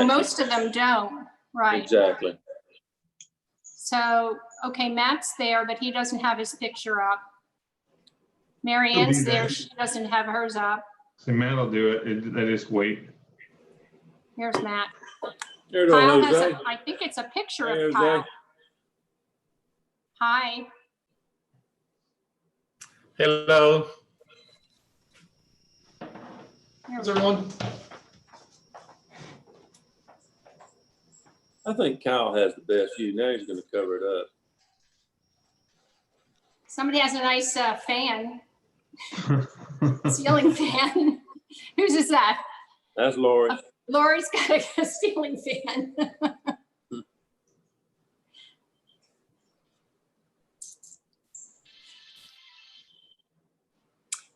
No, most of them don't, right. Exactly. So, okay, Matt's there, but he doesn't have his picture up. Mary Ann's there, she doesn't have hers up. So Matt will do it. They just wait. Here's Matt. There's Kyle has Jose. I think it's a picture Hey, of Jose. Kyle. Hi. Hello. Here's How's everyone? I think Kyle has the best view. Now he's going to cover it up. Somebody has a nice fan, ceiling fan. Whose is that? That's Lori. Lori's got a ceiling fan.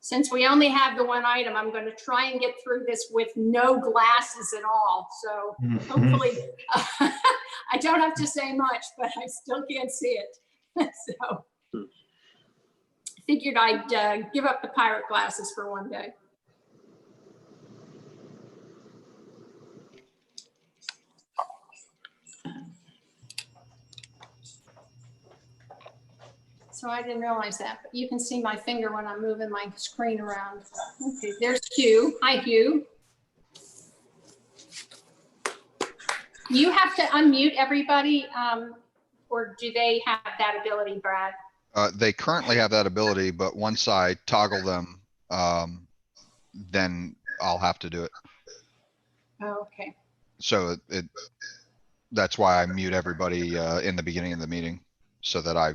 Since we only have the one item, I'm going to try and get through this with no glasses at all. So hopefully I don't have to say much, but I still can't see it. So I figured I'd give up the pirate glasses for one day. So I didn't realize that, but you can see my finger when I'm moving my screen around. Okay, there's Hugh. Hi, Hugh. You have to unmute everybody, or do they have that ability, Brad? They currently have that ability, but once I toggle them, then I'll have to do it. Oh, okay. So that's why I mute everybody in the beginning of the meeting so that I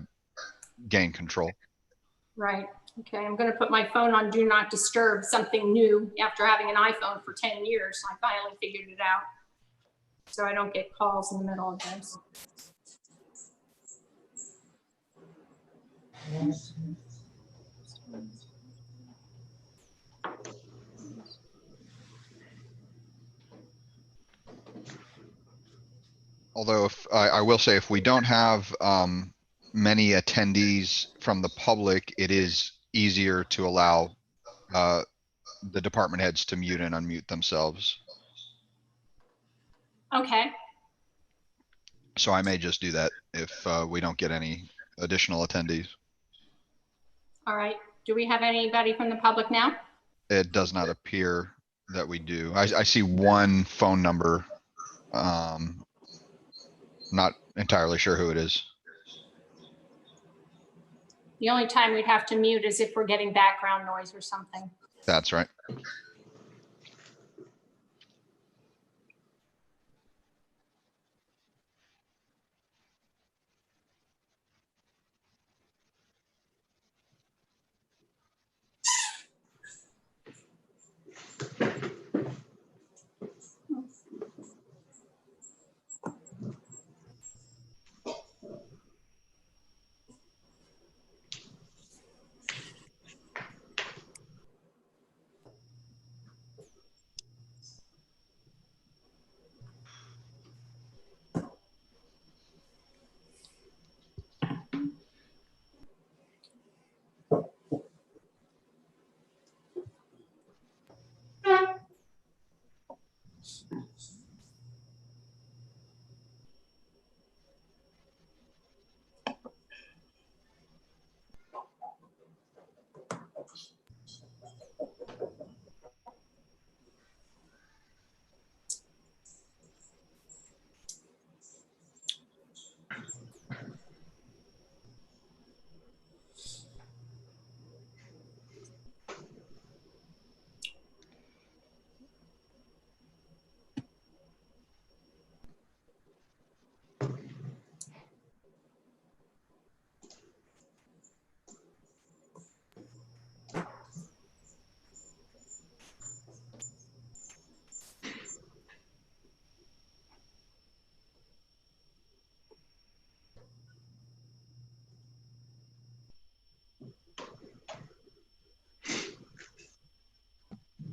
gain control. Right. Okay. I'm going to put my phone on Do Not Disturb, something new after having an iPhone for 10 years. I finally figured it out. So I don't get calls in the middle of this. Although if I will say, if we don't have many attendees from the public, it is easier to allow the department heads to mute and unmute themselves. Okay. So I may just do that if we don't get any additional attendees. All right. Do we have anybody from the public now? It does not appear that we do. I see one phone number. Not entirely sure who it is. The only time we'd have to mute is if we're getting background noise or something. That's right.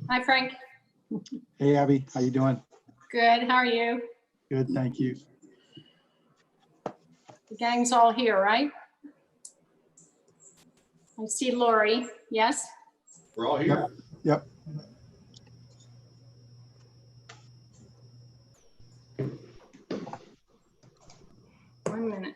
Hi, Frank. Hey, Abby, how you doing? Good. How are you? Good, thank you. The gang's all here, right? I see Lori. Yes? We're all here. Yep. 1 minute.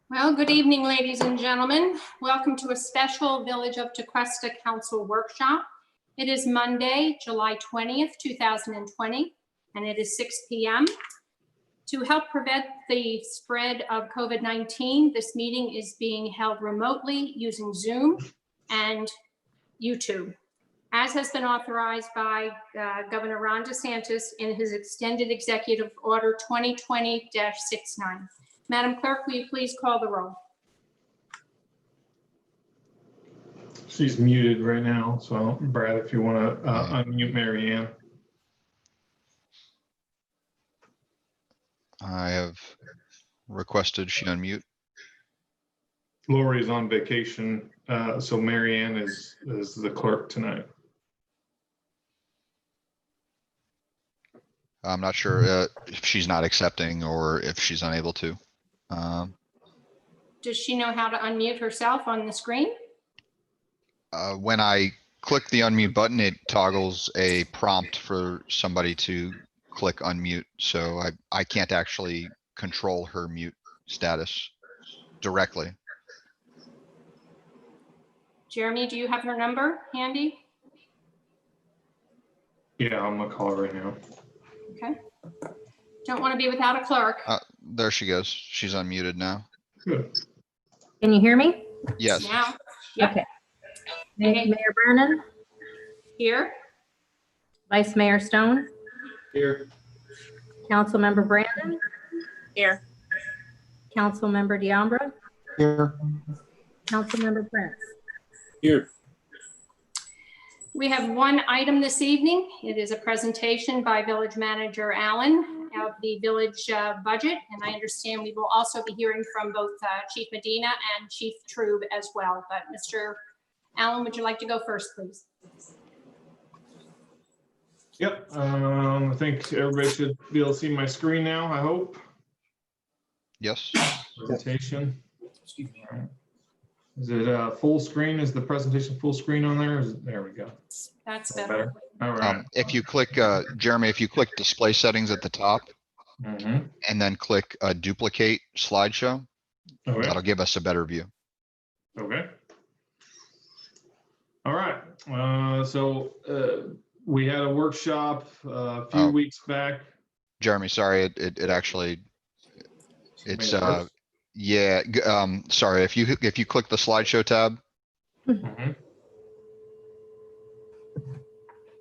Well, good evening, ladies and gentlemen. Welcome to a special Village of Tequesta Council workshop. It is Monday, July 20th, 2020, and it is 6 p.m. To help prevent the spread of COVID-19, this meeting is being held remotely using Zoom and YouTube, as has been authorized by Governor Ron DeSantis in his extended executive order 2020-69. Madam Clerk, will you please call the roll? She's muted right now, so Brad, if you want to unmute Mary Ann. I have requested she unmute. Lori's on vacation, so Mary Ann is the clerk tonight. I'm not sure if she's not accepting or if she's unable to. Does she know how to unmute herself on the screen? When I click the unmute button, it toggles a prompt for somebody to click unmute. So I can't actually control her mute status directly. Jeremy, do you have her number handy? Yeah, I'm gonna call her right now. Okay. Don't want to be without a clerk. There she goes. She's unmuted now. Good. Can you hear me? Yes. Now, yep, Okay. Okay. Mayor Vernon, here. Vice Mayor Stone, Here. Councilmember Brandon, Here. Councilmember Diambra, Here. Councilmember Prince. Here. We have one item this evening. It is a presentation by Village Manager Allen of the village budget. And I understand we will also be hearing from both Chief Medina and Chief Trube as well. But Mr. Allen, would you like to go first, please? Yep, I think everybody should be able to see my screen now, I hope. Yes. Presentation. All right. Is it full screen? Is the presentation full screen on there? There we go. That's better. All right. If you click, Jeremy, if you click display settings at the top Mhm. and then click duplicate slideshow, Okay. that'll give us a better view. Okay. All right. We had a workshop a few Oh. weeks back. Jeremy, sorry, it actually, it's, Made it worse. yeah, sorry, if you click the slideshow tab, Mhm.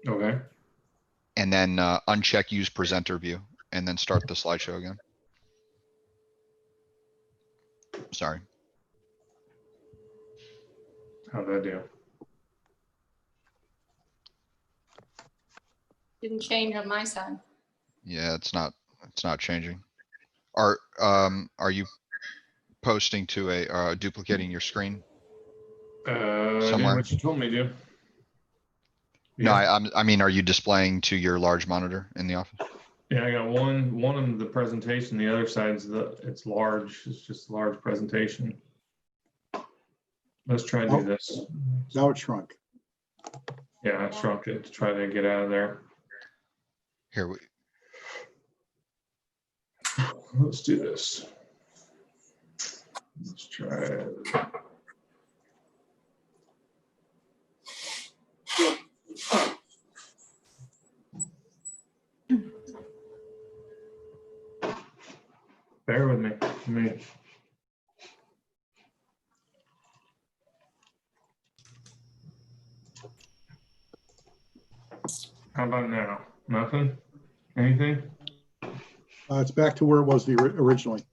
Okay. and then uncheck use presenter view, and then start the slideshow again. Sorry. How'd that do? Didn't change on my side. Yeah, it's not changing. Are you posting to duplicating your screen? Somewhere. What you told me to. No, Yeah. I mean, are you displaying to your large monitor in the office? Yeah, I got one of the presentation, the other side's it's large, it's just a large presentation. Let's try to do this. Now it shrunk. Yeah, I shrunk it to try to get out of there. Here, Let's do this. Let's try it. Bear with me. How about now? Nothing? Anything? It's back to where it was originally.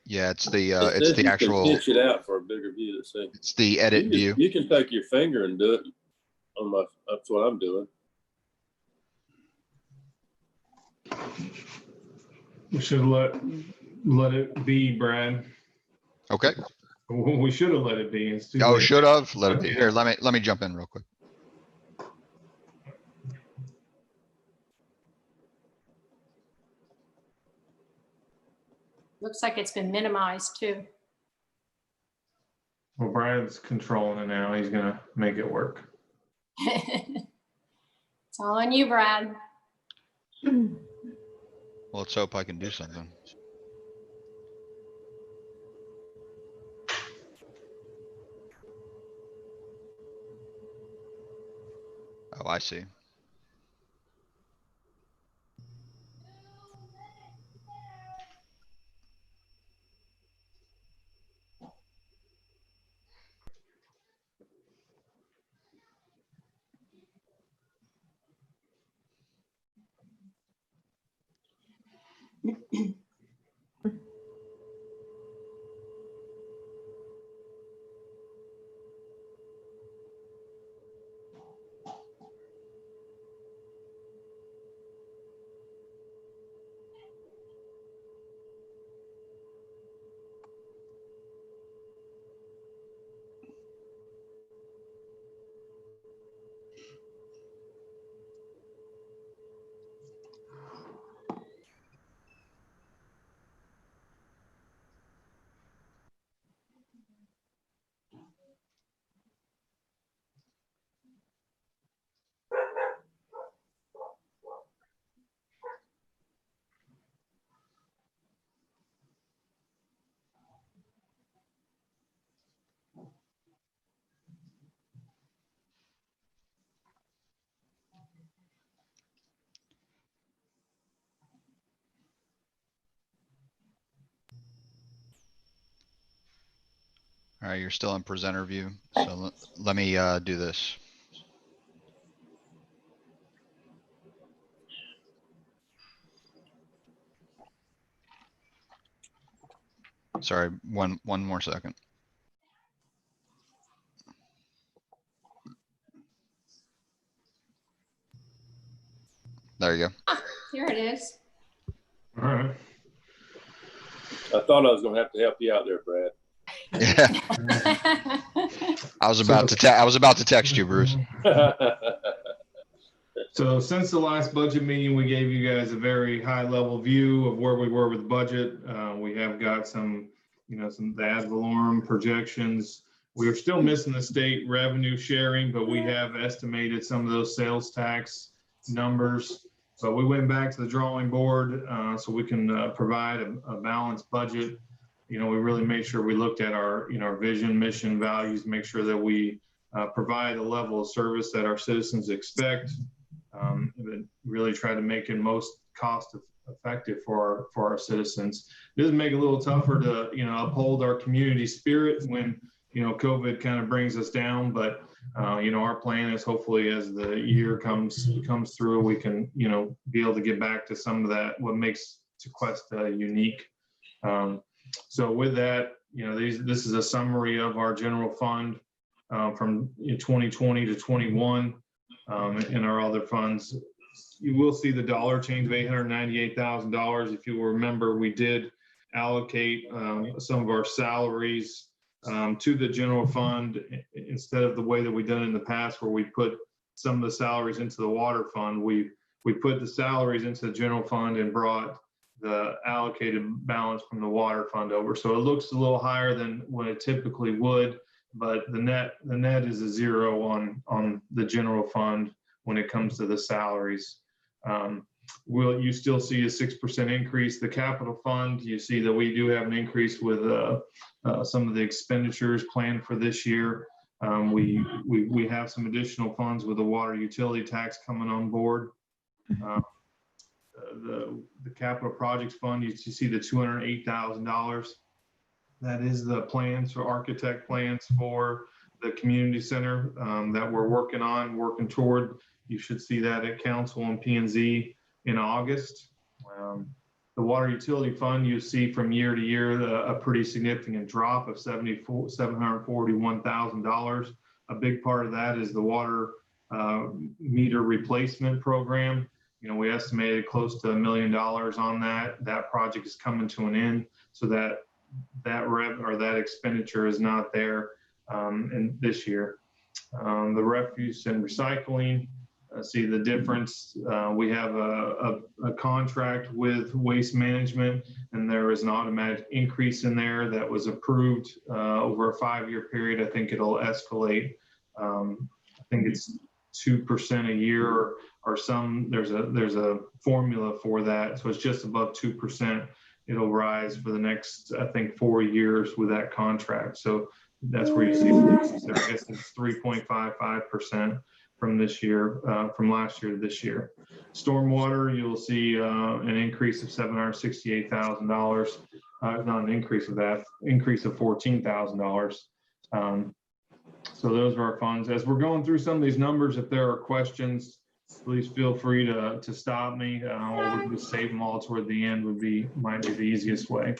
yeah, it's the It says you can actual, Pitch it out for a bigger view to see. it's the edit view. You can take your finger and do it on my, that's what I'm doing. We should let it be, Brad. Okay. We should have let it be. It's too Oh, late. should have. Let it be. Here, let me jump in real quick. Looks like it's been minimized too. Well, Brad's controlling it now. He's gonna make it work. It's all on you, Brad. Well, let's hope I can do something. Oh, I see. All right, you're still in presenter view. So let me do this. Sorry, one more second. There you go. Here it is. All right. I thought I was gonna have to help you out there, Brad. Yeah, I was about to text you, Bruce. So since the last budget meeting, we gave you guys a very high level view of where we were with the budget. We have got some the ad valorem projections. We are still missing the state revenue sharing, but we have estimated some of those sales tax numbers. So we went back to the drawing board so we can provide a balanced budget. We really made sure we looked at our vision, mission, values, make sure that we provide a level of service that our citizens expect. And really try to make it most cost effective for our citizens. It does make it a little tougher to uphold our community spirit when COVID kind of brings us down, but our plan is hopefully as the year comes through, we can be able to get back to some of that what makes Tequesta unique. So with that, this is a summary of our general fund from 2020 to 21. In our other funds, you will see the dollar change of $898,000. If you will remember, we did allocate some of our salaries to the general fund instead of the way that we've done in the past, where we put some of the salaries into the water fund. We put the salaries into the general fund and brought the allocated balance from the water fund over. So it looks a little higher than what it typically would, but the net is a zero on the general fund when it comes to the salaries. Will you still see a 6% increase? The capital fund, you see that we do have an increase with some of the expenditures planned for this year. We have some additional funds with the water utility tax coming on board. The capital projects fund, you see the $208,000. That is the plans for architect plans for the community center that we're working toward. You should see that at council and P&Z in August. The water utility fund, you see from year to year a pretty significant drop of $741,000. A big part of that is the water meter replacement program. we estimated close to $1 million on that. That project is coming to an end, so that expenditure is not there in this year. The refuse and recycling, see the difference. We have a contract with Waste Management, and there is an automatic increase in there that was approved over a 5-year period. I think it'll escalate. I think it's 2% a year or some. There's a formula for that, so it's just above 2%. It'll rise for the next, I think, 4 years with that contract. So that's where you see the increase there. I guess it's 3.55% from this year, from last year to this year. Stormwater, you'll see an increase of $768,000. Not an increase of that, increase of $14,000. So those are our funds. As we're going through some of these numbers, if there are questions, please feel free to stop me. Or we can just save them all toward the end might be the easiest way.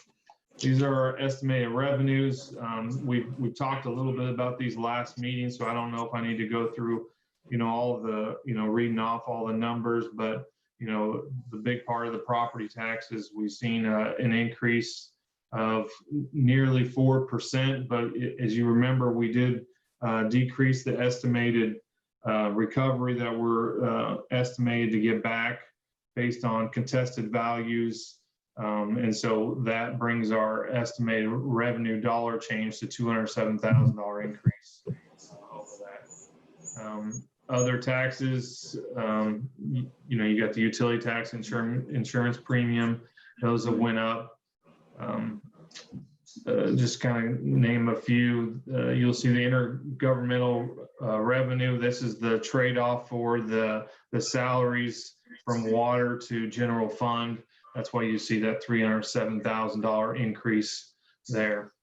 These are our estimated revenues. We've talked a little bit about these last meetings, so I don't know if I need to go through, all of the, reading off all the numbers, but, the big part of the property taxes, we've seen an increase of nearly 4%. But as you remember, we did decrease the estimated recovery that we're estimated to get back based on contested values. And so that brings our estimated revenue dollar change to $207,000 increase over that. Other taxes, you got the utility tax, insurance premium, those have went up. Just kind of name a few. You'll see the intergovernmental revenue. This is the trade-off for the salaries from water to general fund. That's why you see that $307,000 increase there.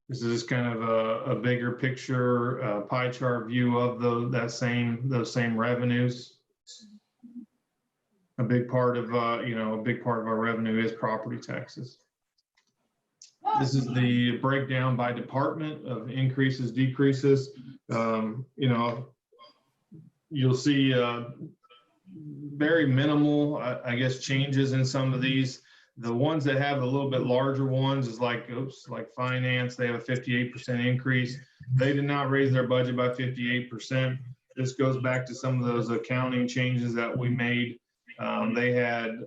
This is just kind of a bigger picture pie chart view of those same revenues. A big part of our revenue is property taxes. This is the breakdown by department of increases, decreases. You'll see very minimal, I guess, changes in some of these. The ones that have a little bit larger ones is like finance. They have a 58% increase. They did not raise their budget by 58%. This goes back to some of those accounting changes that we made. They had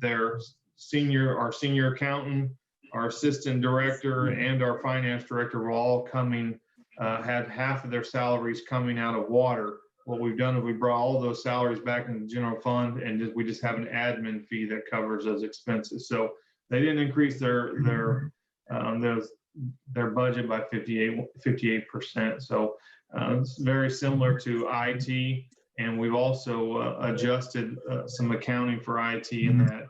our senior accountant, our assistant director, and our finance director were all had half of their salaries coming out of water. What we've done is we brought all those salaries back in the general fund, and we just have an admin fee that covers those expenses. So they didn't increase their budget by 58%. So it's very similar to IT. And we've also adjusted some accounting for IT in that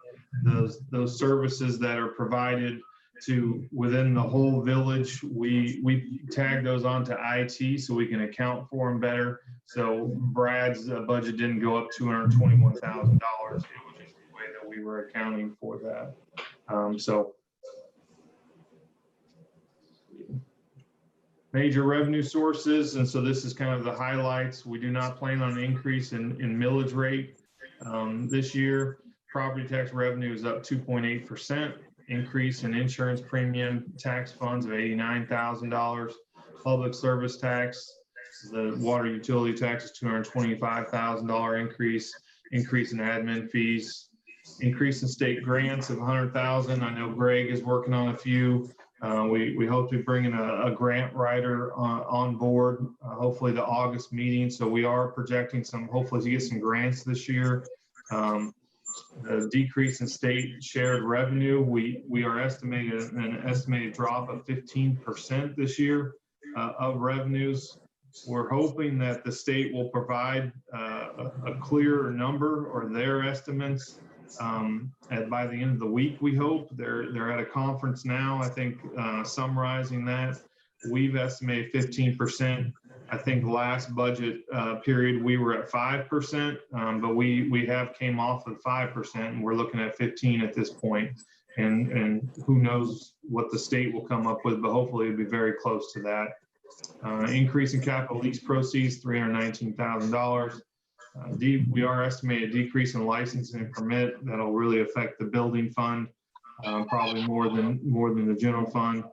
those services that are provided to within the whole village, we tag those onto IT so we can account for them better. So Brad's budget didn't go up $221,000. It was just the way that we were accounting for that. Major revenue sources, and so this is kind of the highlights. We do not plan on an increase in millage rate this year. Property tax revenue is up 2.8%. Increase in insurance premium tax funds of $89,000. Public service tax, the water utility tax is $225,000 increase. Increase in admin fees. Increase in state grants of $100,000. I know Greg is working on a few. We hope to bring in a grant writer on board, hopefully the August meeting. So we are projecting hopefully to get some grants this year. The decrease in state shared revenue, we are estimating an estimated drop of 15% this year of revenues. We're hoping that the state will provide a clearer number or their estimates by the end of the week. We hope they're at a conference now, I think, summarizing that. We've estimated 15%. I think last budget period we were at 5%, but we have came off of 5%, and we're looking at 15 at this point. And who knows what the state will come up with, but hopefully it'll be very close to that. Increase in capital lease proceeds, $319,000. We are estimating a decrease in licensing and permit. That'll really affect the building fund, probably more than the general fund.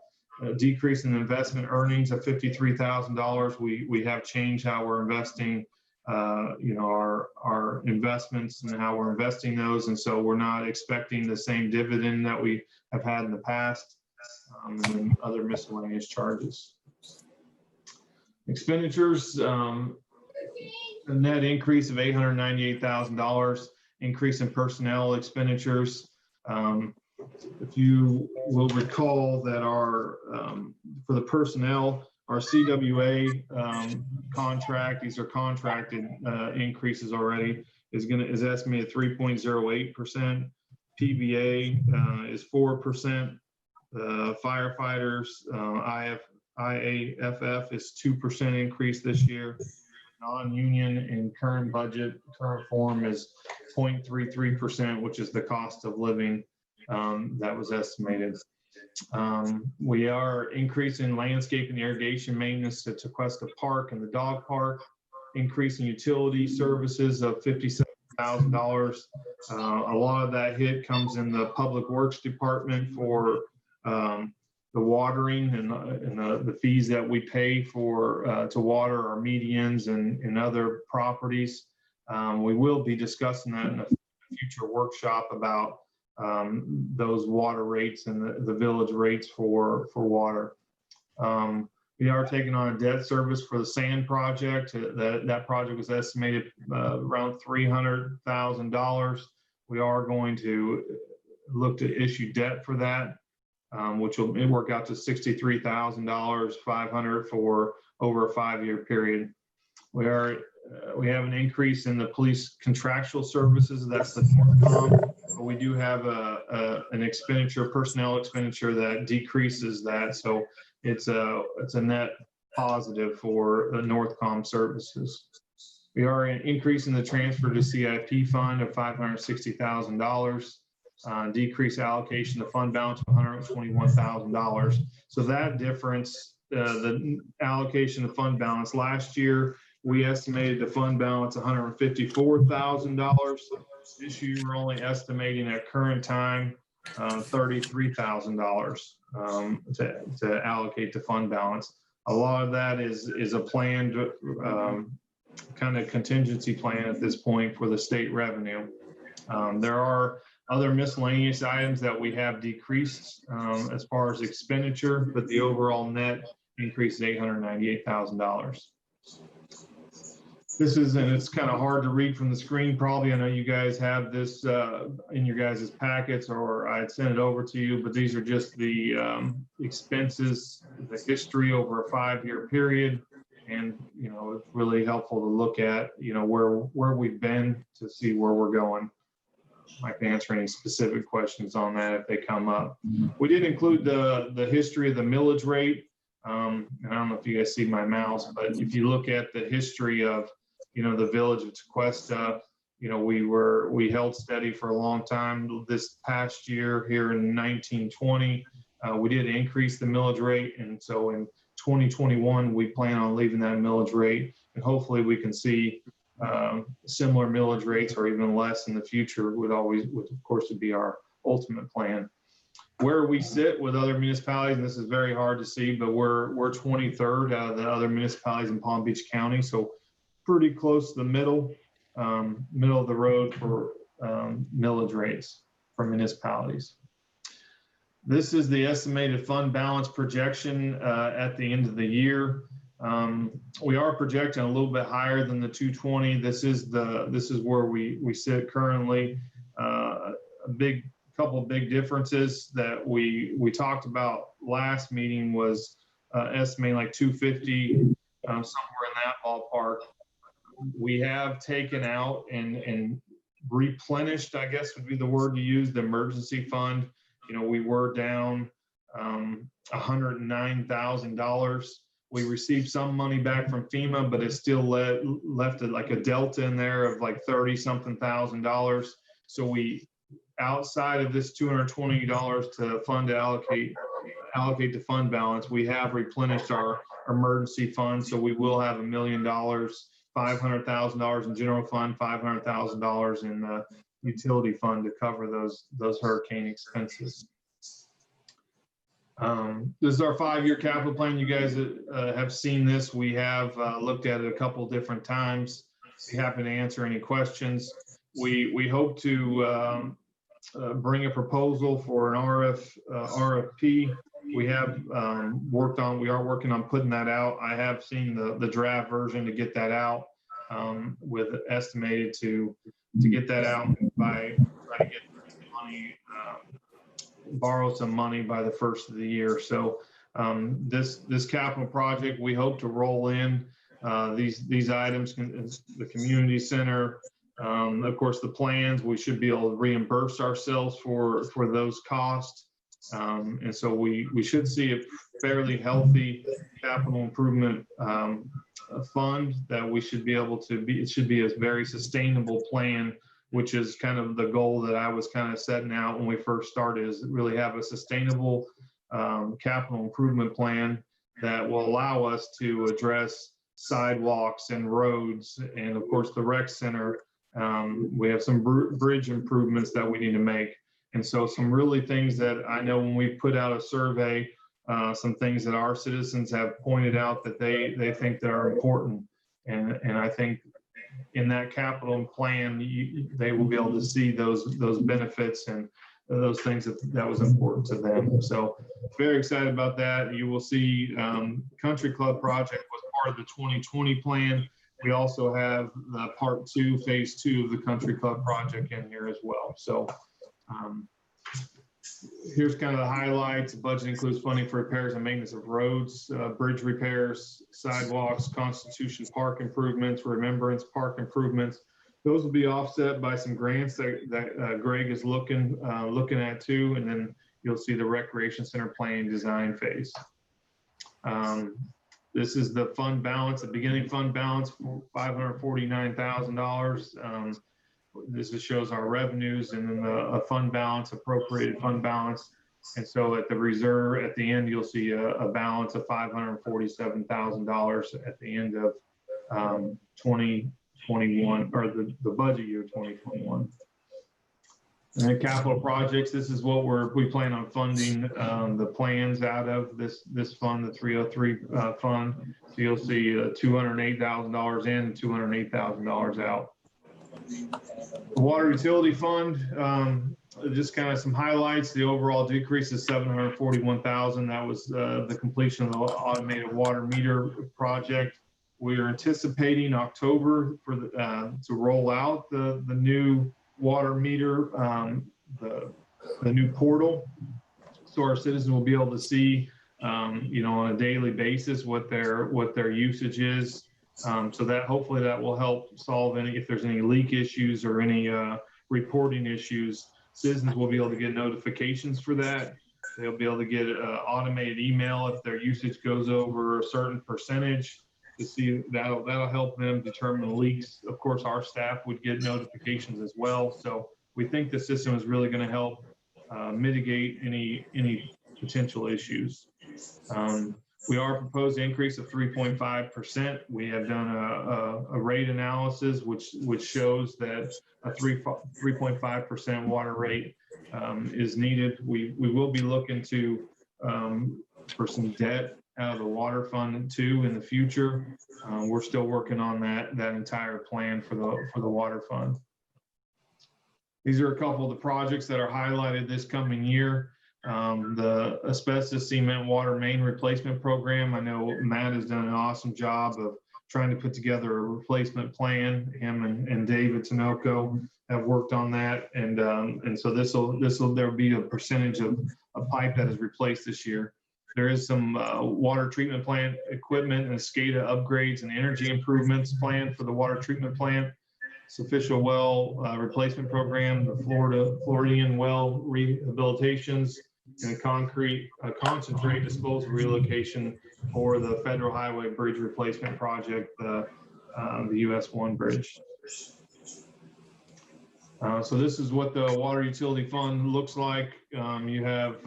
A decrease in investment earnings of $53,000. We have changed how we're investing, our investments and how we're investing those, and so we're not expecting the same dividend that we have had in the past, and then other miscellaneous charges. Expenditures, a net increase of $898,000, increase in personnel expenditures. If you will recall that for the personnel, our CWA contract, these are contracted increases already, is estimated 3.08%. PBA is 4%. Firefighters, IAFF is 2% increase this year. Non-union in current form is 0.33%, which is the cost of living that was estimated. We are increasing landscape and irrigation maintenance to Tequesta Park and the dog park, increasing utility services of $57,000. A lot of that hit comes in the Public Works Department for the watering and the fees that we pay to water our medians and other properties. We will be discussing that in a future workshop about those water rates and the village rates for water. We are taking on a debt service for the sand project. That project was estimated around $300,000. We are going to look to issue debt for that, which will work out to $63,500 for over a 5-year period. We have an increase in the police contractual services. That's the Northcom. But we do have an personnel expenditure that decreases that. So it's a net positive for the Northcom services. We are increasing the transfer to CIP fund of $560,000. Decrease allocation to fund balance of $121,000. So that difference, the allocation to fund balance last year, we estimated the fund balance $154,000. This year, we're only estimating at current time $33,000 to allocate to fund balance. A lot of that is a planned kind of contingency plan at this point for the state revenue. There are other miscellaneous items that we have decreased as far as expenditure, but the overall net increase is $898,000. And it's kind of hard to read from the screen probably. I know you guys have this in your guys' packets, or I'd send it over to you, but these are just the expenses, the history over a 5-year period. And, it's really helpful to look at, where we've been to see where we're going. I can answer any specific questions on that if they come up. We did include the history of the millage rate. And I don't know if you guys see my mouse, but if you look at the history of, the village of Tequesta, we held steady for a long time. This past year here in 1920, we did increase the millage rate. And so in 2021, we plan on leaving that millage rate, and hopefully we can see similar millage rates or even less in the future would of course be our ultimate plan. Where we sit with other municipalities, and this is very hard to see, but we're 23rd out of the other municipalities in Palm Beach County. So pretty close to the middle of the road for millage rates for municipalities. This is the estimated fund balance projection at the end of the year. We are projecting a little bit higher than the 220. This is where we sit currently. A couple of big differences that we talked about last meeting was estimating like 250, somewhere in that ballpark. We have taken out and replenished, I guess would be the word to use, the emergency fund. We were down $109,000. We received some money back from FEMA, but it still left like a delta in there of like $30-something thousand. So we, outside of this $220 to fund to allocate allocate the fund balance, we have replenished our emergency fund, so we will have $1 million, $500,000 in general fund, $500,000 in the utility fund to cover those hurricane expenses. This is our 5-year capital plan. You guys have seen this. We have looked at it a couple different times. Be happy to answer any questions. We hope to bring a proposal for an RFP. We have we are working on putting that out. I have seen the draft version to get that out, with estimated to get that out by try to get money, borrow some money by the first of the year. So this capital project, we hope to roll in these items, the community center, of course, the plans, we should be able to reimburse ourselves for those costs. And so we should see a fairly healthy capital improvement fund that we should be able to be, it should be a very sustainable plan, which is kind of the goal that I was kind of setting out when we first started, is really have a sustainable capital improvement plan that will allow us to address sidewalks and roads, and of course the rec center. We have some bridge improvements that we need to make. And so some really things that I know when we put out a survey, some things that our citizens have pointed out that they think that are important. And I think in that capital plan, they will be able to see those benefits and those things that was important to them. So very excited about that. You will see Country Club project was part of the 2020 plan. We also have the part 2, phase 2 of the Country Club project in here as well. So here's kind of the highlights. The budget includes funding for repairs and maintenance of roads, bridge repairs, sidewalks, Constitution Park improvements, Remembrance Park improvements. Those will be offset by some grants that Greg is looking at too. And then you'll see the Recreation Center planning design phase. This is the fund balance, the beginning fund balance, $549,000. This shows our revenues, and then a fund balance, appropriated fund balance. And so at the reserve, at the end, you'll see a balance of $547,000 at the end of 2021, or the budget year 2021. And then capital projects, this is what we plan on funding the plans out of this fund, the 303 fund. So you'll see $208,000 in and $208,000 out. The water utility fund, just kind of some highlights. The overall decrease is $741,000. That was the completion of the automated water meter project. We are anticipating October for to roll out the new water meter, the new portal, so our citizens will be able to see, on a daily basis what their usage is. So that hopefully that will help solve if there's any leak issues or any reporting issues. Citizens will be able to get notifications for that. They'll be able to get an automated email if their usage goes over a certain percentage. To see that'll help them determine leaks. Of course, our staff would get notifications as well. So we think the system is really going to help mitigate any potential issues. We are proposed an increase of 3.5%. We have done a rate analysis which shows that a 3.5% water rate is needed. We will be looking to for some debt out of the water fund too in the future. We're still working on that entire plan for the water fund. These are a couple of the projects that are highlighted this coming year. The asbestos cement water main replacement program. I know Matt has done an awesome job of trying to put together a replacement plan. Him and David Tinoco have worked on that, and so there'll be a percentage of a pipe that is replaced this year. There is some water treatment plant equipment and SCADA upgrades and energy improvements planned for the water treatment plant. Sufficient well replacement program, the Floridian well rehabilitations, and concentrate disposal relocation for the Federal Highway Bridge Replacement Project, the US 1 bridge. So this is what the water utility fund looks like. You have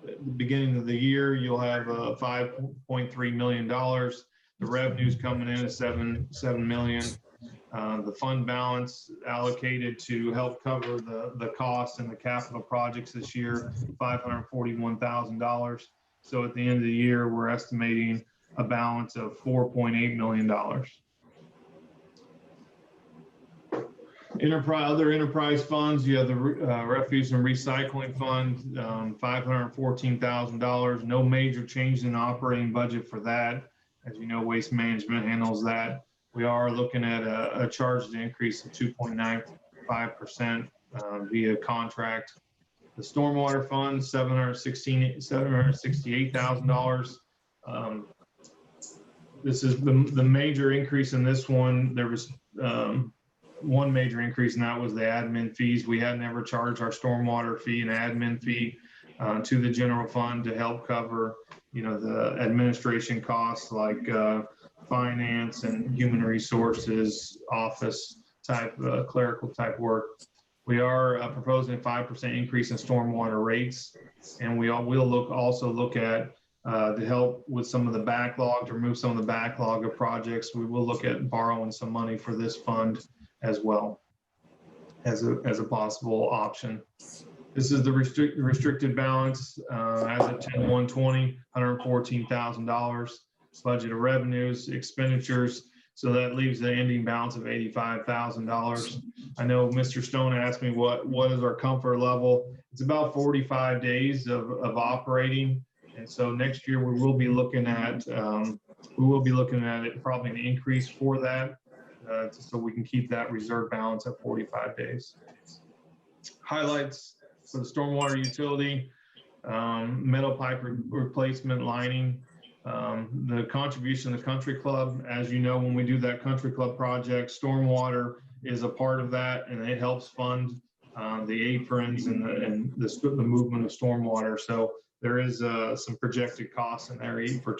at the beginning of the year, you'll have $5.3 million. The revenues coming in at 7 million. The fund balance allocated to help cover the costs and the capital projects this year, $541,000. So at the end of the year, we're estimating a balance of $4.8 million. Other enterprise funds, you have the refuse and recycling fund, $514,000. No major change in operating budget for that. As you know, waste management handles that. We are looking at a charge to increase of 2.95% via contract. The stormwater fund, $768,000. This is the major increase in this one. There was one major increase, and that was the admin fees. We had never charged our stormwater fee and admin fee to the general fund to help cover, the administration costs like finance and human resources, office type, clerical type work. We are proposing a 5% increase in stormwater rates, and we will also look at to help with some of the backlog, to remove some of the backlog of projects. We will look at borrowing some money for this fund as well as a possible option. This is the restricted balance as of 10/1/20, $114,000. Budget of revenues, expenditures. So that leaves the ending balance of $85,000. I know Mr. Stone asked me what is our comfort level. It's about 45 days of operating. And so next year we will be looking at it, probably an increase for that, so we can keep that reserve balance at 45 days. Highlights for the stormwater utility, metal pipe replacement lining, the contribution of the country club. As you know, when we do that country club project, stormwater is a part of that, and it helps fund the aprons and the movement of stormwater. So there is some projected costs in there for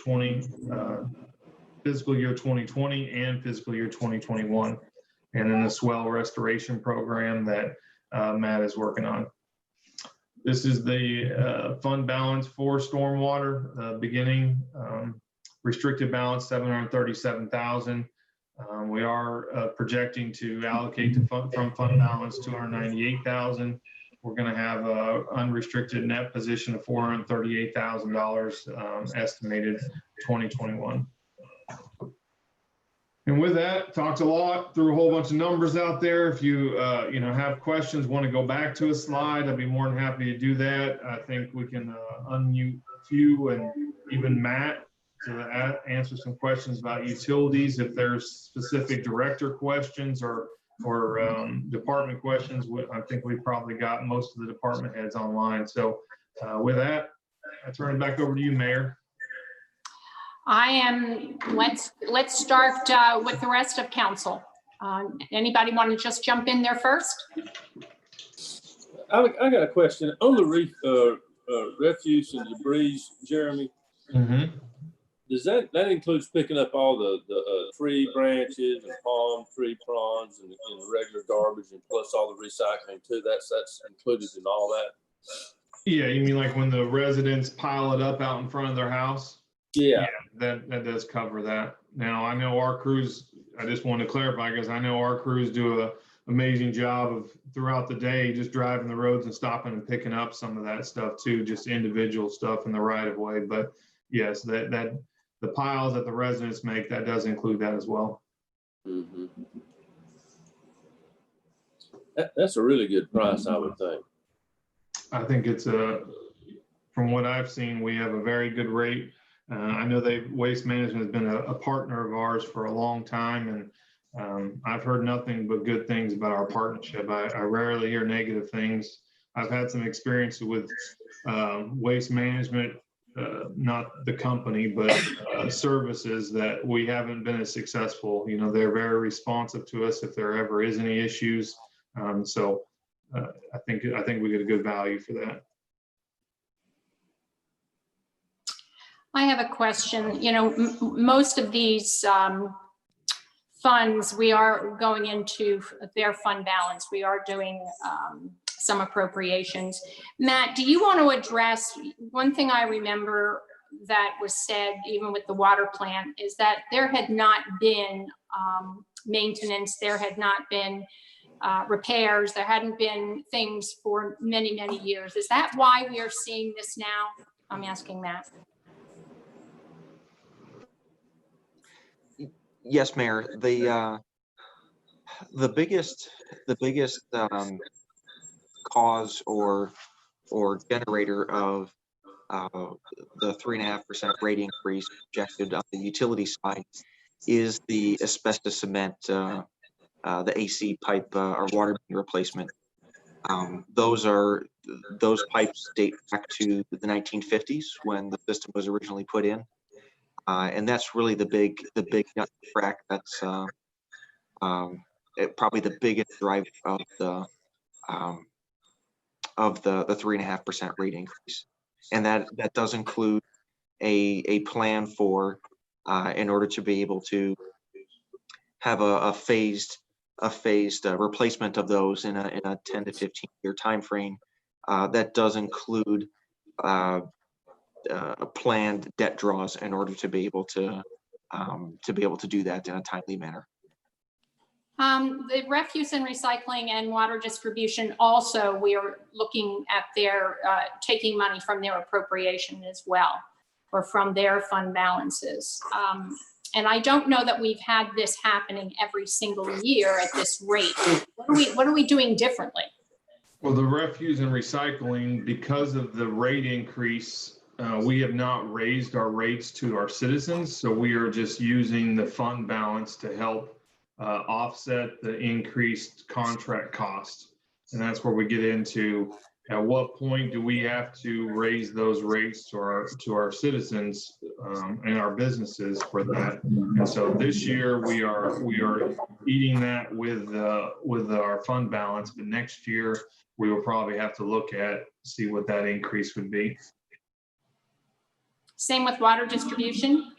fiscal year 2020 and fiscal year 2021, and then the swell restoration program that Matt is working on. This is the fund balance for stormwater, beginning restricted balance, $737,000. We are projecting to allocate from fund balance $298,000. We're going to have an unrestricted net position of $438,000 estimated 2021. And with that, talked a lot, threw a whole bunch of numbers out there. If you have questions, want to go back to a slide, I'd be more than happy to do that. I think we can unmute you and even Matt to answer some questions about utilities. If there's specific director questions or department questions, I think we've probably got most of the department heads online. So with that, I turn it back over to you, Mayor. Let's start with the rest of council. Anybody want to just jump in there first? I got a question on the refuse and debris, Jeremy. Mm-hmm. Does that includes picking up all the tree branches and palm tree fronds and regular garbage, and plus all the recycling too? That's included in all that. Yeah, you mean like when the residents pile it up out in front of their house? Yeah. That does cover that. Now, I know our crews, I just want to clarify, because I know our crews do an amazing job of throughout the day just driving the roads and stopping and picking up some of that stuff too, just individual stuff in the right of way. But yes, that the piles that the residents make, that does include that as well. Mm-hmm. That's a really good price, I would think. I think it's from what I've seen, we have a very good rate. I know Waste Management has been a partner of ours for a long time, and I've heard nothing but good things about our partnership. I rarely hear negative things. I've had some experience with Waste Management, not the company, but services that we haven't been as successful. They're very responsive to us if there ever is any issues. So I think we get a good value for that. I have a question. Most of these funds, we are going into their fund balance. We are doing some appropriations. Matt, do you want to address, one thing I remember that was said, even with the water plant, is that there had not been maintenance, there had not been repairs, there hadn't been things for many, many years. Is that why we are seeing this now? I'm asking Matt. Yes, Mayor. The biggest cause or generator of the 3.5% rate increase projected on the utility side is the asbestos cement, the AC pipe or water main replacement. Those pipes date back to the 1950s when the system was originally put in, and that's really the big nut crack. That's probably the biggest driver of the 3.5% rate increase, and that does include a plan for in order to be able to have a phased replacement of those in a 10 to 15 year time frame. That does include planned debt draws in order to be able to do that in a timely manner. The refuse and recycling and water distribution also, we are looking at their taking money from their appropriation as well, or from their fund balances. And I don't know that we've had this happening every single year at this rate. What are we doing differently? Well, the refuse and recycling, because of the rate increase, we have not raised our rates to our citizens. So we are just using the fund balance to help offset the increased contract cost. And that's where we get into, at what point do we have to raise those rates to our citizens and our businesses for that? And so this year we are eating that with our fund balance, but next year we will probably have to see what that increase would be. Same with water distribution,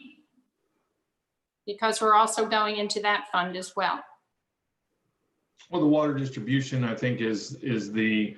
because we're also going into that fund as well. Well, the water distribution, I think, is the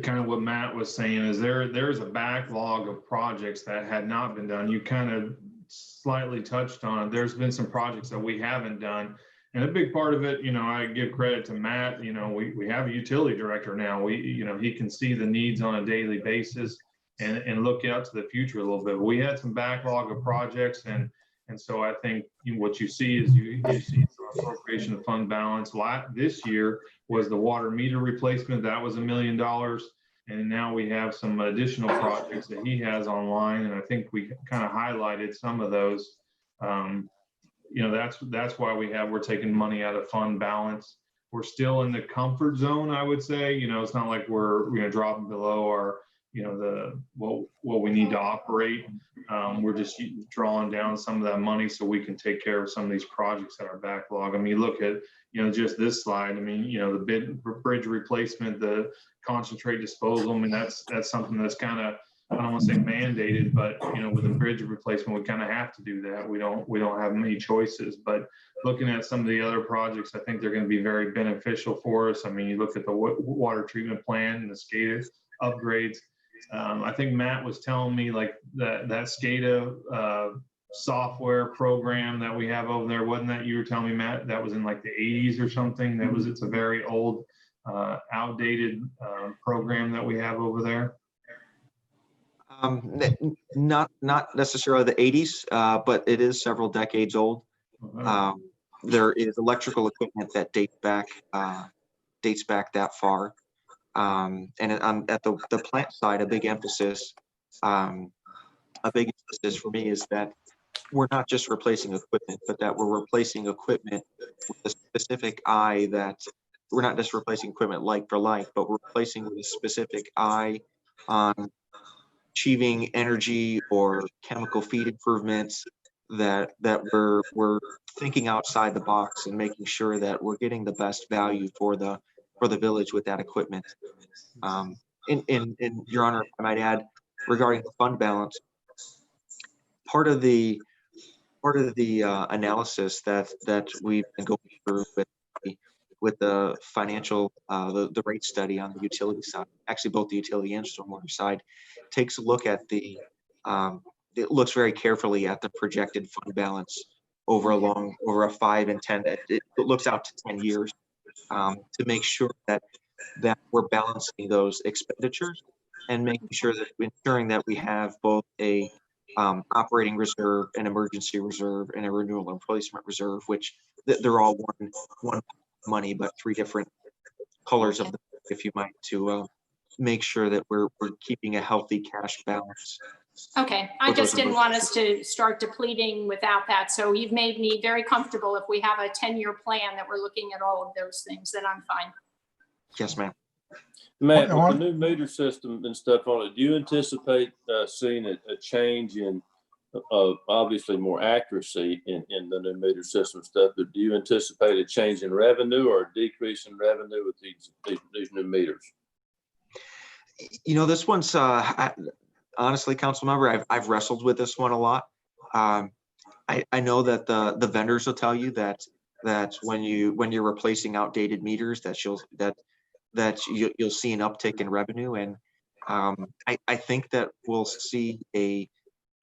kind of what Matt was saying, is there's a backlog of projects that had not been done. You kind of slightly touched on it. There's been some projects that we haven't done. And a big part of it, I give credit to Matt. We have a utility director now. He can see the needs on a daily basis and look out to the future a little bit. We had some backlog of projects, and so I think what you see is you see some appropriation of fund balance. This year was the water meter replacement. That was $1 million. And now we have some additional projects that he has online. And I think we kind of highlighted some of those. That's why we're taking money out of fund balance. We're still in the comfort zone, I would say. It's not like we're dropping below our what we need to operate. We're just drawing down some of that money so we can take care of some of these projects that are backlog. I mean, look at just this slide. I mean, the bridge replacement, the concentrate disposal. I mean, that's something that's kind of, I don't want to say mandated, but with a bridge replacement, we kind of have to do that. We don't have many choices. But looking at some of the other projects, I think they're going to be very beneficial for us. I mean, you look at the water treatment plant and the SCADA upgrades. I think Matt was telling me like that SCADA software program that we have over there, wasn't that you were telling me, Matt? That was in like the 80s or something. It's a very old, outdated program that we have over there. Not necessarily the 80s, but it is several decades old. There is electrical equipment that dates back that far. And at the plant side, a big emphasis for me is that we're not just replacing equipment, but that we're replacing equipment with a specific eye, that we're not just replacing equipment like for like, but we're replacing with a specific eye on achieving energy or chemical feed improvements, that we're thinking outside the box and making sure that we're getting the best value for the village with that equipment. In Your Honor, I might add, regarding the fund balance, part of the analysis that we've been going through with the financial, the rate study on the utility side, actually both the utility and stormwater side, takes a look at the, it looks very carefully at the projected fund balance over a 5 and 10, it looks out to 10 years to make sure that we're balancing those expenditures and making sure that ensuring that we have both a operating reserve, an emergency reserve, and a renewal and replacement reserve, which they're all one money, but three different colors of the, if you might, to make sure that we're keeping a healthy cash balance. Okay, I just didn't want us to start depleting without that. So you've made me very comfortable. If we have a 10-year plan that we're looking at all of those things, then I'm fine. Yes, ma'am. Matt, with the new meter system and stuff on it, do you anticipate seeing a change in obviously more accuracy in the new meter system stuff, but do you anticipate a change in revenue or a decrease in revenue with these new meters? You know, this one's honestly, council member, I've wrestled with this one a lot. I know that the vendors will tell you that when you're replacing outdated meters, that you'll see an uptick in revenue, and I think that we'll see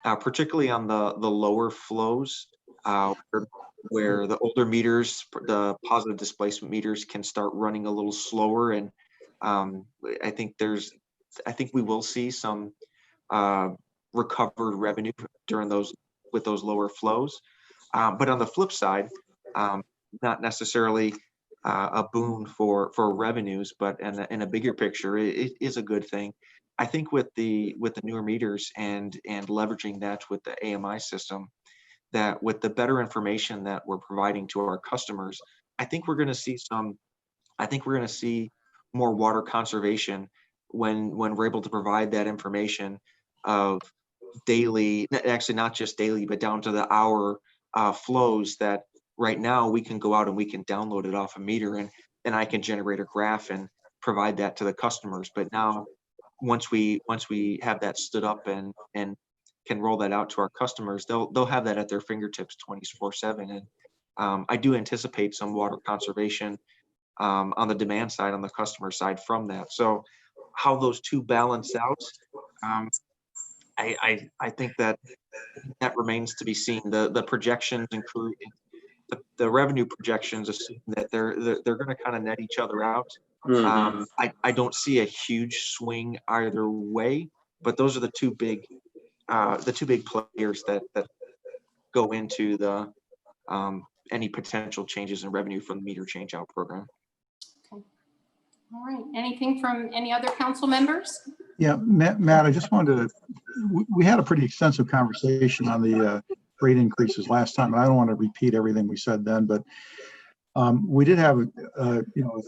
particularly on the lower flows, where the older meters, the positive displacement meters, can start running a little slower, and I think we will see some recovered revenue during with those lower flows. But on the flip side, not necessarily a boon for revenues, but in a bigger picture, it is a good thing. I think with the newer meters and leveraging that with the AMI system, that with the better information that we're providing to our customers, I think we're going to see more water conservation when we're able to provide that information of daily, actually not just daily, but down to the hour flows, that right now we can go out and we can download it off a meter, and I can generate a graph and provide that to the customers. But now once we have that stood up and can roll that out to our customers, they'll have that at their fingertips 24/7. And I do anticipate some water conservation on the demand side, on the customer side from that. So how those two balance out, I think that remains to be seen. The projections include the revenue projections assume that they're going to kind of net each other out. Mm-hmm. I don't see a huge swing either way, but those are the two big players that go into the any potential changes in revenue from the meter change out program. Okay. All right. Anything from any other council members? Yeah, Matt, I just wanted to, we had a pretty extensive conversation on the rate increases last time, and I don't want to repeat everything we said then, but we did have,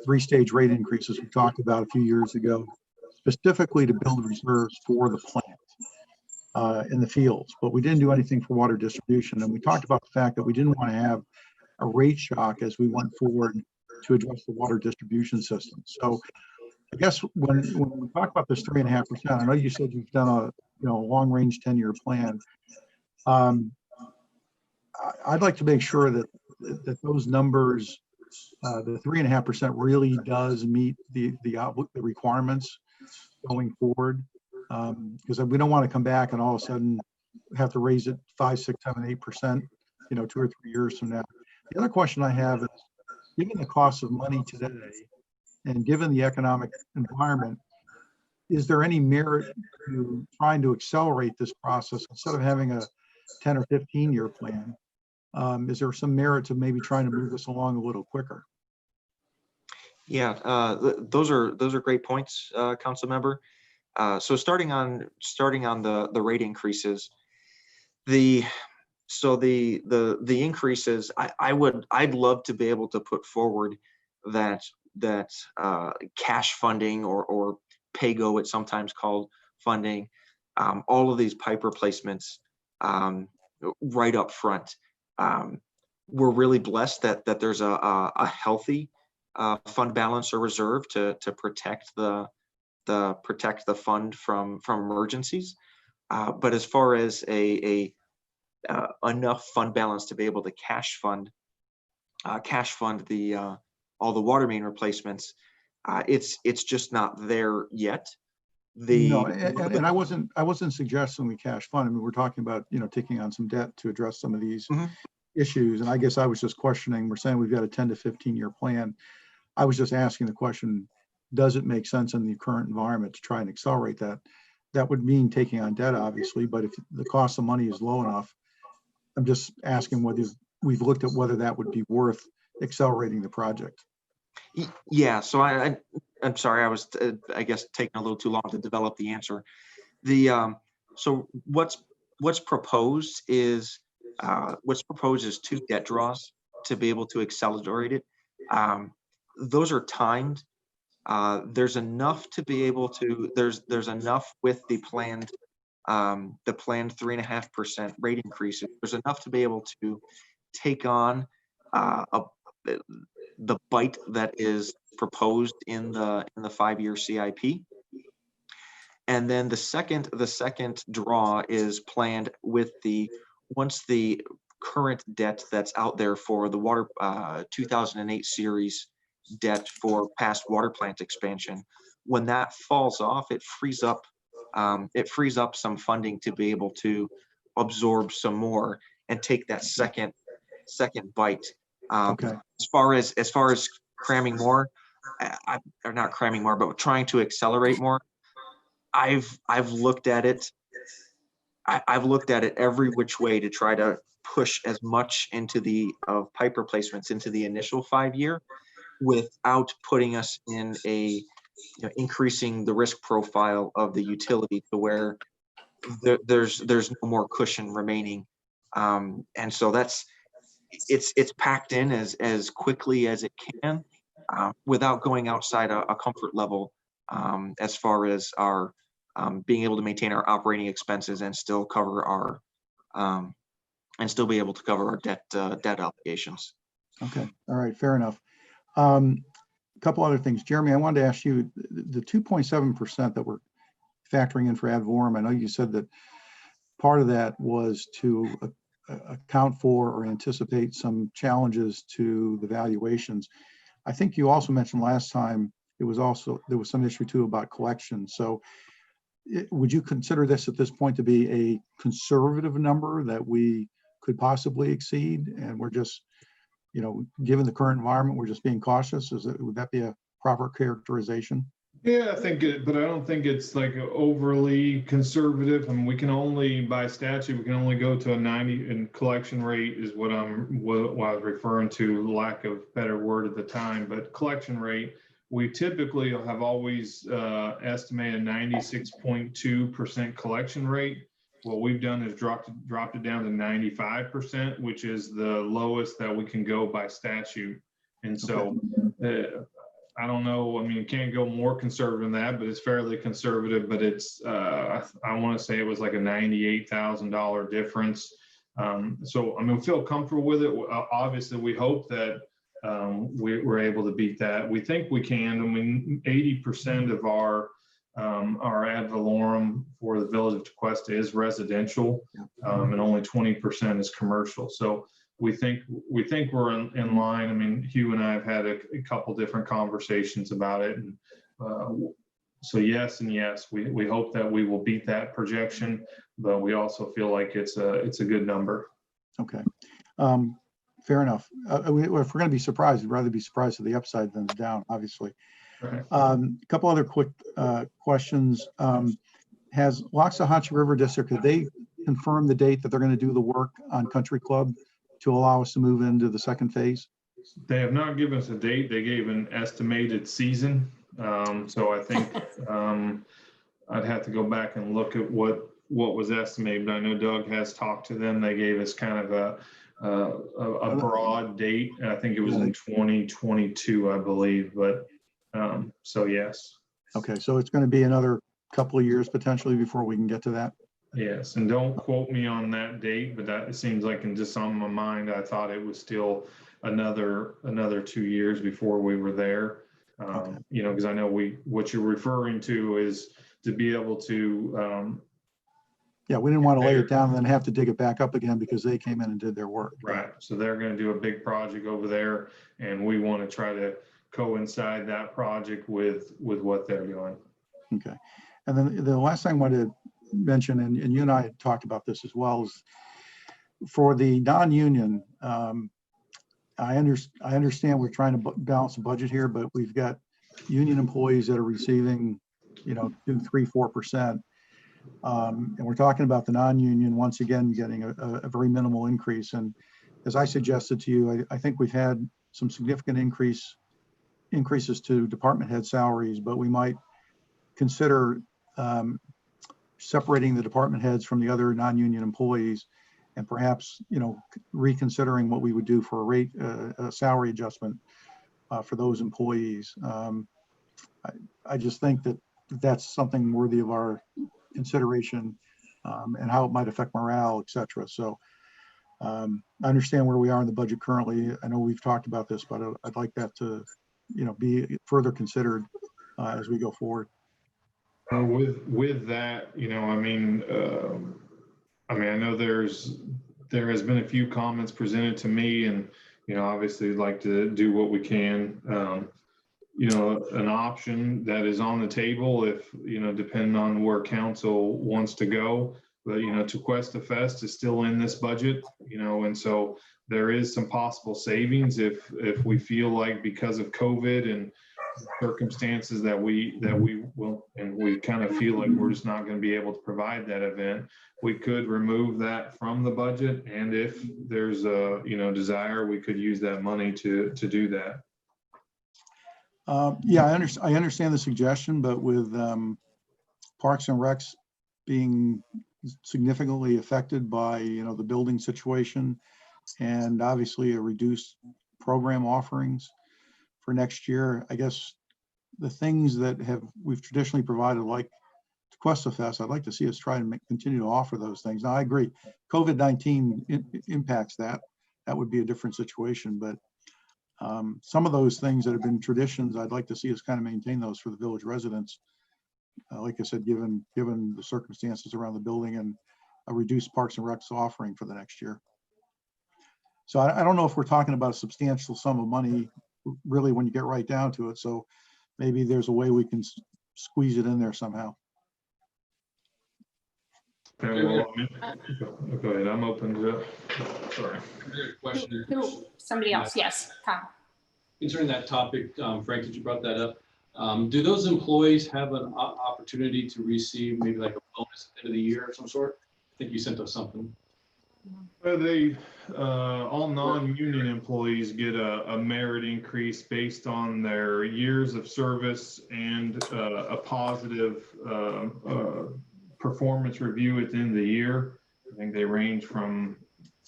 3-stage rate increases we talked about a few years ago, specifically to build reserves for the plant in the fields, but we didn't do anything for water distribution. And we talked about the fact that we didn't want to have a rate shock as we went forward to address the water distribution system. So I guess when we talk about this 3.5%, I know you said you've done a long range 10-year plan. I'd like to make sure that those numbers, the 3.5% really does meet the requirements going forward, because we don't want to come back and all of a sudden have to raise it 5, 6, 7, 8%, 2 or 3 years from now. The other question I have is, given the cost of money today and given the economic environment, is there any merit to trying to accelerate this process instead of having a 10 or 15-year plan? Is there some merit to maybe trying to move this along a little quicker? Yeah, those are great points, council member. So starting on the rate increases, the increases, I'd love to be able to put forward that cash funding or pay-go, it's sometimes called, funding, all of these pipe replacements right up front. We're really blessed that there's a healthy fund balance or reserve to protect the fund from emergencies. But as far as enough fund balance to be able to cash fund the all the water main replacements. It's just not there yet. No, and I wasn't suggesting we cash fund. I mean, we're talking about, taking on some debt to address some of these Mhm. issues. And I guess I was just questioning, we're saying we've got a 10 to 15 year plan. I was just asking the question, does it make sense in the current environment to try and accelerate that? That would mean taking on debt, obviously, but if the cost of money is low enough, I'm just asking whether we've looked at whether that would be worth accelerating the project. Yeah, so I'm sorry, I was, I guess, taking a little too long to develop the answer. So what's proposed is 2 debt draws to be able to accelerate it. Those are timed. There's enough to be able to, there's enough with the planned 3.5% rate increases. There's enough to be able to take on the bite that is proposed in the 5-year CIP. And then the second draw is planned with once the current debt that's out there for the water 2008 series debt for past water plant expansion, when that falls off, it frees up some funding to be able to absorb some more and take that second bite. Okay. As far as cramming more, or not cramming more, but trying to accelerate more, I've looked at it. I've looked at it every which way to try to push as much into pipe replacements into the initial 5-year without putting us in increasing the risk profile of the utility to where there's no more cushion remaining. And so it's packed in as quickly as it can without going outside a comfort level as far as our being able to maintain our operating expenses and still cover our be able to cover our debt obligations. Okay. All right. Fair enough. A couple other things. Jeremy, I wanted to ask you the 2.7% that we're factoring in for ad valorem. I know you said that part of that was to account for or anticipate some challenges to the valuations. I think you also mentioned last time there was some issue too about collection. So would you consider this at this point to be a conservative number that we could possibly exceed? And we're just, given the current environment, we're just being cautious. Would that be a proper characterization? Yeah, I think but I don't think it's like overly conservative. I mean, we can only, by statute, we can only go to a 90, and collection rate is what I was referring to, lack of better word at the time, but collection rate, we typically have always estimated 96.2% collection rate. What we've done is dropped it down to 95%, which is the lowest that we can go by statute. And so I don't know. I mean, you can't go more conservative than that, but it's fairly conservative. But it's I want to say it was like a $98,000 difference. So I mean, we feel comfortable with it. Obviously, we hope that we're able to beat that. We think we can. I mean, 80% of our ad valorem for the village of Tequesta is residential, and only 20% is commercial. So we think we're in line. I mean, Hugh and I have had a couple different conversations about it, and so yes and yes, we hope that we will beat that projection, but we also feel like it's a good number. Okay, fair enough. If we're going to be surprised, we'd rather be surprised to the upside than the down, obviously. Right. A couple other quick questions. Has Waxahachie River District, have they confirmed the date that they're going to do the work on Country Club to allow us to move into the second phase? They have not given us a date. They gave an estimated season. So I think I'd have to go back and look at what was estimated. But I know Doug has talked to them. They gave us kind of a broad date. I think it was in 2022, I believe. But so yes. Okay, so it's going to be another couple of years potentially before we can get to that. Yes, and don't quote me on that date, but that it seems like in just on my mind, I thought it was still another 2 years before we were there. Okay. Because I know what you're referring to is to be able to. Yeah, we didn't want to lay it down and then have to dig it back up again because they came in and did their work. Right. So they're going to do a big project over there, and we want to try to coincide that project with what they're doing. Okay. And then the last thing I wanted to mention, and you and I had talked about this as well, is for the non-union, I understand we're trying to balance the budget here, but we've got union employees that are receiving, 2, 3, 4%. And we're talking about the non-union, once again, getting a very minimal increase. And as I suggested to you, I think we've had some significant increases to department head salaries, but we might consider separating the department heads from the other non-union employees, and perhaps, reconsidering what we would do for a salary adjustment for those employees. I just think that that's something worthy of our consideration, and how it might affect morale, et cetera. So I understand where we are in the budget currently. I know we've talked about this, but I'd like that to, be further considered as we go forward. With that, I know there has been a few comments presented to me, and obviously we'd like to do what we can. An option that is on the table, if depending on where council wants to go, but Tequesta Fest is still in this budget, and so there is some possible savings if we feel like, because of COVID and circumstances that we will, and we kind of feel like we're just not going to be able to provide that event, we could remove that from the budget, and if there's a desire, we could use that money to do that. Yeah, I understand the suggestion, but with Parks and Recs being significantly affected by the building situation, and obviously a reduced program offerings for next year, I guess the things that we've traditionally provided, like Tequesta Fest, I'd like to see us try to continue to offer those things. Now, I agree, COVID-19 impacts that. That would be a different situation, but some of those things that have been traditions, I'd like to see us kind of maintain those for the village residents. Like I said, given the circumstances around the building and a reduced Parks and Recs offering for the next year. So I don't know if we're talking about a substantial sum of money, really, when you get right down to it. So maybe there's a way we can squeeze it in there somehow. Okay, well, go ahead. I'm open to it. Sorry. Question. Somebody else, yes, Kyle. Concerning that topic, Frank, did you brought that up? Do those employees have an opportunity to receive maybe like a bonus at the end of the year of some sort? I think you sent us something. All non-union employees get a merit increase based on their years of service and a positive performance review at the end of the year. I think they range from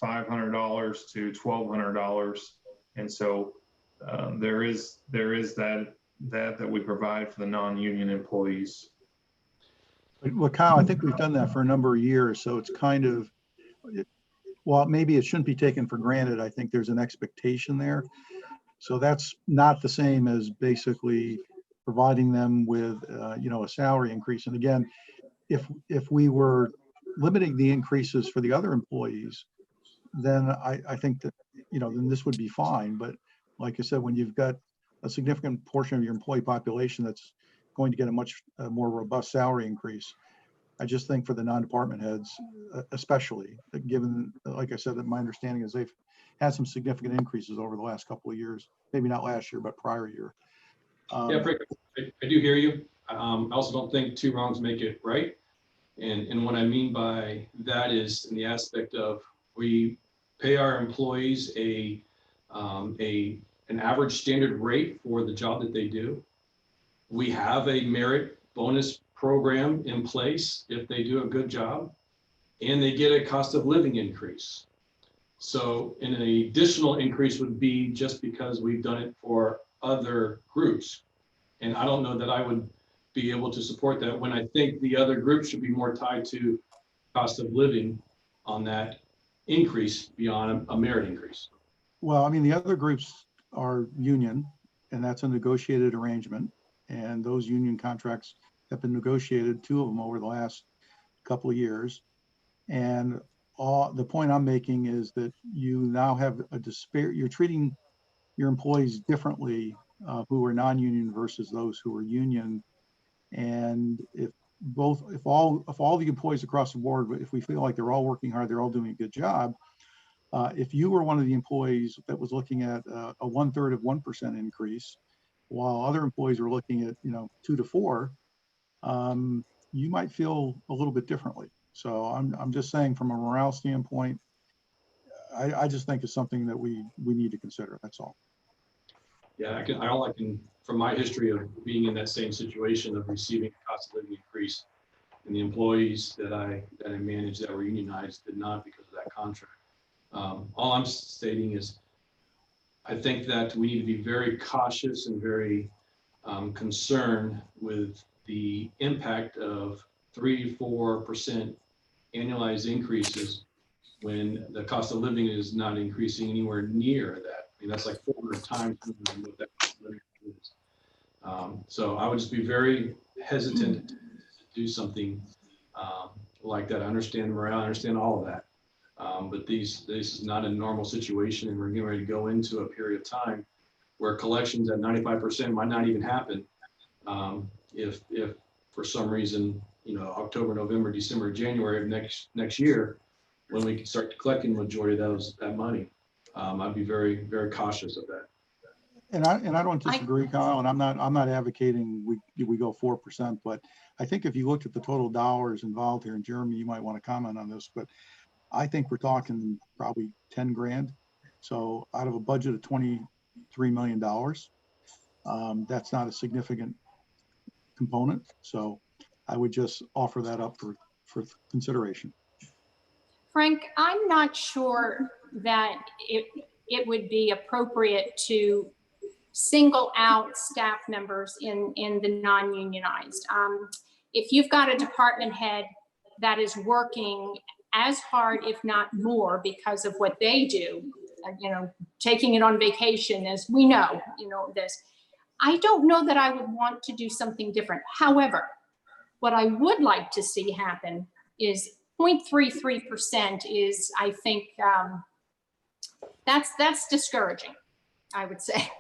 $500 to $1,200, and so there is that we provide for the non-union employees. Well, Kyle, I think we've done that for a number of years, so it's kind of, well, maybe it shouldn't be taken for granted. I think there's an expectation there. So that's not the same as basically providing them with, a salary increase. And again, if we were limiting the increases for the other employees, then I think that, then this would be fine. But like I said, when you've got a significant portion of your employee population that's going to get a much more robust salary increase, I just think for the non-department heads, especially, given, like I said, that my understanding is they've had some significant increases over the last couple of years, maybe not last year, but prior year. Yeah, Frank, I do hear you. I also don't think two wrongs make it right. And what I mean by that is in the aspect of we pay our employees an average standard rate for the job that they do. We have a merit bonus program in place if they do a good job, and they get a cost of living increase. So an additional increase would be just because we've done it for other groups. And I don't know that I would be able to support that when I think the other groups should be more tied to cost of living on that increase beyond a merit increase. Well, I mean, the other groups are union, and that's a negotiated arrangement. And those union contracts have been negotiated, 2 of them over the last couple of years. And the point I'm making is that you now have a you're treating your employees differently who are non-union versus those who are union. And if all the employees across the board, if we feel like they're all working hard, they're all doing a good job. If you were one of the employees that was looking at a 1/3 of 1% increase, while other employees are looking at 2 to 4, you might feel a little bit differently. So I'm just saying, from a morale standpoint, I just think it's something that we need to consider. That's all. Yeah, I can, from my history of being in that same situation of receiving a cost of living increase, and the employees that I managed that were unionized did not because of that contract. All I'm stating is, I think that we need to be very cautious and very concerned with the impact of 3-4% annualized increases when the cost of living is not increasing anywhere near that. I mean, that's like 400 times what that cost of living is. So I would just be very hesitant to do something like that. I understand morale, I understand all of that. But this is not a normal situation, and we're getting ready to go into a period of time where collections at 95% might not even happen. If for some reason, October, November, December, January of next year, when we can start collecting the majority of that money, I'd be very, very cautious of that. And I don't disagree, Kyle, and I'm not advocating we go 4%, but I think if you looked at the total dollars involved here, and Jeremy, you might want to comment on this, but I think we're talking probably 10 grand. So out of a budget of $23 million, that's not a significant component. So I would just offer that up for consideration. Frank, I'm not sure that it would be appropriate to single out staff members in the non-unionized. If you've got a department head that is working as hard, if not more, because of what they do, taking it on vacation, as we know, this, I don't know that I would want to do something different. However, what I would like to see happen is 0.33% is, I think, that's discouraging, I would say,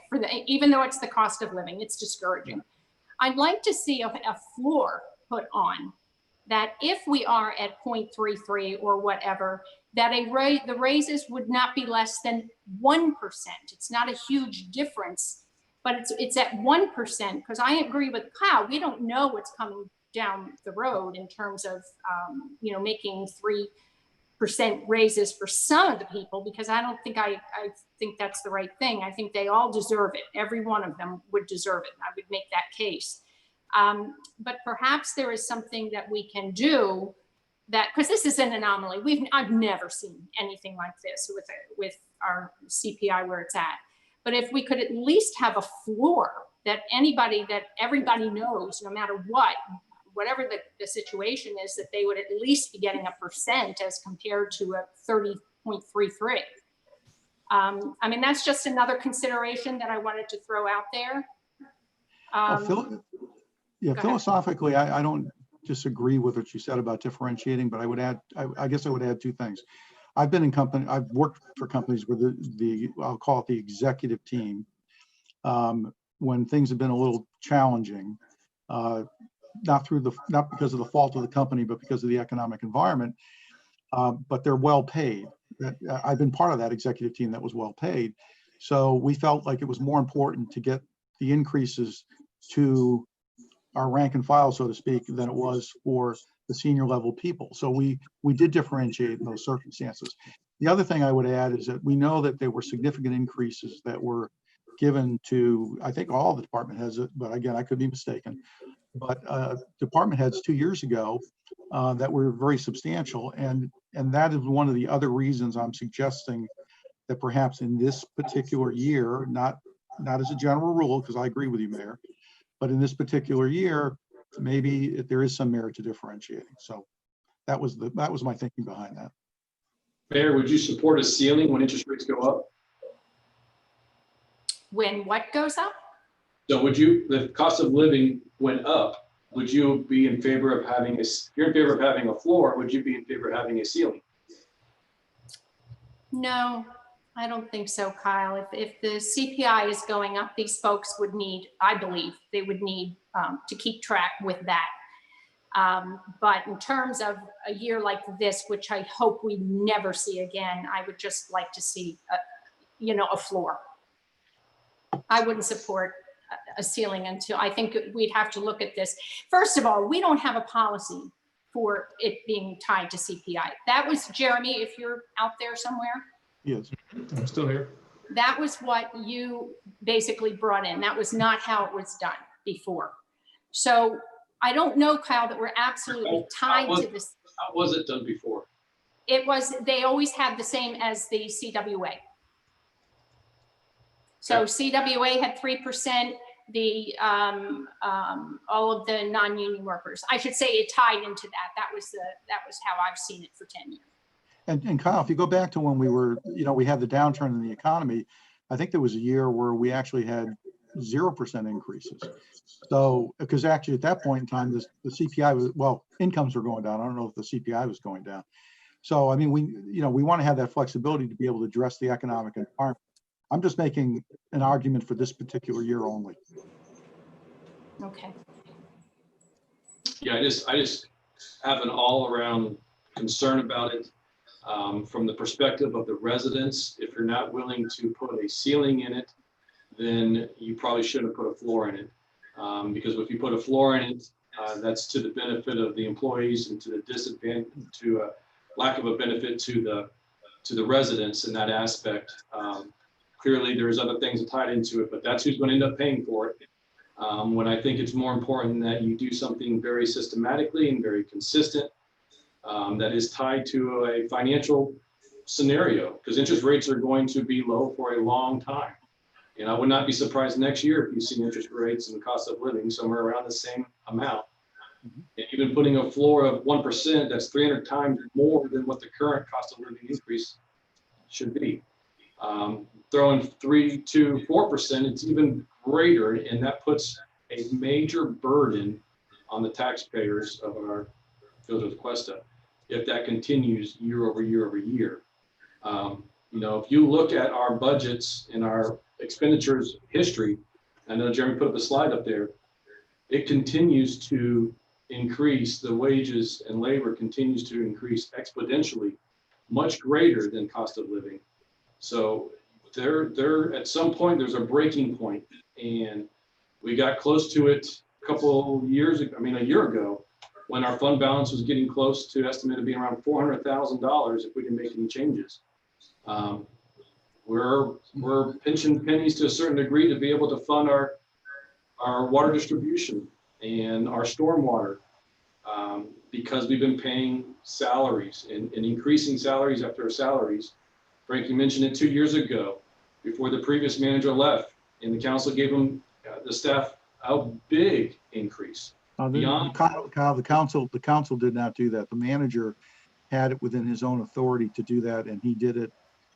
even though it's the cost of living, it's discouraging. I'd like to see a floor put on that if we are at 0.33 or whatever, that the raises would not be less than 1%. It's not a huge difference, but it's at 1%, because I agree with Kyle, we don't know what's coming down the road in terms of making 3% raises for some of the people, because I don't think I think that's the right thing. I think they all deserve it. Every one of them would deserve it. I would make that case. But perhaps there is something that we can do that, because this is an anomaly. I've never seen anything like this with our CPI where it's at. But if we could at least have a floor that everybody knows, no matter whatever the situation is, that they would at least be getting 1% as compared to a 30.33. I mean, that's just another consideration that I wanted to throw out there. Philosophically, I don't disagree with what you said about differentiating, but I would add, I guess I would add two things. I've worked for companies where I'll call it the executive team, when things have been a little challenging, not because of the fault of the company, but because of the economic environment, but they're well paid. I've been part of that executive team that was well paid. So we felt like it was more important to get the increases to our rank and file, so to speak, than it was for the senior level people. So we did differentiate in those circumstances. The other thing I would add is that we know that there were significant increases that were given to, I think all the department heads, but again, I could be mistaken, but department heads 2 years ago that were very substantial. And that is one of the other reasons I'm suggesting that perhaps in this particular year, not as a general rule, because I agree with you, Mayor, but in this particular year, maybe there is some merit to differentiating. So that was my thinking behind that. Mayor, would you support a ceiling when interest rates go up? When what goes up? So the cost of living went up, would you be in favor of having you're in favor of having a floor, would you be in favor of having a ceiling? No, I don't think so, Kyle. If the CPI is going up, these folks would need, I believe, they would need to keep track with that. But in terms of a year like this, which I hope we never see again, I would just like to see, a floor. I wouldn't support a ceiling until, I think we'd have to look at this. First of all, we don't have a policy for it being tied to CPI. That was, Jeremy, if you're out there somewhere. Yes. I'm still here. That was what you basically brought in. That was not how it was done before. So I don't know, Kyle, that we're absolutely tied to this. How was it done before? It was, they always had the same as the CWA. So CWA had 3%, the all of the non-union workers. I should say it tied into that. That was how I've seen it for 10 years. And Kyle, if you go back to when we were, we had the downturn in the economy, I think there was a year where we actually had 0% increases. So, because actually at that point in time, the CPI was, well, incomes were going down. I don't know if the CPI was going down. So, I mean, we want to have that flexibility to be able to address the economic environment. I'm just making an argument for this particular year only. Okay. Yeah, I just have an all-around concern about it. From the perspective of the residents, if you're not willing to put a ceiling in it, then you probably shouldn't put a floor in it. Because if you put a floor in it, that's to the benefit of the employees and to the disadvantage, to a lack of a benefit to the residents in that aspect. Clearly, there's other things tied into it, but that's who's going to end up paying for it. When I think it's more important that you do something very systematically and very consistent, that is tied to a financial scenario, because interest rates are going to be low for a long time. And I would not be surprised next year if you see interest rates and cost of living somewhere around the same amount. And even putting a floor of 1%, that's 300 times more than what the current cost of living increase should be. Throwing 3 to 4%, it's even greater, and that puts a major burden on the taxpayers of our Village of Cuesta if that continues year over year over year. If you look at our budgets and our expenditures history, I know Jeremy put up a slide up there, it continues to increase. The wages and labor continues to increase exponentially, much greater than cost of living. So there at some point, there's a breaking point, and we got close to it a year ago, when our fund balance was getting close to estimated being around $400,000 if we didn't make any changes. We're pinching pennies to a certain degree to be able to fund our water distribution and our stormwater, because we've been paying salaries and increasing salaries after salaries. Frank, you mentioned it 2 years ago, before the previous manager left, and the council gave them, the staff, a big increase. Kyle, the council did not do that. The manager had it within his own authority to do that, and he did it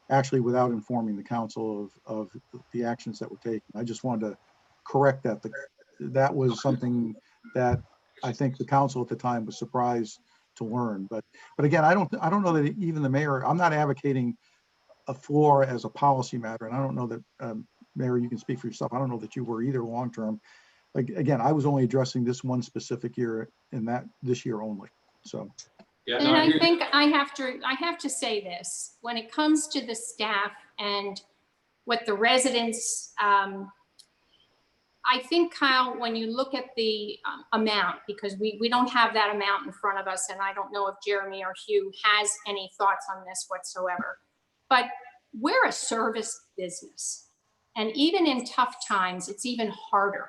actually without informing the council of the actions that were taken. I just wanted to correct that. That was something that I think the council at the time was surprised to learn. But again, I don't know that even the mayor, I'm not advocating a floor as a policy matter, and I don't know that Mayor, you can speak for yourself. I don't know that you were either long term. Again, I was only addressing this one specific year, and this year only. So. Yeah, and I think I have to say this, when it comes to the staff and what the residents, I think, Kyle, when you look at the amount, because we don't have that amount in front of us, and I don't know if Jeremy or Hugh has any thoughts on this whatsoever, but we're a service business. And even in tough times, it's even harder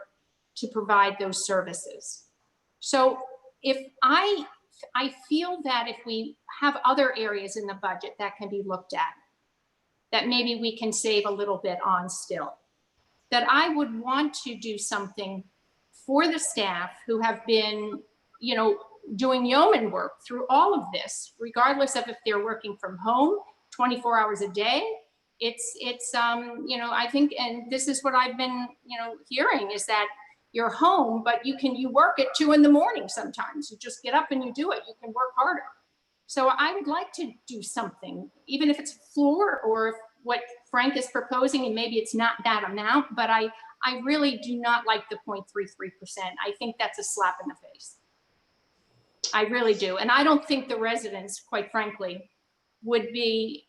to provide those services. So if I feel that if we have other areas in the budget that can be looked at, that maybe we can save a little bit on still, that I would want to do something for the staff who have been, doing yeoman work through all of this, regardless of if they're working from home 24 hours a day. It's I think, and this is what I've been, hearing, is that you're home, but you work at 2 a.m. sometimes. You just get up and you do it. You can work harder. So I would like to do something, even if it's floor, or if what Frank is proposing, and maybe it's not that amount, but I really do not like the 0.33%. I think that's a slap in the face. I really do. And I don't think the residents, quite frankly, would be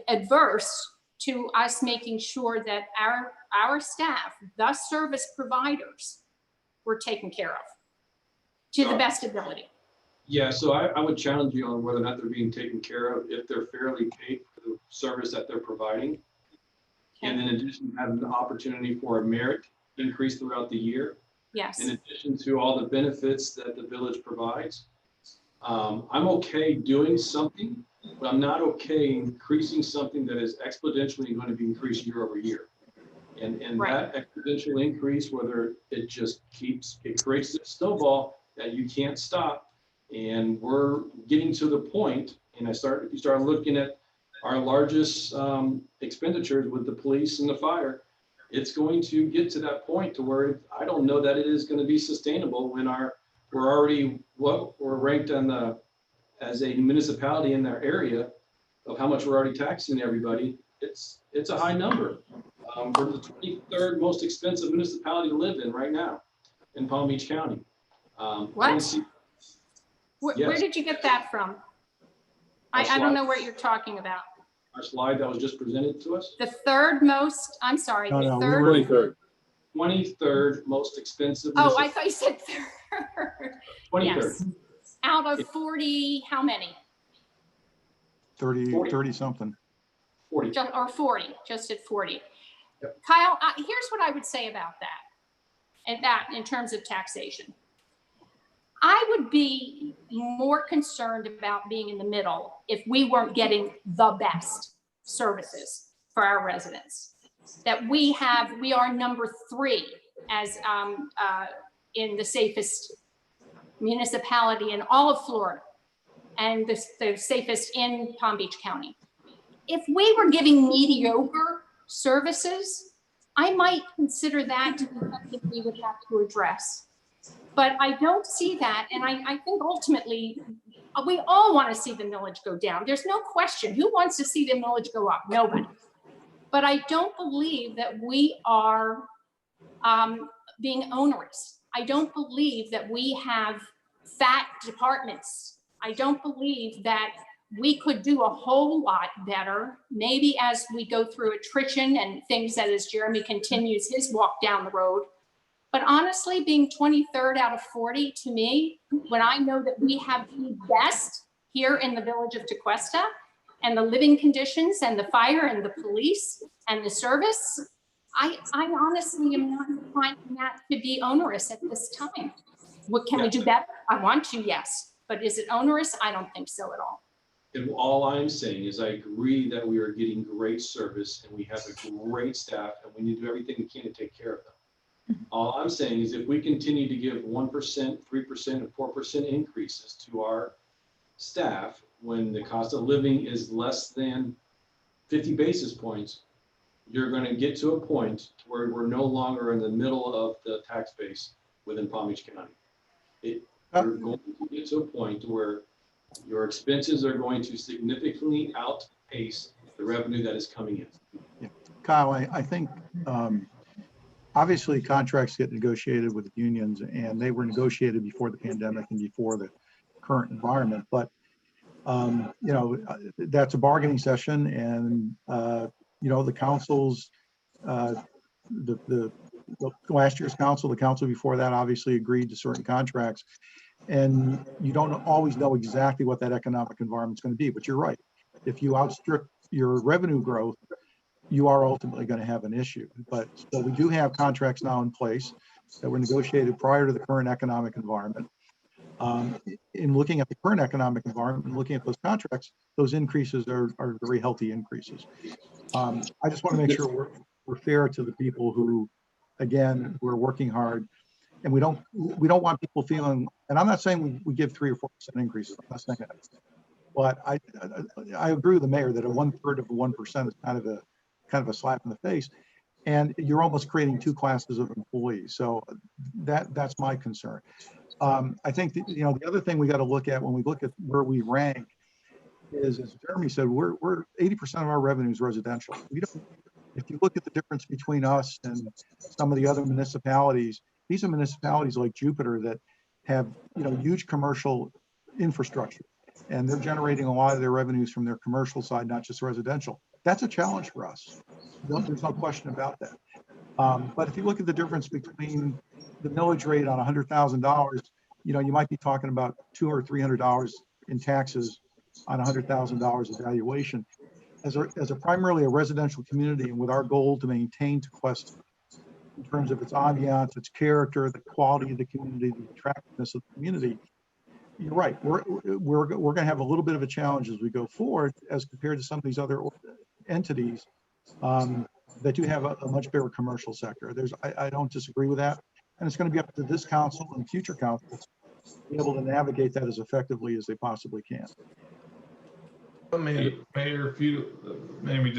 adverse to us making sure that our staff, the service providers, were taken care of to the best ability. Yeah, so I would challenge you on whether or not they're being taken care of, if they're fairly paid for the service that they're providing. And in addition, have an opportunity for a merit increase throughout the year. Yes. In addition to all the benefits that the village provides. I'm okay doing something, but I'm not okay increasing something that is exponentially going to be increased year over year. And Right. that exponential increase, whether it just it creates a snowball that you can't stop. And we're getting to the point, and if you start looking at our largest expenditures with the police and the fire, it's going to get to that point to where I don't know that it is going to be sustainable when we're already we're ranked on as a municipality in their area of how much we're already taxing everybody. It's a high number. We're the 23rd most expensive municipality to live in right now in Palm Beach County. What? Where did you get that from? I don't know what you're talking about. Our slide that was just presented to us. The third most, I'm sorry, No, the no, we third. were- 23rd most expensive. Oh, I thought you said third. 23rd. Yes. Out of 40, how many? 30 something. 40. Or 40, just at 40. Yep. Kyle, here's what I would say about that, and that in terms of taxation. I would be more concerned about being in the middle if we weren't getting the best services for our residents. That we are number 3 as in the safest municipality in all of Florida, and the safest in Palm Beach County. If we were giving mediocre services, I might consider that to be something we would have to address. But I don't see that, and I think ultimately we all want to see the millage go down. There's no question. Who wants to see the millage go up? Nobody. But I don't believe that we are being onerous. I don't believe that we have fat departments. I don't believe that we could do a whole lot better, maybe as we go through attrition and things that as Jeremy continues his walk down the road. But honestly, being 23rd out of 40 to me, when I know that we have the best here in the village of Tequesta, and the living conditions and the fire and the police and the service, I honestly am not finding that to be onerous at this time. What can we do better? I want to, yes. But is it onerous? I don't think so at all. And all I'm saying is I agree that we are getting great service and we have a great staff and we need to do everything we can to take care of them. All I'm saying is if we continue to give 1%, 3%, and 4% increases to our staff when the cost of living is less than 50 basis points, you're going to get to a point where we're no longer in the middle of the tax base within Palm Beach County. You're going to get to a point where your expenses are going to significantly outpace the revenue that is coming in. Yeah. Kyle, I think obviously contracts get negotiated with unions, and they were negotiated before the pandemic and before the current environment. But that's a bargaining session, and the councils, the last year's council, the council before that obviously agreed to certain contracts, and you don't always know exactly what that economic environment is going to be. But you're right. If you outstrip your revenue growth, you are ultimately going to have an issue. But so we do have contracts now in place that were negotiated prior to the current economic environment. In looking at the current economic environment and looking at those contracts, those increases are very healthy increases. I just want to make sure we're fair to the people who, again, we're working hard, and we don't want people feeling. And I'm not saying we give 3 or 4% increases. I'm not saying that. But I agree with the mayor that a 1/3 of 1% is kind of a slap in the face, and you're almost creating 2 classes of employees. So that's my concern. I think the other thing we got to look at when we look at where we rank is, as Jeremy said, we're 80% of our revenue is residential. We don't, if you look at the difference between us and some of the other municipalities, these are municipalities like Jupiter that have, huge commercial infrastructure, and they're generating a lot of their revenues from their commercial side, not just residential. That's a challenge for us. There's no question about that. But if you look at the difference between the millage rate on $100,000, you might be talking about $200 or $300 in taxes on $100,000 of valuation. As a primarily a residential community, and with our goal to maintain Tequesta in terms of its ambiance, its character, the quality of the community, the attractiveness of the community, you're right. We're going to have a little bit of a challenge as we go forward, as compared to some of these other entities that do have a much bigger commercial sector. I don't disagree with that, and it's going to be up to this council and future councils to be able to navigate that as effectively as they possibly can. Mayor, if you maybe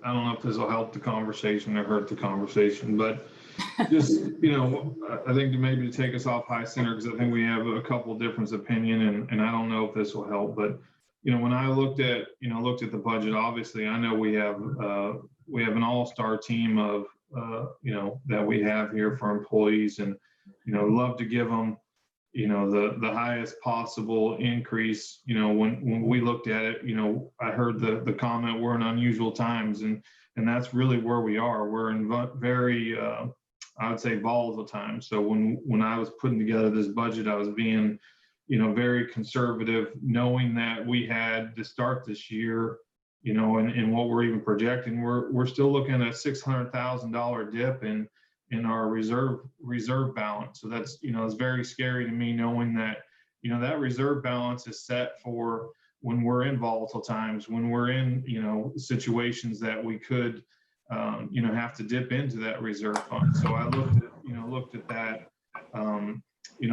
I don't know if this will help the conversation or hurt the conversation, but just, I think maybe to take us off high center, because I think we have a couple of different opinion, and I don't know if this will help, but when I looked at the budget, obviously I know we have an all-star team of that we have here for employees, and love to give them the highest possible increase. When we looked at it, I heard the comment, we're in unusual times, and that's really where we are. We're in very I would say volatile times. So when I was putting together this budget, I was being very conservative, knowing that we had to start this year, and what we're even projecting, we're still looking at a $600,000 dip in our reserve balance. So that's, it's very scary to me, knowing that, that reserve balance is set for when we're in volatile times, when we're in, situations that we could, have to dip into that reserve fund. So I looked at that,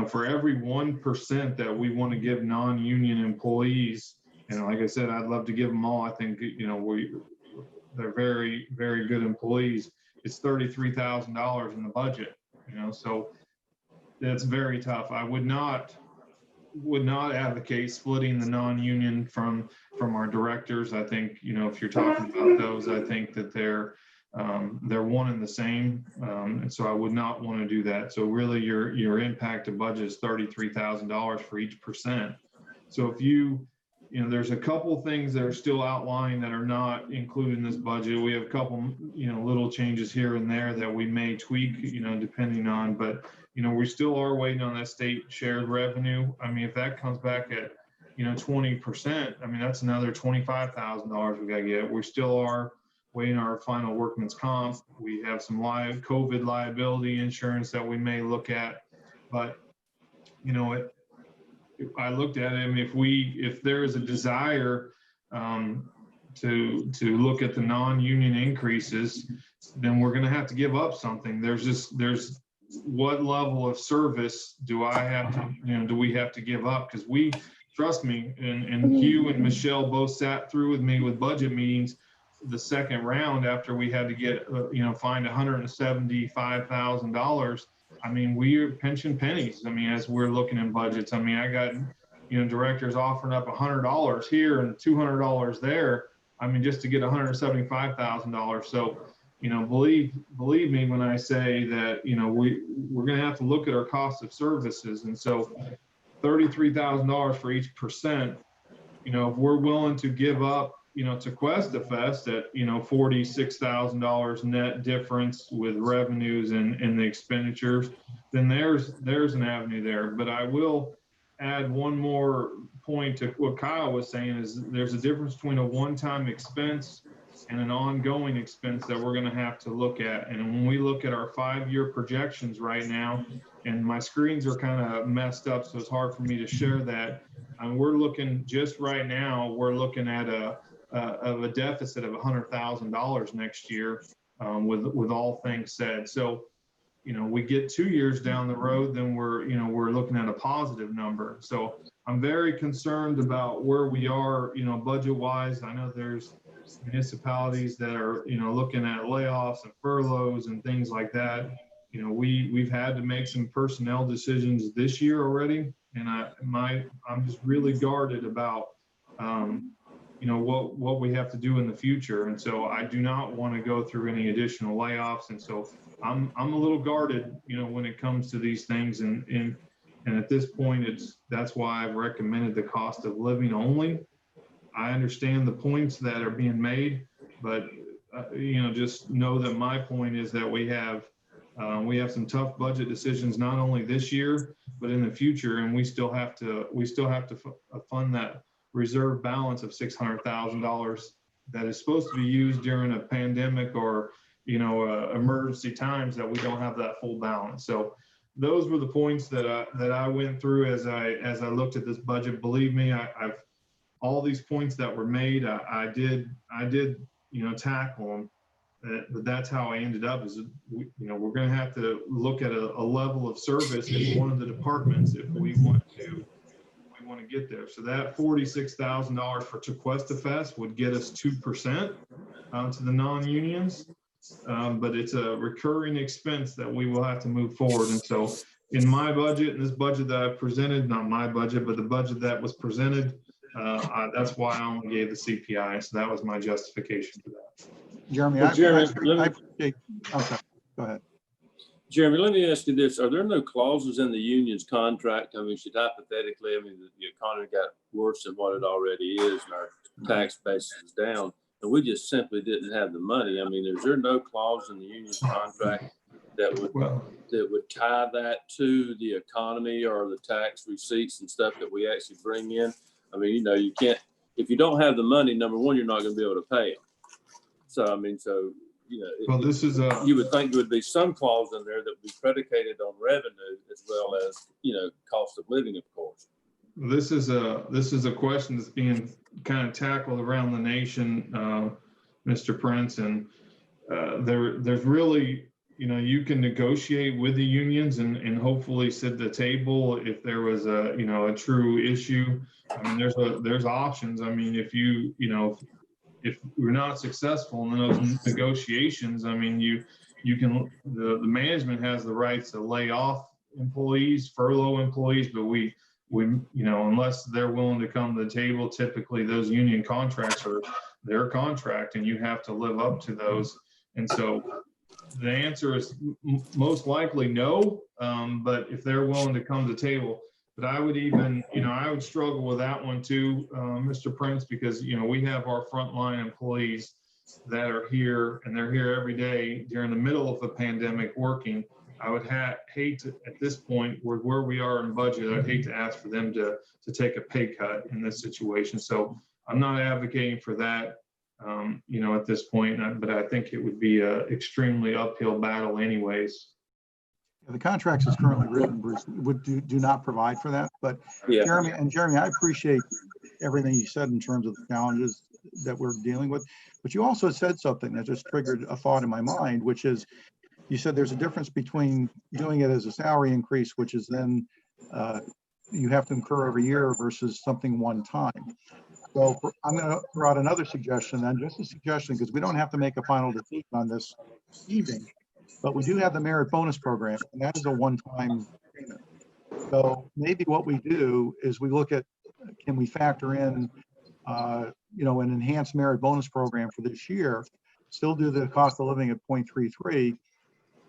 for every 1% that we want to give non-union employees, like I said, I'd love to give them all. I think, they're very, very good employees. It's $33,000 in the budget, so that's very tough. I would not advocate splitting the non-union from our directors. I think, if you're talking about those, I think that they're one and the same. And so I would not want to do that. So really your impact to budget is $33,000 for each percent. So if there's a couple things that are still outlined that are not included in this budget. We have a couple, little changes here and there that we may tweak, depending on, but, we still are waiting on that state shared revenue. I mean, if that comes back at, 20%, I mean, that's another $25,000 we got to get. We still are waiting our final workman's comp. We have some COVID liability insurance that we may look at, but, I looked at him. If there is a desire to look at the non-union increases, then we're going to have to give up something. There's what level of service do I have to, do we have to give up? Because trust me, and Hugh and Michelle both sat through with me with budget meetings the second round after we had to get, find $175,000. I mean, we're pinching pennies. I mean, as we're looking in budgets, I mean, I got, directors offering up $100 here and $200 there. I mean, just to get $175,000. So, believe me when I say that, we're going to have to look at our cost of services. And so $33,000 for each percent, if we're willing to give up, Tequesta Fest at, $46,000 net difference with revenues and the expenditures, then there's an avenue there. But I will add one more point to what Kyle was saying, is there's a difference between a one-time expense and an ongoing expense that we're going to have to look at. And when we look at our 5-year projections right now, and my screens are kind of messed up, so it's hard for me to share that. And we're looking just right now, we're looking at a deficit of $100,000 next year, with all things said. So, we get 2 years down the road, then we're looking at a positive number. So I'm very concerned about where we are, budget wise. I know there's municipalities that are, looking at layoffs and furloughs and things like that. We've had to make some personnel decisions this year already. And I'm just really guarded about, what we have to do in the future. And so I do not want to go through any additional layoffs. And so I'm a little guarded, when it comes to these things. And at this point, that's why I've recommended the cost of living only. I understand the points that are being made, but just know that my point is that we have some tough budget decisions, not only this year, but in the future. And we still have to fund that reserve balance of $600,000 that is supposed to be used during a pandemic or, emergency times, that we don't have that full balance. So those were the points that I went through as I looked at this budget. Believe me, I've all these points that were made, I did tackle them. But that's how I ended up. Is we're going to have to look at a level of service in one of the departments if we want to get there. So that $46,000 for Tequesta Fest would get us 2% to the non-unions, but it's a recurring expense that we will have to move forward. And so in my budget, and this budget that I presented, not my budget, but the budget that was presented, that's why I only gave the CPI. So that was my justification for that. Jeremy, Well, Jeremy, okay, go ahead. Jeremy, let me ask you this. Are there no clauses in the union's contract? I mean, should hypothetically, the economy got worse than what it already is and our tax base is down, and we just simply didn't have the money. I mean, is there no clause in the union's contract that would tie that to the economy or the tax receipts and stuff that we actually bring in? I mean, you can't, if you don't have the money, number one, you're not going to be able to pay them. So, Well, this is you would think there would be some clause in there that would be predicated on revenue as well as, cost of living, of course. This is a question that's being kind of tackled around the nation, Mr. Prince, and there's really, you can negotiate with the unions and hopefully sit at the table if there was a true issue. I mean, there's options. I mean, if we're not successful in those negotiations, I mean, you can, the management has the rights to lay off employees, furlough employees, but we unless they're willing to come to the table, typically those union contracts are their contract and you have to live up to those. And so the answer is most likely no, but if they're willing to come to the table. But I would even, I would struggle with that one too, Mr. Prince, because, we have our frontline employees that are here and they're here every day during the middle of a pandemic working. I would hate to, at this point, where we are in budget, I'd hate to ask for them to take a pay cut in this situation. So I'm not advocating for that, at this point, but I think it would be an extremely uphill battle anyways. The contracts as currently written, Bruce, do not provide for that. But Yeah. Jeremy, I appreciate everything you said in terms of the challenges that we're dealing with. But you also said something that just triggered a thought in my mind, which is you said there's a difference between doing it as a salary increase, which is then you have to incur every year versus something one time. So I'm going to throw out another suggestion then, just a suggestion, because we don't have to make a final decision on this evening. But we do have the merit bonus program, and that is a one-time payment. So maybe what we do is we look at, can we factor in, an enhanced merit bonus program for this year, still do the cost of living at 0.33,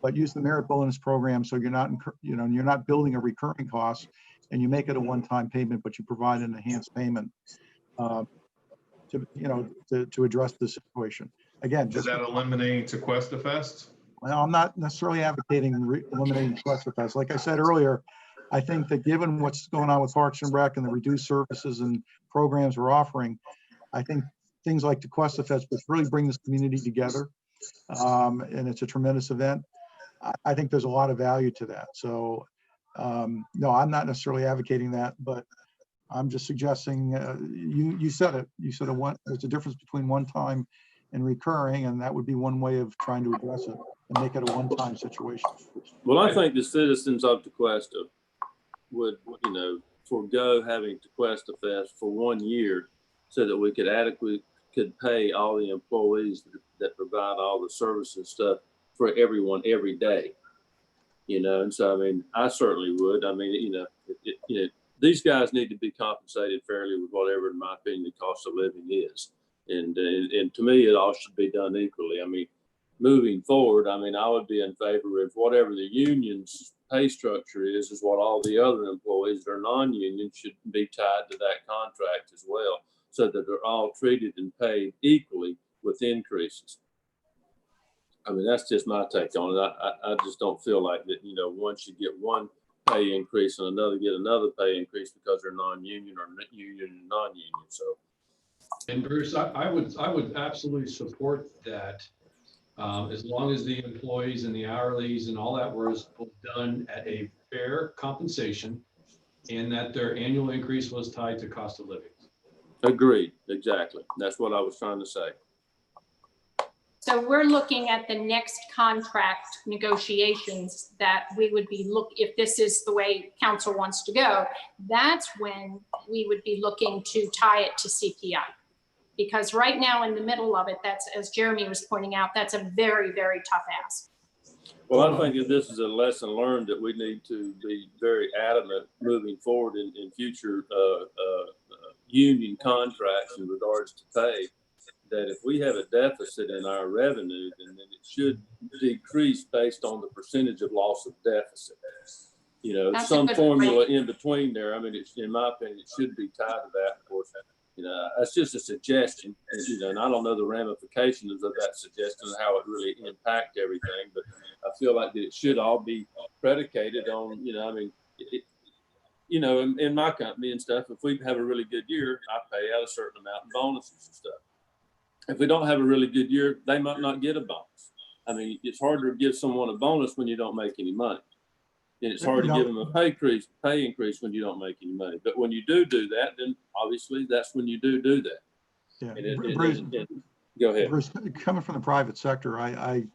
but use the merit bonus program so you're not building a recurring cost, and you make it a one-time payment, but you provide an enhanced payment to address the situation. Again, Does that eliminate Tequesta Fest? Well, I'm not necessarily advocating eliminating Tequesta Fest. Like I said earlier, I think that given what's going on with Parks and Rec and the reduced services and programs we're offering, I think things like Tequesta Fest, which really bring this community together, and it's a tremendous event. I think there's a lot of value to that. So, no, I'm not necessarily advocating that, but I'm just suggesting, you said it. You said there's a difference between one time and recurring, and that would be one way of trying to address it and make it a one-time situation. Well, I think the citizens of Tequesta would, forego having Tequesta Fest for 1 year so that we could pay all the employees that provide all the service and stuff for everyone every day, and so, I mean, I certainly would. I mean, these guys need to be compensated fairly with whatever, in my opinion, the cost of living is. And to me, it all should be done equally. I mean, moving forward, I mean, I would be in favor of whatever the union's pay structure is what all the other employees that are non-union should be tied to that contract as well, so that they're all treated and paid equally with increases. I mean, that's just my take on it. I just don't feel like that, you know, one should get one pay increase and another get another pay increase because they're non-union or union and non-union. So, and Bruce, I would absolutely support that, as long as the employees and the hourlies and all that was done at a fair compensation, and that their annual increase was tied to cost of living. agreed, exactly. That's what I was trying to say. So we're looking at the next contract negotiations that we would be if this is the way council wants to go, that's when we would be looking to tie it to CPI. Because right now in the middle of it, that's, as Jeremy was pointing out, that's a very, very tough ask. Well, I think that this is a lesson learned that we need to be very adamant moving forward in future union contracts in regards to pay, that if we have a deficit in our revenue, then it should decrease based on the percentage of loss of deficit. You know, That's some a good formula point. in between there. I mean, it's, in my opinion, it should be tied to that. Of course, you know, that's just a suggestion, you know, and I don't know the ramifications of that suggestion and how it really impact everything, but I feel like that it should all be predicated on, you know, I mean, you know, in my company and stuff, if we have a really good year, I pay out a certain amount in bonuses and stuff. If we don't have a really good year, they might not get a bonus. I mean, it's harder to give someone a bonus when you don't make any money. And it's hard to give them a pay increase when you don't make any money. But when you do that, then obviously that's when you do that. Yeah, Bruce, go ahead. Bruce, coming from the private sector, I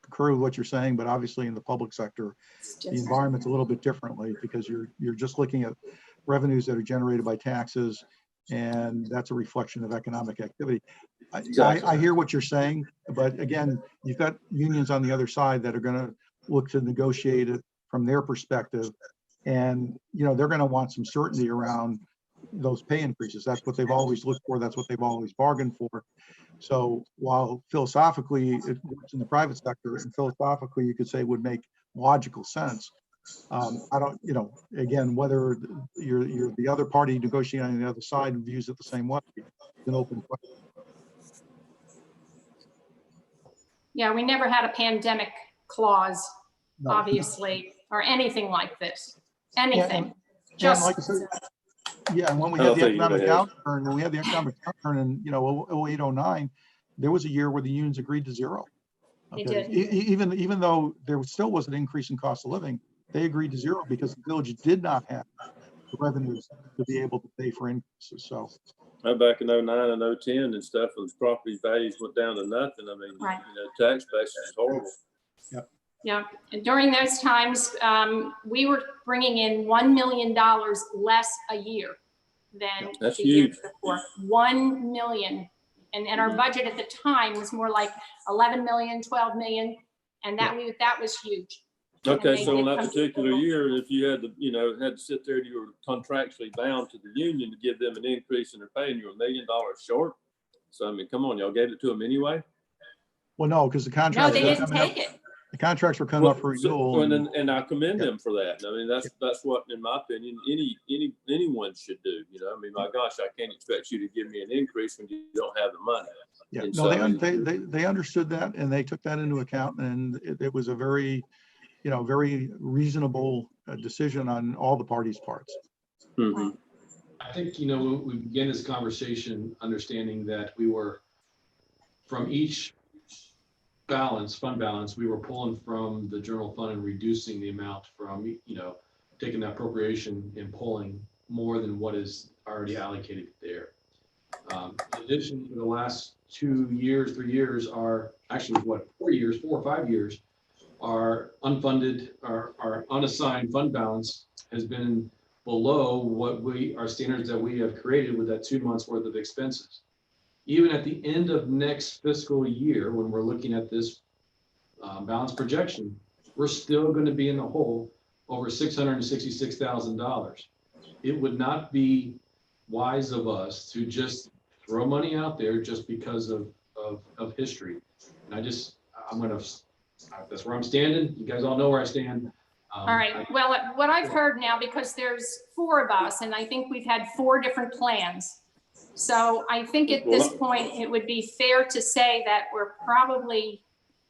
concur with what you're saying, but obviously in the public sector, the environment's a little bit differently because you're just looking at revenues that are generated by taxes, and that's a reflection of economic activity. Exactly. I hear what you're saying, but again, you've got unions on the other side that are going to look to negotiate it from their perspective, and you know they're going to want some certainty around those pay increases. That's what they've always looked for. That's what they've always bargained for. So while philosophically it works in the private sector, and philosophically you could say would make logical sense, I don't, you know, again, whether you're the other party negotiating on the other side views it the same way, it's an open question. Yeah, we never had a pandemic clause, No. obviously, or anything like this. Anything. Yeah, and like I said, yeah, and when we had the economic downturn, in, you know, 08, 09, there was a year where the unions agreed to zero. They Okay. did. Even though there still was an increase in cost of living, they agreed to zero because the village did not have the revenues to be able to pay for increases. So Back in 09 and 010 and stuff, when property values went down to nothing, I mean, Right. you know, tax basis is horrible. Yeah, and during those times, we were bringing in $1 million less a year than That's the year huge. before. 1 million. And our budget at the time was more like 11 million, 12 million. And that was huge. Okay, they so in did that come to particular the year, if you had to, you know, had to sit there and you were contractually bound to the union to give them an increase in their pay, and you were $1 million short. So, I mean, come on, y'all gave it to them anyway? well, no, because the No, contracts they were didn't coming up. take it. The contracts were coming up for renewal. And I commend them for that. I mean, that's what, in my opinion, anyone should do. You know, I mean, my gosh, I can't expect you to give me an increase when you don't have the money. Yeah, And no, so, they understood that and they took that into account, and it was a very, you know, very reasonable decision on all the parties' parts. Mhm. I think, you know, we began this conversation understanding that we were, from each fund balance, we were pulling from the general fund and reducing the amount from, you know, taking that appropriation and pulling more than what is already allocated there. In addition, for the last 2 years, 3 years, are actually 4 or 5 years, our unfunded, our unassigned fund balance has been below what our standards that we have created with that 2 months worth of expenses. Even at the end of next fiscal year, when we're looking at this balance projection, we're still going to be in the hole over $666,000. it would not be wise of us to just throw money out there just because of history. And that's where I'm standing. You guys all know where I stand. All right, well, what I've heard now, because there's 4 of us, and I think we've had 4 different plans. So I think at this point, it would be fair to say that we're probably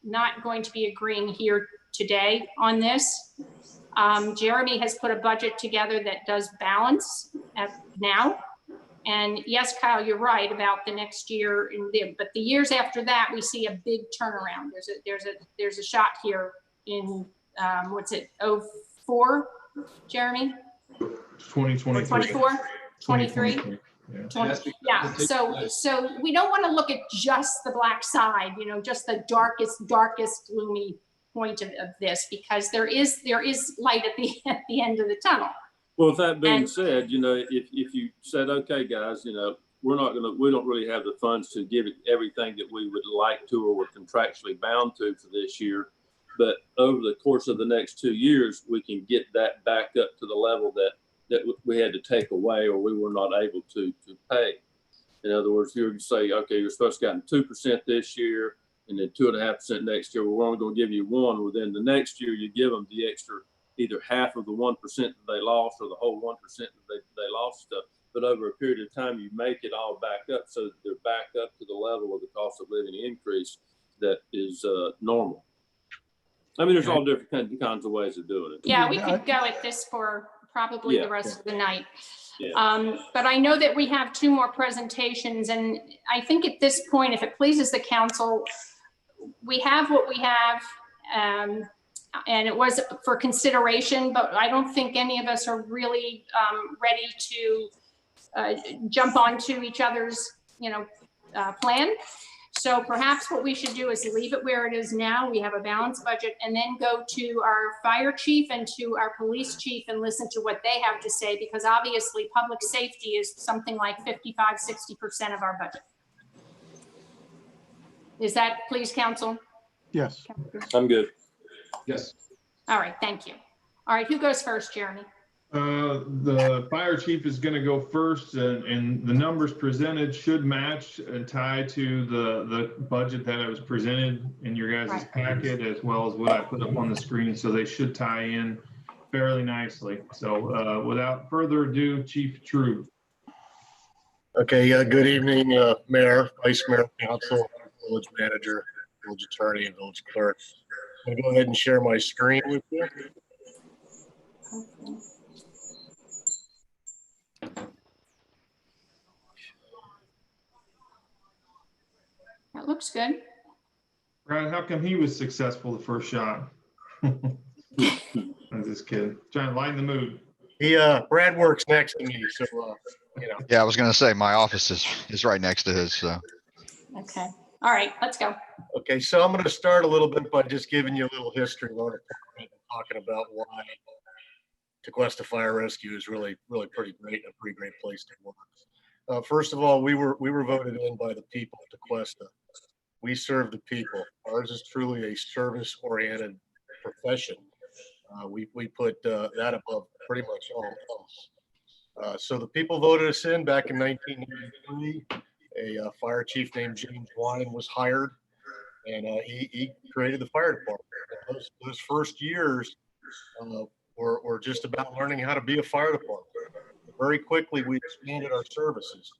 not going to be agreeing here today on this. Jeremy has put a budget together that does balance now. And yes, Kyle, you're right about the next year, but the years after that, we see a big turnaround. There's a shot here in, what's it, 04, Jeremy? 2023. 24, 23? Yeah. Yeah, so we don't want to look at just the black side, just the darkest, gloomy point of this, because there is light at the end of the tunnel. Well, with that being said, if you said, okay, guys, we don't really have the funds to give it everything that we would like to, or we're contractually bound to for this year. But over the course of the next 2 years, we can get that back up to the level that we had to take away, or we were not able to pay. In other words, you would say, okay, you're supposed to have gotten 2% this year, and then 2.5% next year. We're only going to give you 1. Well, then the next year you give them the extra, either half of the 1% that they lost, or the whole 1% that they lost stuff. But over a period of time, you make it all back up, so that they're back up to the level of the cost of living increase that is normal. I mean, there's all different kinds of ways of doing it. Yeah, we could go at this for probably the rest of the night. Yeah. But I know that we have 2 more presentations, and I think at this point, if it pleases the council, we have what we have, and it was for consideration, but I don't think any of us are really ready to jump onto each other's, plan. So perhaps what we should do is leave it where it is now. We have a balanced budget, and then go to our fire chief and to our police chief and listen to what they have to say, because obviously public safety is something like 55–60% of our budget. Is that, please, council? Yes. I'm good. Yes. All right, thank you. All right, who goes first, Jeremy? The fire chief is going to go first, and the numbers presented should match and tie to the budget that was presented in your guys' packet, as well as what I put up on the screen. So they should tie in fairly nicely. So without further ado, Chief True. Okay, good evening, Mayor, Vice Mayor, Council, Village Manager, Village Attorney, and Village Clerk. I'm going to go ahead and share my screen with you. Okay. That looks good. Brad, how come he was successful the first shot? I'm just kidding. Trying to lighten the mood. Brad works next to me, so Yeah, I was gonna say my office is right next to his, so. Okay. All right, let's go. Okay, so I'm going to start a little bit by just giving you a little history on it, talking about why Tequesta Fire Rescue is really pretty great, and a pretty great place to work. First of all, we were voted in by the people of Tequesta. We serve the people. Ours is truly a service-oriented profession. We put that above pretty much all else. So the people voted us in back in 1993. A fire chief named James Wine was hired, and he created the fire department. Those first years were just about learning how to be a fire department. Very quickly, we expanded our services,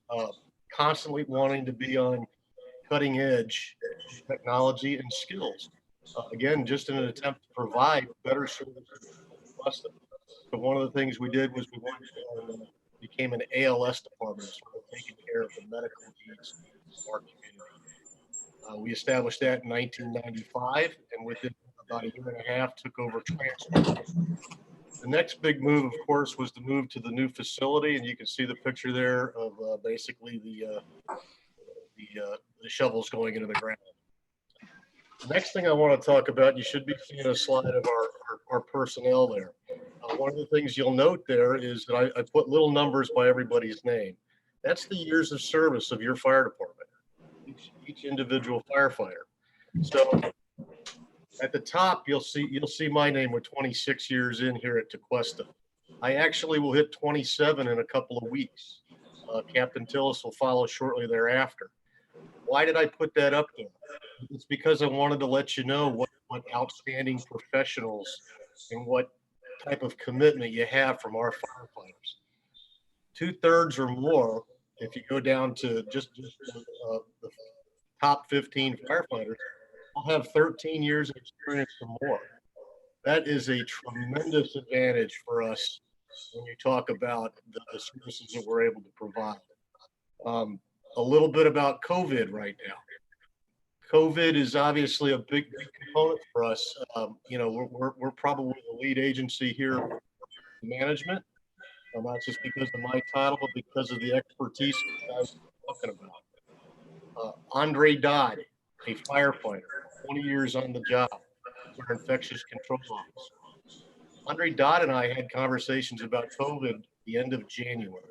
constantly wanting to be on cutting edge technology and skills. Again, just in an attempt to provide better services to customers. So one of the things we did was we went and became an ALS department, sort of taking care of the medical needs of our community. We established that in 1995, and within about a year and a half took over transport. The next big move, of course, was to move to the new facility, and you can see the picture there of basically the shovels going into the ground. The next thing I want to talk about, you should be seeing a slide of our personnel there. One of the things you'll note there is that I put little numbers by everybody's name. That's the years of service of your fire department, each individual firefighter. So at the top, you'll see my name with 26 years in here at Tequesta. I actually will hit 27 in a couple of weeks. Captain Tillis will follow shortly thereafter. Why did I put that up there? It's because I wanted to let you know what outstanding professionals and what type of commitment you have from our firefighters. 2/3 or more, if you go down to just the top 15 firefighters, will have 13 years of experience or more. That is a tremendous advantage for us when you talk about the services that we're able to provide. A little bit about COVID right now. COVID is obviously a big component for us. We're probably the lead agency here for management, not just because of my title, but because of the expertise that I was talking about. Andre Dodd, a firefighter, 20 years on the job, our infectious control officer. Andre Dodd and I had conversations about COVID at the end of January.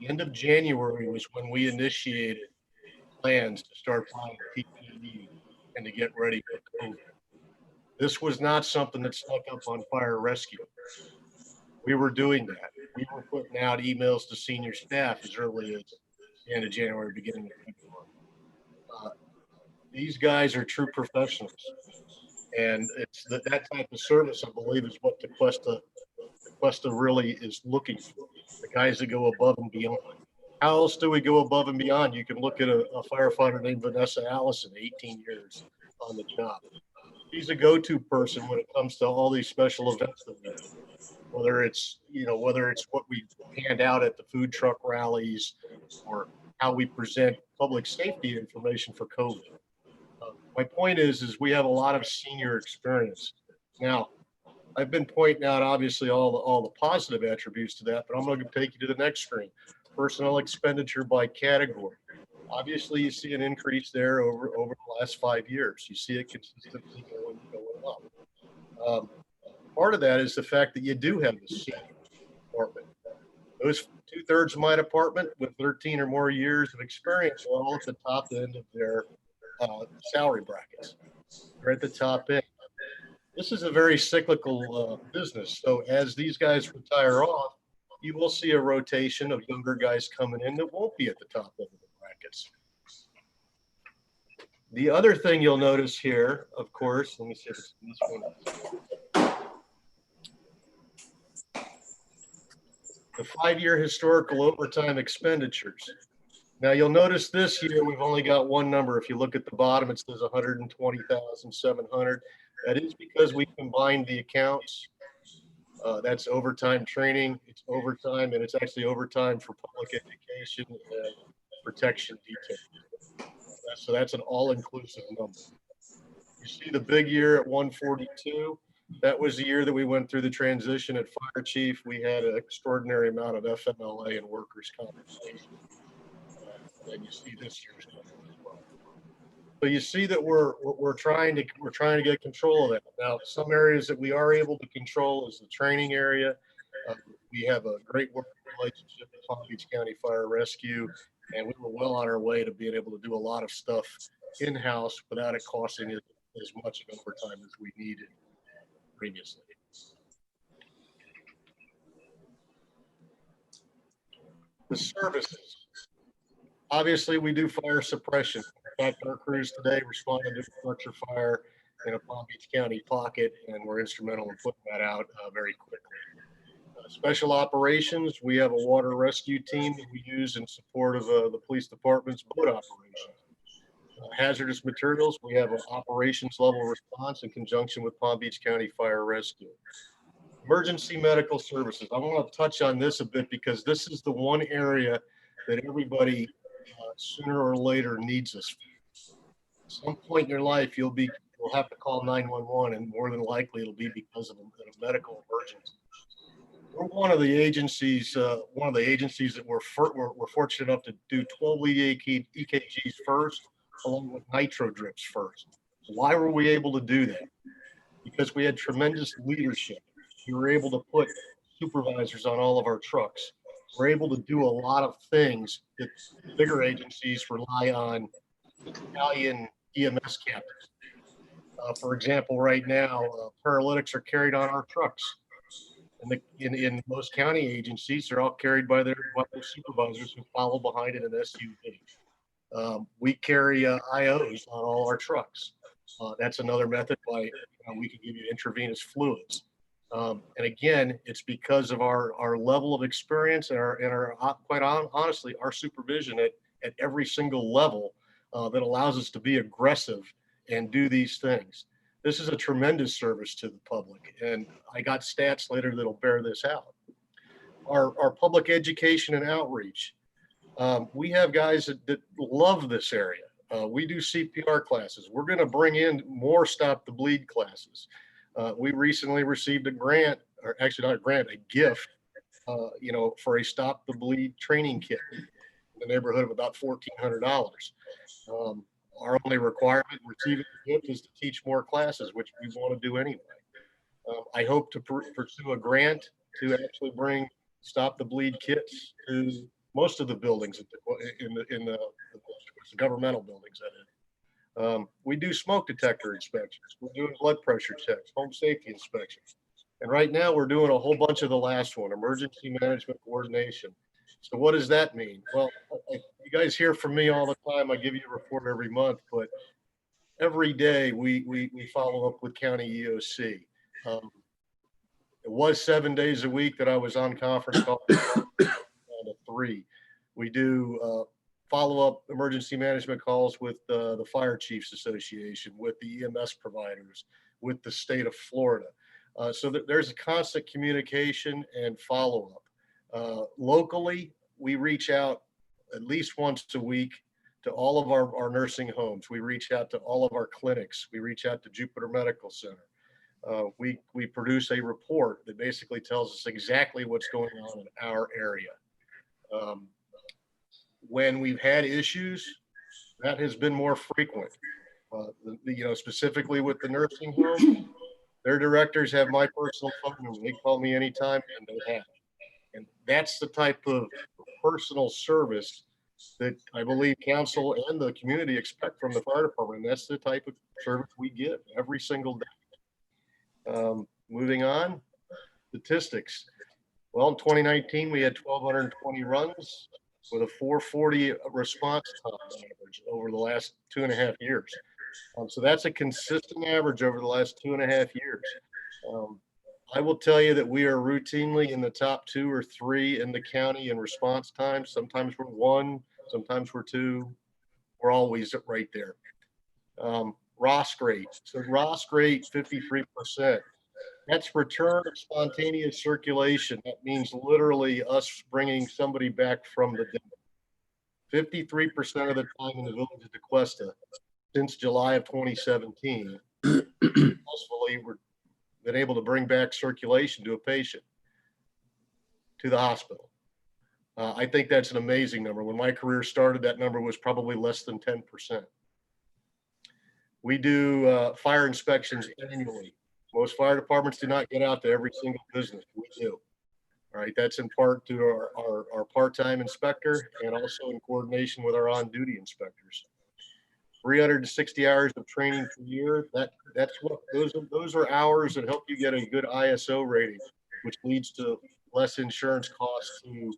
The end of January was when we initiated plans to start buying PPE and to get ready for COVID. This was not something that snuck up on fire rescue. We were doing that. We were putting out emails to senior staff as early as the end of January, beginning of February. These guys are true professionals. And it's that type of service, I believe, is what Tequesta really is looking for. The guys that go above and beyond. How else do we go above and beyond? You can look at a firefighter named Vanessa Allison, 18 years on the job. She's a go-to person when it comes to all these special events that we do. Whether it's what we hand out at the food truck rallies or how we present public safety information for COVID. My point is we have a lot of senior experience. Now, I've been pointing out obviously all the positive attributes to that, but I'm going to take you to the next screen. Personnel expenditure by category. Obviously, you see an increase there over the last 5 years. You see it consistently going up. Part of that is the fact that you do have the senior department. Those 2/3 of my department with 13 or more years of experience are all at the top end of their salary brackets. They're at the top end. This is a very cyclical business. So as these guys retire off, you will see a rotation of younger guys coming in that won't be at the top end of the brackets. The other thing you'll notice here, of course, let me see if it's this one. The 5-year historical overtime expenditures. Now you'll notice this year we've only got one number. If you look at the bottom, it says 120,700. That is because we combined the accounts. That's overtime training. It's overtime, and it's actually overtime for public education and protection detail. So that's an all-inclusive number. You see the big year at 142. That was the year that we went through the transition at fire chief. We had an extraordinary amount of FMLA and workers' compensation. And you see this year's number as well. So you see that we're trying to get control of that. Now, some areas that we are able to control is the training area. We have a great working relationship with Palm Beach County Fire Rescue, and we were well on our way to being able to do a lot of stuff in-house without it costing as much of overtime as we needed previously. The services. Obviously, we do fire suppression. In fact, our crews today responded to a structure fire in a Palm Beach County pocket, and we're instrumental in putting that out very quickly. Special operations, we have a water rescue team that we use in support of the police department's boat operations. Hazardous materials, we have an operations level response in conjunction with Palm Beach County Fire Rescue. Emergency medical services. I want to touch on this a bit because this is the one area that everybody sooner or later needs us. At some point in your life, you'll have to call 911, and more than likely it'll be because of a medical emergency. We're one of the agencies that we're fortunate enough to do 12 lead EKGs first, along with nitro drips first. Why were we able to do that? Because we had tremendous leadership. We were able to put supervisors on all of our trucks. We're able to do a lot of things that bigger agencies rely on Italian EMS captains. For example, right now, paralytics are carried on our trucks. In most county agencies, they're all carried by their supervisors who follow behind in an SUV. We carry IOs on all our trucks. That's another method by we can give you intravenous fluids. And again, it's because of our level of experience and our quite honestly, our supervision at every single level that allows us to be aggressive and do these things. This is a tremendous service to the public, and I got stats later that'll bear this out. Our public education and outreach. We have guys that love this area. We do CPR classes. We're going to bring in more Stop the Bleed classes. We recently received a grant, or actually not a grant, a gift, for a Stop the Bleed training kit in the neighborhood of about $1,400. Our only requirement receiving the gift is to teach more classes, which we want to do anyway. I hope to pursue a grant to actually bring Stop the Bleed kits to most of the buildings in the governmental buildings. That is. We do smoke detector inspections. We're doing blood pressure checks, home safety inspections. And right now we're doing a whole bunch of the last one, emergency management coordination. So what does that mean? Well, you guys hear from me all the time. I give you a report every month, but every day we follow up with county EOC. It was 7 days a week that I was on conference call to 3. We do follow-up emergency management calls with the Fire Chiefs Association, with the EMS providers, with the state of Florida. So there's a constant communication and follow-up. Locally, we reach out at least once a week to all of our nursing homes. We reach out to all of our clinics. We reach out to Jupiter Medical Center. We produce a report that basically tells us exactly what's going on in our area. When we've had issues, that has been more frequent. Specifically with the nursing home, their directors have my personal phone number. They call me anytime, and they have. And that's the type of personal service that I believe council and the community expect from the fire department. That's the type of service we give every single day. Moving on, statistics. Well, in 2019, we had 1,220 runs with a 440 response time average over the last 2.5 years. So that's a consistent average over the last 2.5 years. I will tell you that we are routinely in the top 2 or 3 in the county in response times. Sometimes we're 1, sometimes we're 2. We're always right there. ROS rate. So ROS rate, 53%. That's return of spontaneous circulation. That means literally us bringing somebody back from the dead. 53% of the time in the village of DeQuesta since July of 2017, successfully we're been able to bring back circulation to a patient, to the hospital. I think that's an amazing number. When my career started, that number was probably less than 10%. We do fire inspections annually. Most fire departments do not get out to every single business. We do. All right, that's in part to our part-time inspector and also in coordination with our on-duty inspectors. 360 hours of training per year. That's what those are hours that help you get a good ISO rating, which leads to less insurance costs to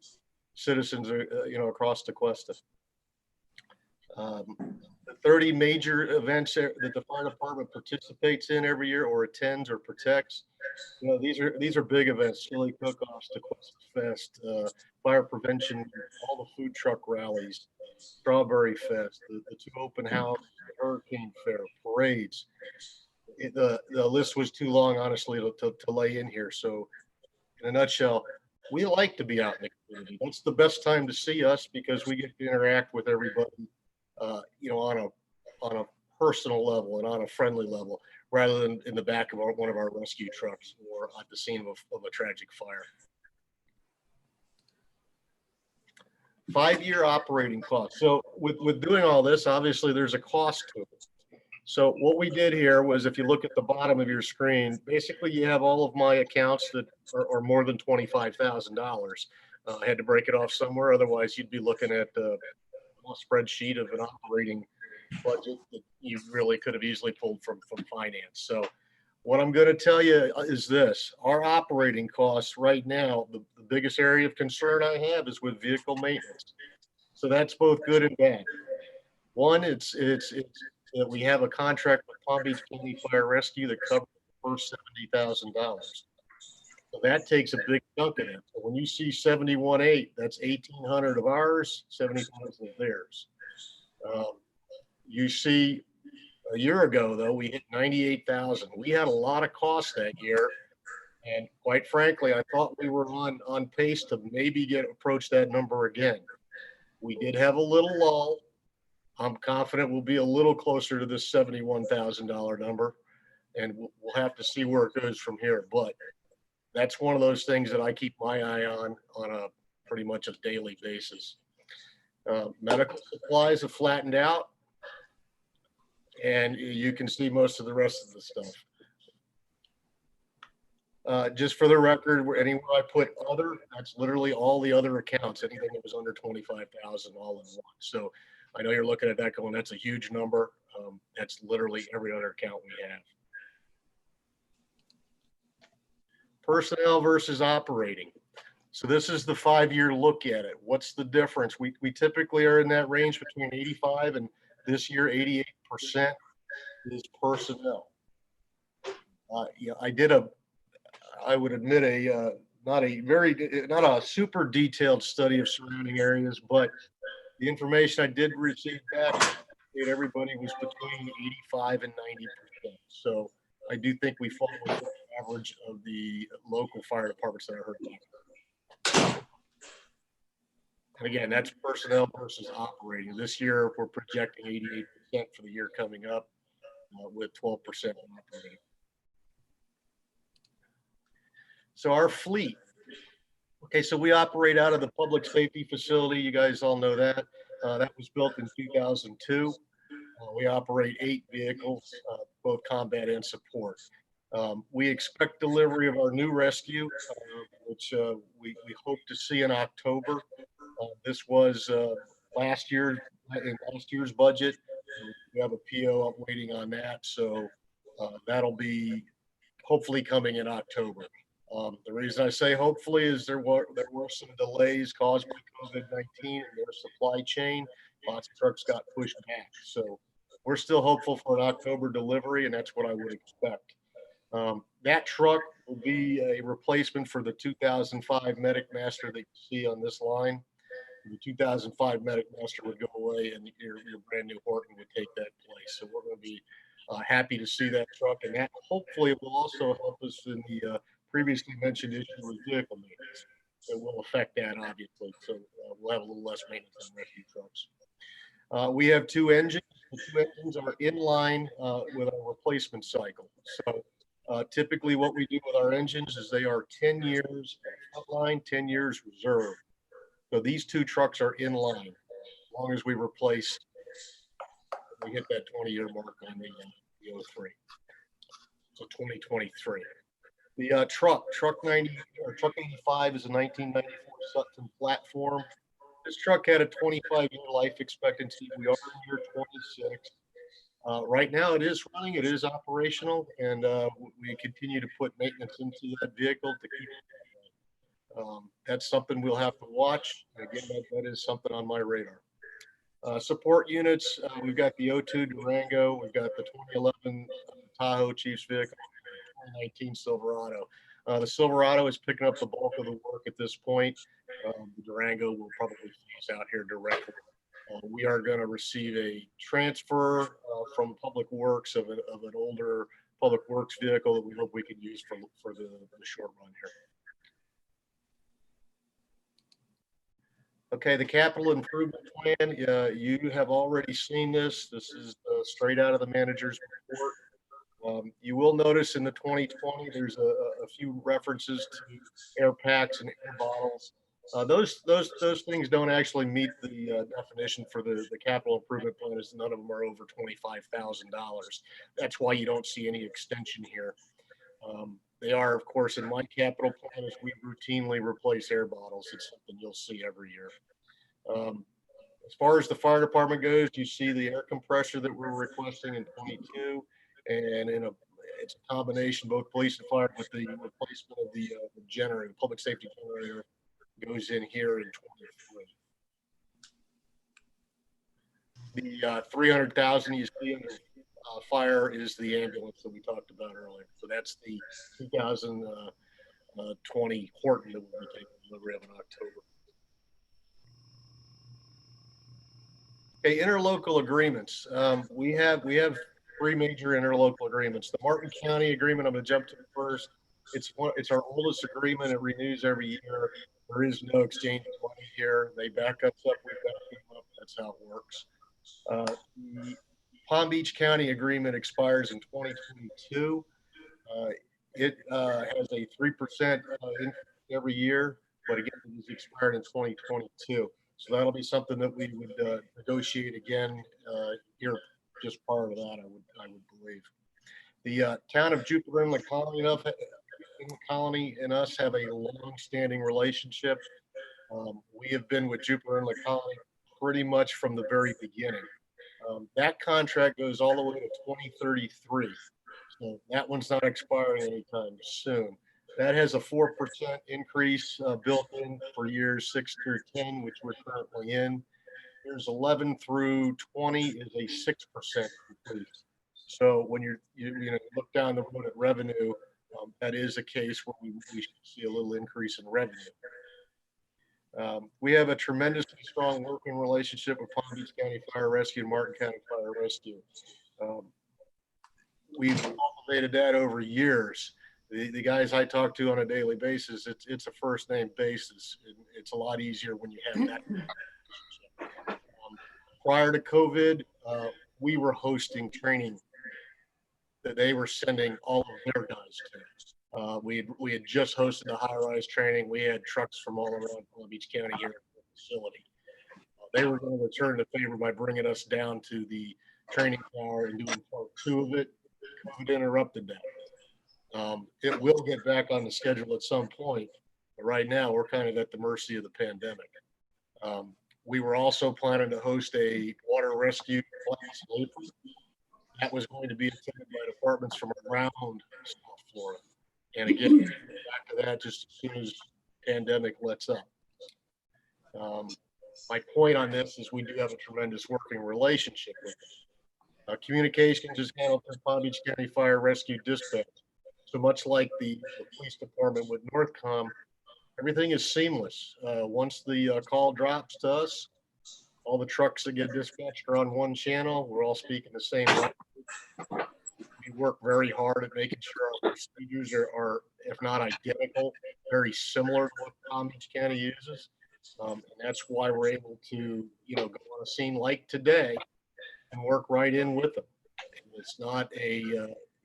citizens, across DeQuesta. The 30 major events that the fire department participates in every year or attends or protects. These are big events: chili cook-offs, DeQuesta Fest, fire prevention, all the food truck rallies, Strawberry Fest, the 2 open house, the Hurricane Fair, parades. The list was too long, honestly, to lay in here. So, in a nutshell, we like to be out in the community. That's the best time to see us because we get to interact with everybody, on a personal level and on a friendly level, rather than in the back of one of our rescue trucks or at the scene of a tragic fire. 5-year operating costs. So with doing all this, obviously there's a cost to it. So what we did here was, if you look at the bottom of your screen, basically you have all of my accounts that are more than $25,000. I had to break it off somewhere. Otherwise you'd be looking at a spreadsheet of an operating budget that you really could have easily pulled from finance. So What I'm going to tell you is this: our operating costs right now, the biggest area of concern I have is with vehicle maintenance. So that's both good and bad. One, it's that we have a contract with Palm Beach County Fire Rescue that covers the first $70,000. So that takes a big chunk of it. So when you see 71.8, that's 1,800 of ours, 70,000 of theirs. You see, a year ago though, we hit 98,000. We had a lot of costs that year, and quite frankly, I thought we were on pace to maybe approach that number again. We did have a little lull. I'm confident we'll be a little closer to this $71,000 number, and we'll have to see where it goes from here. But that's one of those things that I keep my eye on a pretty much a daily basis. Medical supplies have flattened out, and you can see most of the rest of the stuff. Just for the record, anywhere I put other, that's literally all the other accounts, anything that was under 25,000 all in one. So I know you're looking at that going, that's a huge number. That's literally every other account we have. Personnel versus operating. So this is the 5-year look at it. What's the difference? We typically are in that range between 85 and this year 88% is personnel. Yeah, I would admit not a super detailed study of surrounding areas, but the information I did receive back, everybody was between 85 and 90%. So I do think we fall within the average of the local fire departments that I heard about. And again, that's personnel versus operating. This year, we're projecting 88% for the year coming up, with 12% operating. So our fleet. Okay, so we operate out of the public safety facility. You guys all know that. That was built in 2002. We operate 8 vehicles, both combat and support. We expect delivery of our new rescue, which we hope to see in October. This was last year's budget. We have a PO up waiting on that, so that'll be hopefully coming in October. The reason I say hopefully is there were some delays caused by COVID-19 in their supply chain. Lots of trucks got pushed back, so we're still hopeful for an October delivery, and that's what I would expect. That truck will be a replacement for the 2005 Medic Master that you see on this line. The 2005 Medic Master would go away, and your brand new Horton would take that place. So we're going to be happy to see that truck, and that hopefully will also help us in the previously mentioned issue with vehicle maintenance. It will affect that, obviously. So we'll have a little less maintenance on rescue trucks. We have 2 engines. The 2 engines are in line with our replacement cycle. So typically what we do with our engines is they are 10 years frontline, 10 years reserve. So these 2 trucks are in line as long as we replace, we hit that 20-year mark on the 03. So 2023. The truck 85 is a 1994 Sutton platform. This truck had a 25-year life expectancy. We are in year 26. Right now it is running, it is operational, and we continue to put maintenance into that vehicle to keep it. That's something we'll have to watch. Again, that is something on my radar. Support units, we've got the 02 Durango, we've got the 2011 Tahoe Chiefs vehicle, 2019 Silverado. The Silverado is picking up the bulk of the work at this point. The Durango will probably phase out here directly. We are going to receive a transfer from Public Works of an older Public Works vehicle that we hope we can use for the short run here. Okay, the capital improvement plan, you have already seen this. This is straight out of the manager's report. You will notice in the 2020, there's a few references to air packs and air bottles. Those things don't actually meet the definition for the capital improvement plan, as none of them are over $25,000. That's why you don't see any extension here. They are, of course, in my capital plan, as we routinely replace air bottles. It's something you'll see every year. As far as the fire department goes, you see the air compressor that we're requesting in 22, and It's a combination, both police and fire, with the replacement of the generator, the public safety generator goes in here in 23. The 300,000 you see under fire is the ambulance that we talked about earlier. So that's the 2020 Horton that we'll be taking delivery of in October. Okay, interlocal agreements. We have 3 major interlocal agreements. The Martin County agreement, I'm going to jump to first. It's our oldest agreement. It renews every year. There is no exchange of money here. They back us up, we back them up. That's how it works. The Palm Beach County agreement expires in 2022. It has a 3% increase every year, but again, it is expired in 2022. So that'll be something that we would negotiate again here just prior to that, I would believe. The town of Jupiter Inlet Colony and us have a long-standing relationship. We have been with Jupiter Inlet Colony pretty much from the very beginning. That contract goes all the way to 2033. So that one's not expiring anytime soon. That has a 4% increase built in for years 6 through 10, which we're currently in. Years 11 through 20 is a 6% increase. So when you look down the road at revenue, that is a case where we should see a little increase in revenue. We have a tremendously strong working relationship with Palm Beach County Fire Rescue and Martin County Fire Rescue. We've cultivated that over years. The guys I talk to on a daily basis, it's a first name basis. It's a lot easier when you have that. Prior to COVID, we were hosting training that they were sending all of their guys to. We had just hosted a high-rise training. We had trucks from all around Palm Beach County here at the facility. They were going to return the favor by bringing us down to the training tower and doing part 2 of it. COVID interrupted that. It will get back on the schedule at some point, but right now we're kind of at the mercy of the pandemic. We were also planning to host a water rescue class in April. That was going to be attended by departments from around South Florida. And again, back to that just as soon as the pandemic lets up. My point on this is we do have a tremendous working relationship with them. Communications is handled through Palm Beach County Fire Rescue Dispatch. So much like the police department with Northcom, everything is seamless. Once the call drops to us, all the trucks that get dispatched are on one channel. We're all speaking the same language. We work very hard at making sure our procedures are, if not identical, very similar to what Palm Beach County uses. And that's why we're able to, go on a scene like today and work right in with them. It's not a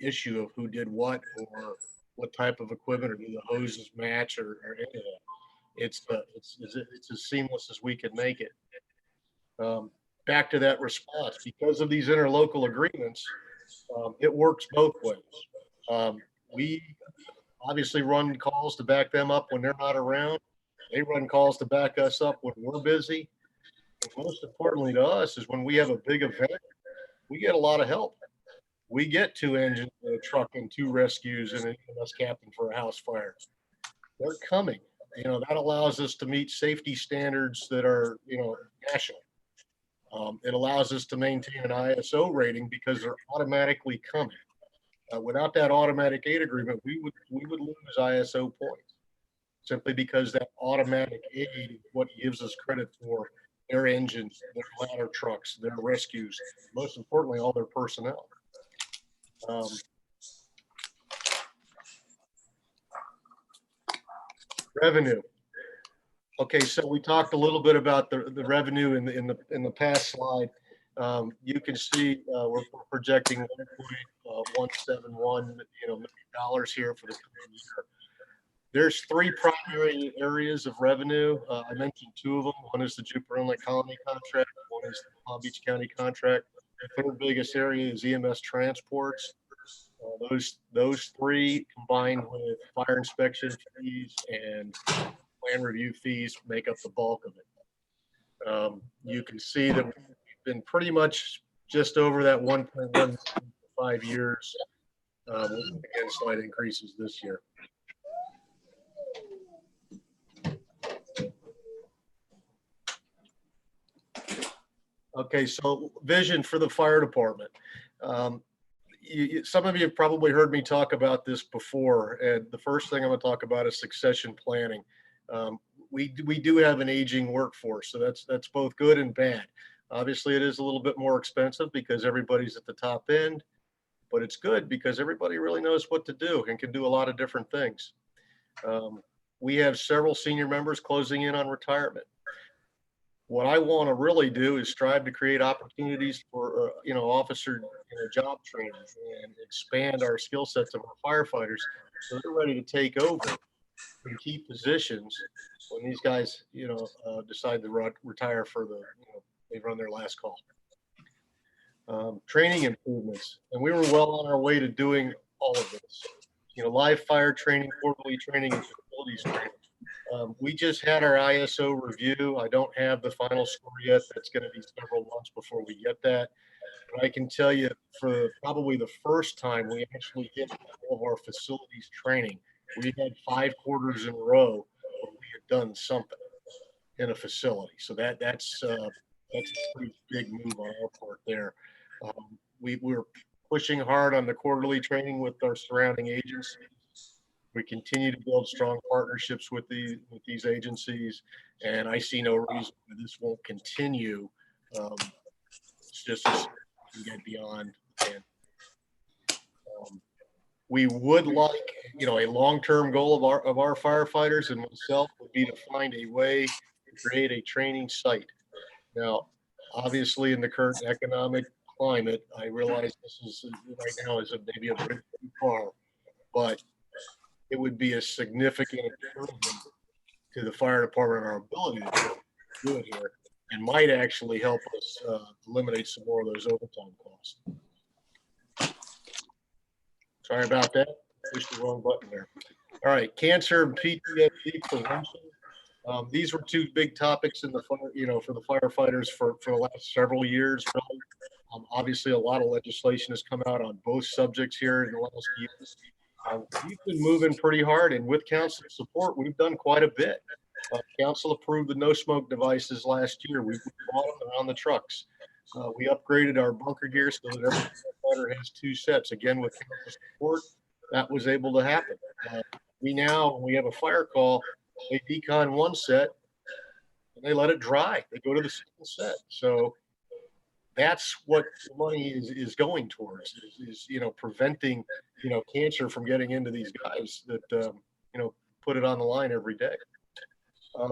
issue of who did what or what type of equipment or do the hoses match or any of that. It's as seamless as we can make it. Back to that response, because of these interlocal agreements, it works both ways. We obviously run calls to back them up when they're not around. They run calls to back us up when we're busy. And most importantly to us is when we have a big event, we get a lot of help. We get 2 engines, a truck, and 2 rescues and an EMS captain for a house fire. They're coming. That allows us to meet safety standards that are, national. It allows us to maintain an ISO rating because they're automatically coming. Without that automatic aid agreement, we would lose ISO points simply because that automatic aid is what gives us credit for their engines, their ladder trucks, their rescues, most importantly, all their personnel. Revenue. Okay, so we talked a little bit about the revenue in the past slide. You can see we're projecting $1.171 million here for the current year. There's 3 primary areas of revenue. I mentioned 2 of them. One is the Jupiter Inlet Colony contract. One is the Palm Beach County contract. The 3rd biggest area is EMS transports. Those 3 combined with fire inspection fees and plan review fees make up the bulk of it. You can see that we've been pretty much just over that 1.1 for 5 years. with, again, slight increases this year. Okay, so vision for the fire department. Some of you have probably heard me talk about this before, and the first thing I'm going to talk about is succession planning. We do have an aging workforce, so that's both good and bad. Obviously, it is a little bit more expensive because everybody's at the top end, but it's good because everybody really knows what to do and can do a lot of different things. We have several senior members closing in on retirement. What I want to really do is strive to create opportunities for, officer job training and expand our skill sets of our firefighters so they're ready to take over in key positions when these guys, decide to retire for they've run their last call. Training improvements, and we were well on our way to doing all of this. Live fire training, quarterly training, and facilities training. We just had our ISO review. I don't have the final score yet. That's going to be several months before we get that. But I can tell you for probably the first time we actually hit all of our facilities training. We had 5 quarters in a row where we had done something in a facility. So that's a pretty big move on our part there. We're pushing hard on the quarterly training with our surrounding agencies. We continue to build strong partnerships with these agencies, and I see no reason why this won't continue. It's just to get beyond. And we would like, a long-term goal of our firefighters and myself would be to find a way to create a training site. Now, obviously, in the current economic climate, I realize this is right now is maybe a bit too far, but it would be a significant improvement to the fire department and our ability to do it here, and might actually help us eliminate some more of those overtime costs. Sorry about that. Pushed the wrong button there. All right, cancer and PTSD prevention. These were 2 big topics in the fire, for the firefighters for the last several years. Really. Obviously, a lot of legislation has come out on both subjects here in the last years. We've been moving pretty hard, and with council support, we've done quite a bit. Council approved the no smoke devices last year. We bought them on the trucks. We upgraded our bunker gear so that every firefighter has 2 sets. Again, with council support, that was able to happen. We have a fire call, they decon 1 set, and they let it dry. They go to the second set. So that's what the money is going towards, is preventing, cancer from getting into these guys that, put it on the line every day.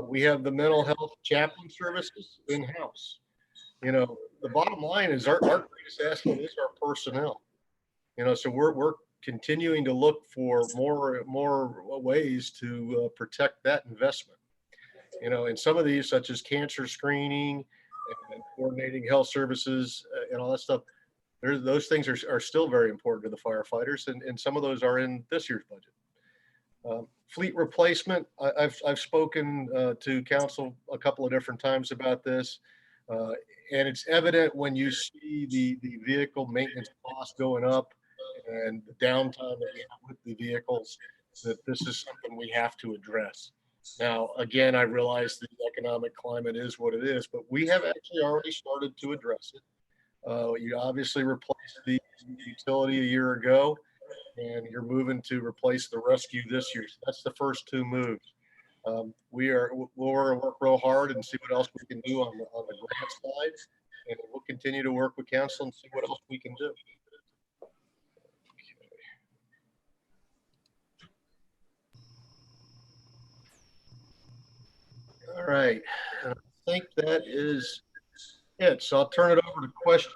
We have the mental health chaplain services in-house. The bottom line is our greatest asset is our personnel. So we're continuing to look for more ways to protect that investment. And some of these, such as cancer screening and coordinating health services and all that stuff, those things are still very important to the firefighters, and some of those are in this year's budget. Fleet replacement, I've spoken to council a couple of different times about this, and it's evident when you see the vehicle maintenance costs going up and the downtime that we have with the vehicles, that this is something we have to address. Now, again, I realize the economic climate is what it is, but we have actually already started to address it. You obviously replaced the utility a year ago, and you're moving to replace the rescue this year. So that's the first 2 moves. We'll work real hard and see what else we can do on the grant side, and we'll continue to work with council and see what else we can do. All right, I think that is it. So I'll turn it over to questions.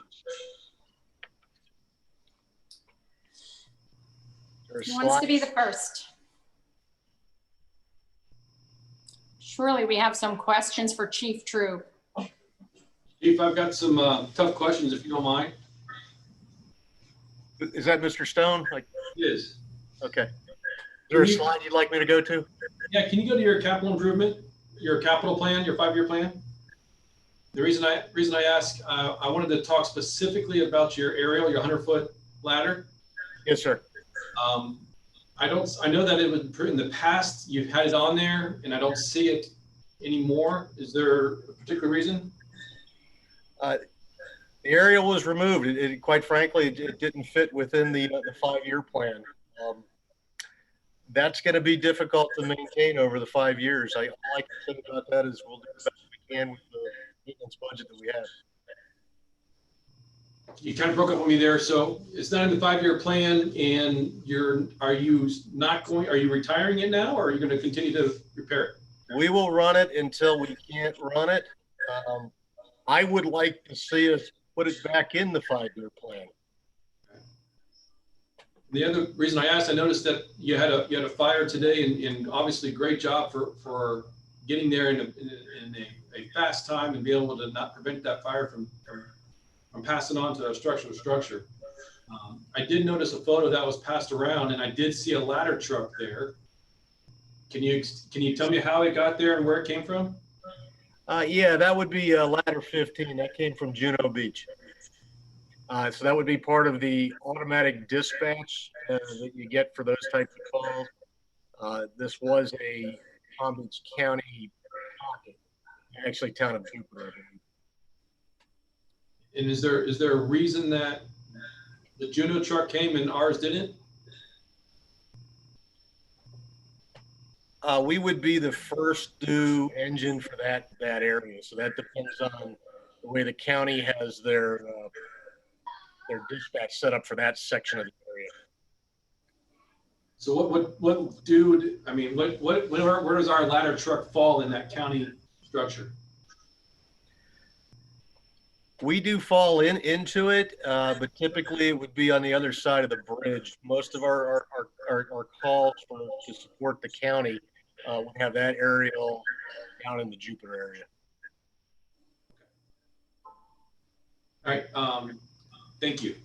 Who wants to be the first? Surely we have some questions for Chief True. Chief, I've got some tough questions, if you don't mind. Is that Mr. Stone? It is. Okay. Is there a slide you'd like me to go to? Yeah, can you go to your capital improvement, your capital plan, your 5-year plan? The reason I ask, I wanted to talk specifically about your aerial, your 100-foot ladder. Yes, sir. I know that it was in the past, you've had it on there and I don't see it anymore. Is there a particular reason? The aerial was removed. Quite frankly, it didn't fit within the 5-year plan. That's going to be difficult to maintain over the 5 years. All I can say about that is we'll do the best we can with the maintenance budget that we have. You kind of broke up on me there. So it's not in the 5-year plan, and are you retiring it now, or are you going to continue to repair it? We will run it until we can't run it. I would like to see us put it back in the 5-year plan. The other reason I asked, I noticed that you had a fire today, and obviously great job for getting there in a fast time and be able to not prevent that fire from passing on to structure to structure. I did notice a photo that was passed around, and I did see a ladder truck there. Can you tell me how it got there and where it came from? Yeah, that would be ladder 15. That came from Juno Beach. So that would be part of the automatic dispatch that you get for those types of calls. This was a Palm Beach County pocket, actually town of Jupiter. And is there a reason that the Juno truck came and ours didn't? We would be the first due engine for that area. So that depends on the way the county has their dispatch set up for that section of the area. So where does our ladder truck fall in that county structure? We do fall into it, but typically it would be on the other side of the bridge. Most of our calls to support the county would have that aerial down in the Jupiter area. All right. Thank you.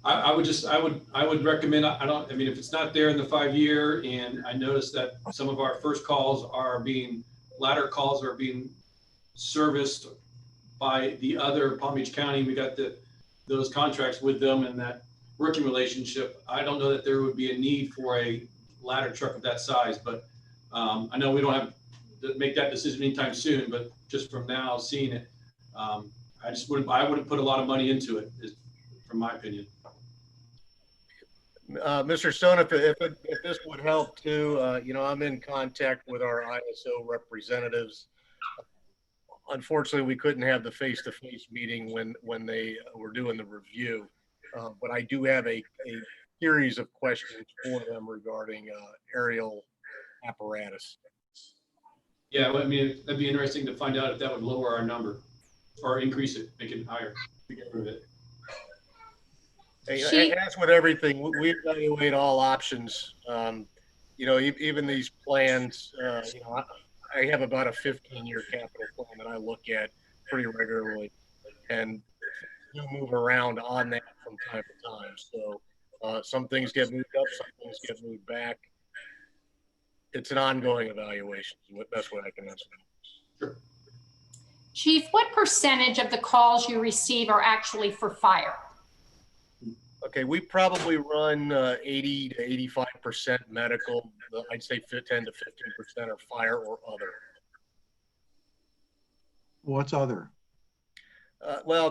I would recommend, if it's not there in the 5-year, and I noticed that some of our first calls ladder calls are being serviced by the other Palm Beach County. We got those contracts with them and that working relationship. I don't know that there would be a need for a ladder truck of that size, but I know we don't have to make that decision anytime soon, but just from now seeing it, I wouldn't put a lot of money into it, from my opinion. Mr. Stone, if this would help too, I'm in contact with our ISO representatives. Unfortunately, we couldn't have the face-to-face meeting when they were doing the review, but I do have a series of questions for them regarding aerial apparatus. Yeah, well, that'd be interesting to find out if that would lower our number or increase it, make it higher to get rid of it. As with everything, we evaluate all options. Even these plans, I have about a 15-year capital plan that I look at pretty regularly, and do move around on that from time to time. So some things get moved up, some things get moved back. It's an ongoing evaluation. That's what I can answer. Sure. Chief, what percentage of the calls you receive are actually for fire? Okay, we probably run 80 to 85% medical. I'd say 10 to 15% are fire or other. What's other?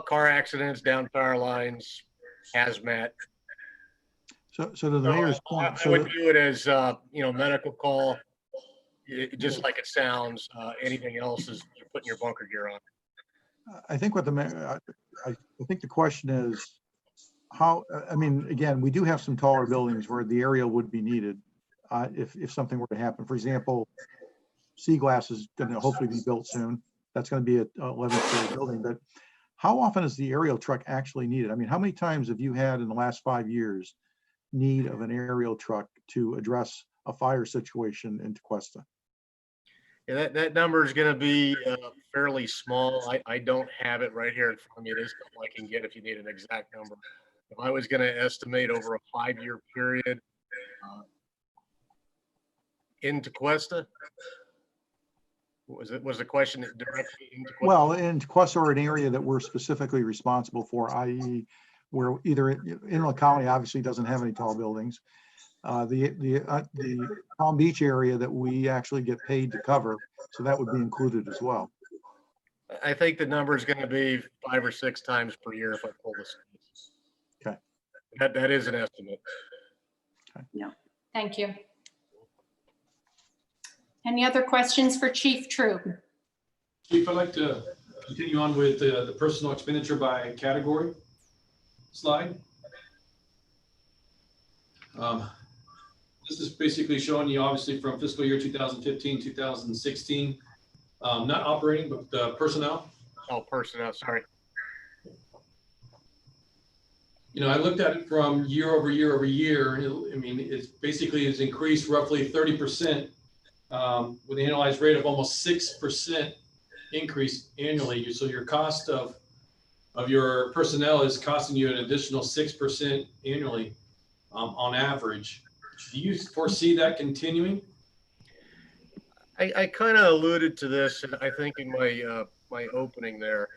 Car accidents, down power lines, hazmat. So to the mayor's point, I would view it as medical call, just like it sounds. Anything else is you're putting your bunker gear on. I think what I think the question is how. Again, we do have some taller buildings where the area would be needed if something were to happen. For example, Sea Glass is going to hopefully be built soon. That's going to be an 11-story building. But how often is the aerial truck actually needed? How many times have you had in the last 5 years need of an aerial truck to address a fire situation in Tequesta? Yeah, that number is going to be fairly small. I don't have it right here in front of me. It is something I can get if you need an exact number. If I was going to estimate over a 5-year period in Tequesta, was the question directly in Tequesta? Well, in Tequesta or an area that we're specifically responsible for, i.e. where either Inland County obviously doesn't have any tall buildings. The Palm Beach area that we actually get paid to cover, so that would be included as well. I think the number is going to be 5 or 6 times per year if I pull this. Okay. That is an estimate. Thank you. Any other questions for Chief Troop? Chief, I'd like to continue on with the personal expenditure by category slide. This is basically showing you, obviously, from fiscal year 2015, 2016, not operating, but personnel. Oh, personnel, sorry. You know, I looked at it from year over year over year. I mean, it's basically has increased roughly 30% with an annualized rate of almost 6% increase annually. So your cost of your personnel is costing you an additional 6% annually on average. Do you foresee that continuing? I kind of alluded to this, and I think in my my opening there,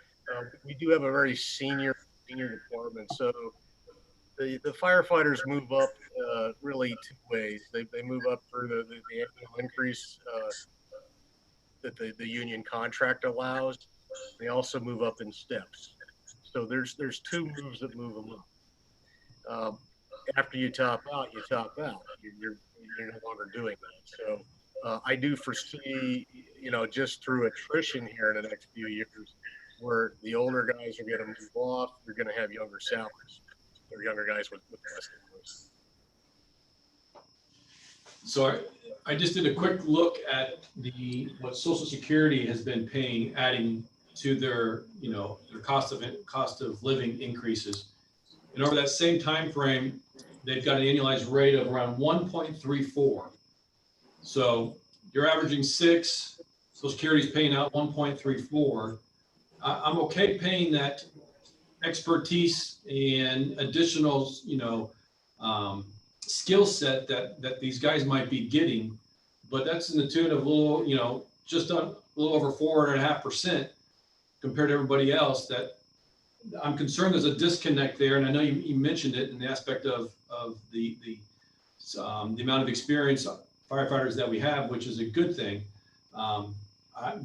we do have a very senior department. So the firefighters move up really 2 ways. They move up through the annual increase that the union contract allows. They also move up in steps. So there's 2 moves that move them up. After you top out, you top out. You're no longer doing that. So I do foresee, you know, just through attrition here in the next few years, where the older guys are going to move off, you're going to have younger salaries, or younger guys with less salaries. So I just did a quick look at what Social Security has been paying, adding to their, you know, their cost of living increases. And over that same time frame, they've got an annualized rate of around 1.34. So you're averaging 6. Social Security is paying out 1.34. I'm okay paying that expertise and additional, you know, skill set that these guys might be getting, but that's in the tune of a little, you know, just a little over 4.5% compared to everybody else. That I'm concerned there's a disconnect there, and I know you mentioned it in the aspect of the amount of experience firefighters that we have, which is a good thing.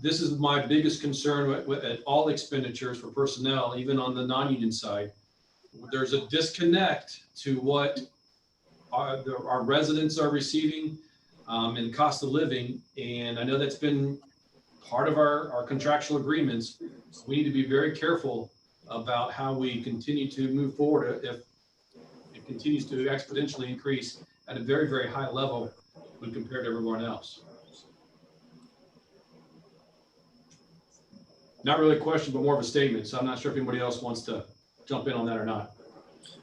This is my biggest concern at all expenditures for personnel, even on the non-union side. There's a disconnect to what our residents are receiving in cost of living, and I know that's been part of our contractual agreements. We need to be very careful about how we continue to move forward if it continues to exponentially increase at a very, very high level when compared to everyone else. Not really a question, but more of a statement. So I'm not sure if anybody else wants to jump in on that or not.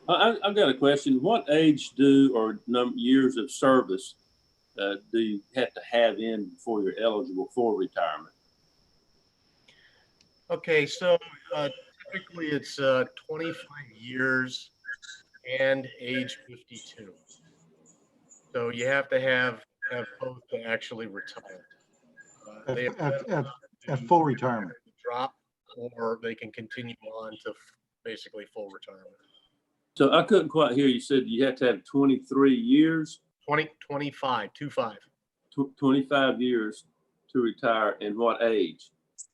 I've got a question. What age or years of service do you have to have in before you're eligible for retirement? Okay, so typically it's 25 years and age 52. So you have to have both to actually retire. At full retirement. Drop, or they can continue on to basically full retirement. So I couldn't quite hear you said you have to have 23 years? 25. 25 years to retire, and what age?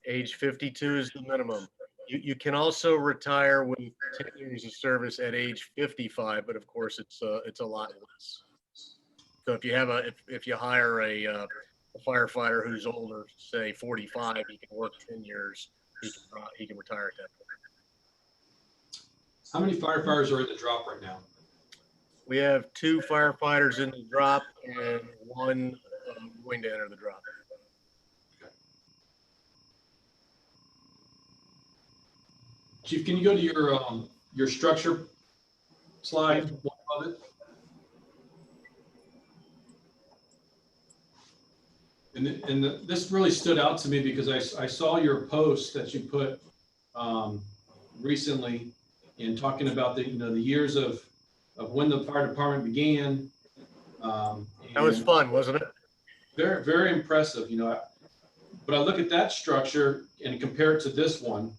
Age 52 is the minimum. You can also retire with 10 years of service at age 55, but of course it's a lot less. So if you hire a firefighter who's older, say 45, he can work 10 years. He can retire at that point. How many firefighters are in the drop right now? We have 2 firefighters in the drop and 1 going to enter the drop. Okay. Chief, can you go to your structure slide? One of it. And this really stood out to me because I saw your post that you put recently in talking about the years of when the fire department began. That was fun, wasn't it? Very, very impressive, but I look at that structure and compare it to this one.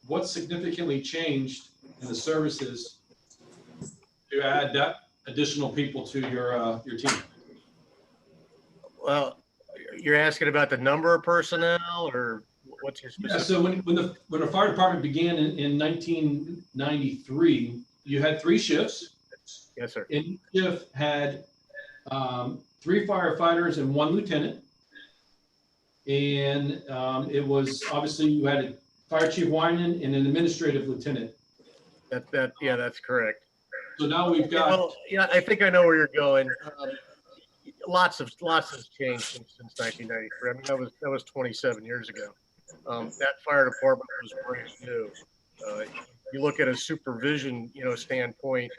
What significantly changed in the services to add that additional people to your team? Well, you're asking about the number of personnel, or what's your Yeah, specific? so when the fire department began in 1993, you had 3 shifts. Yes, sir. And each shift had 3 firefighters and 1 lieutenant. And it was obviously you had a Fire Chief Winan and an administrative lieutenant. Yeah, that's correct. So now we've got. Well, yeah, I think I know where you're going. Lots has changed since 1993. I mean, that was 27 years ago. That fire department was brand new. You look at a supervision, standpoint,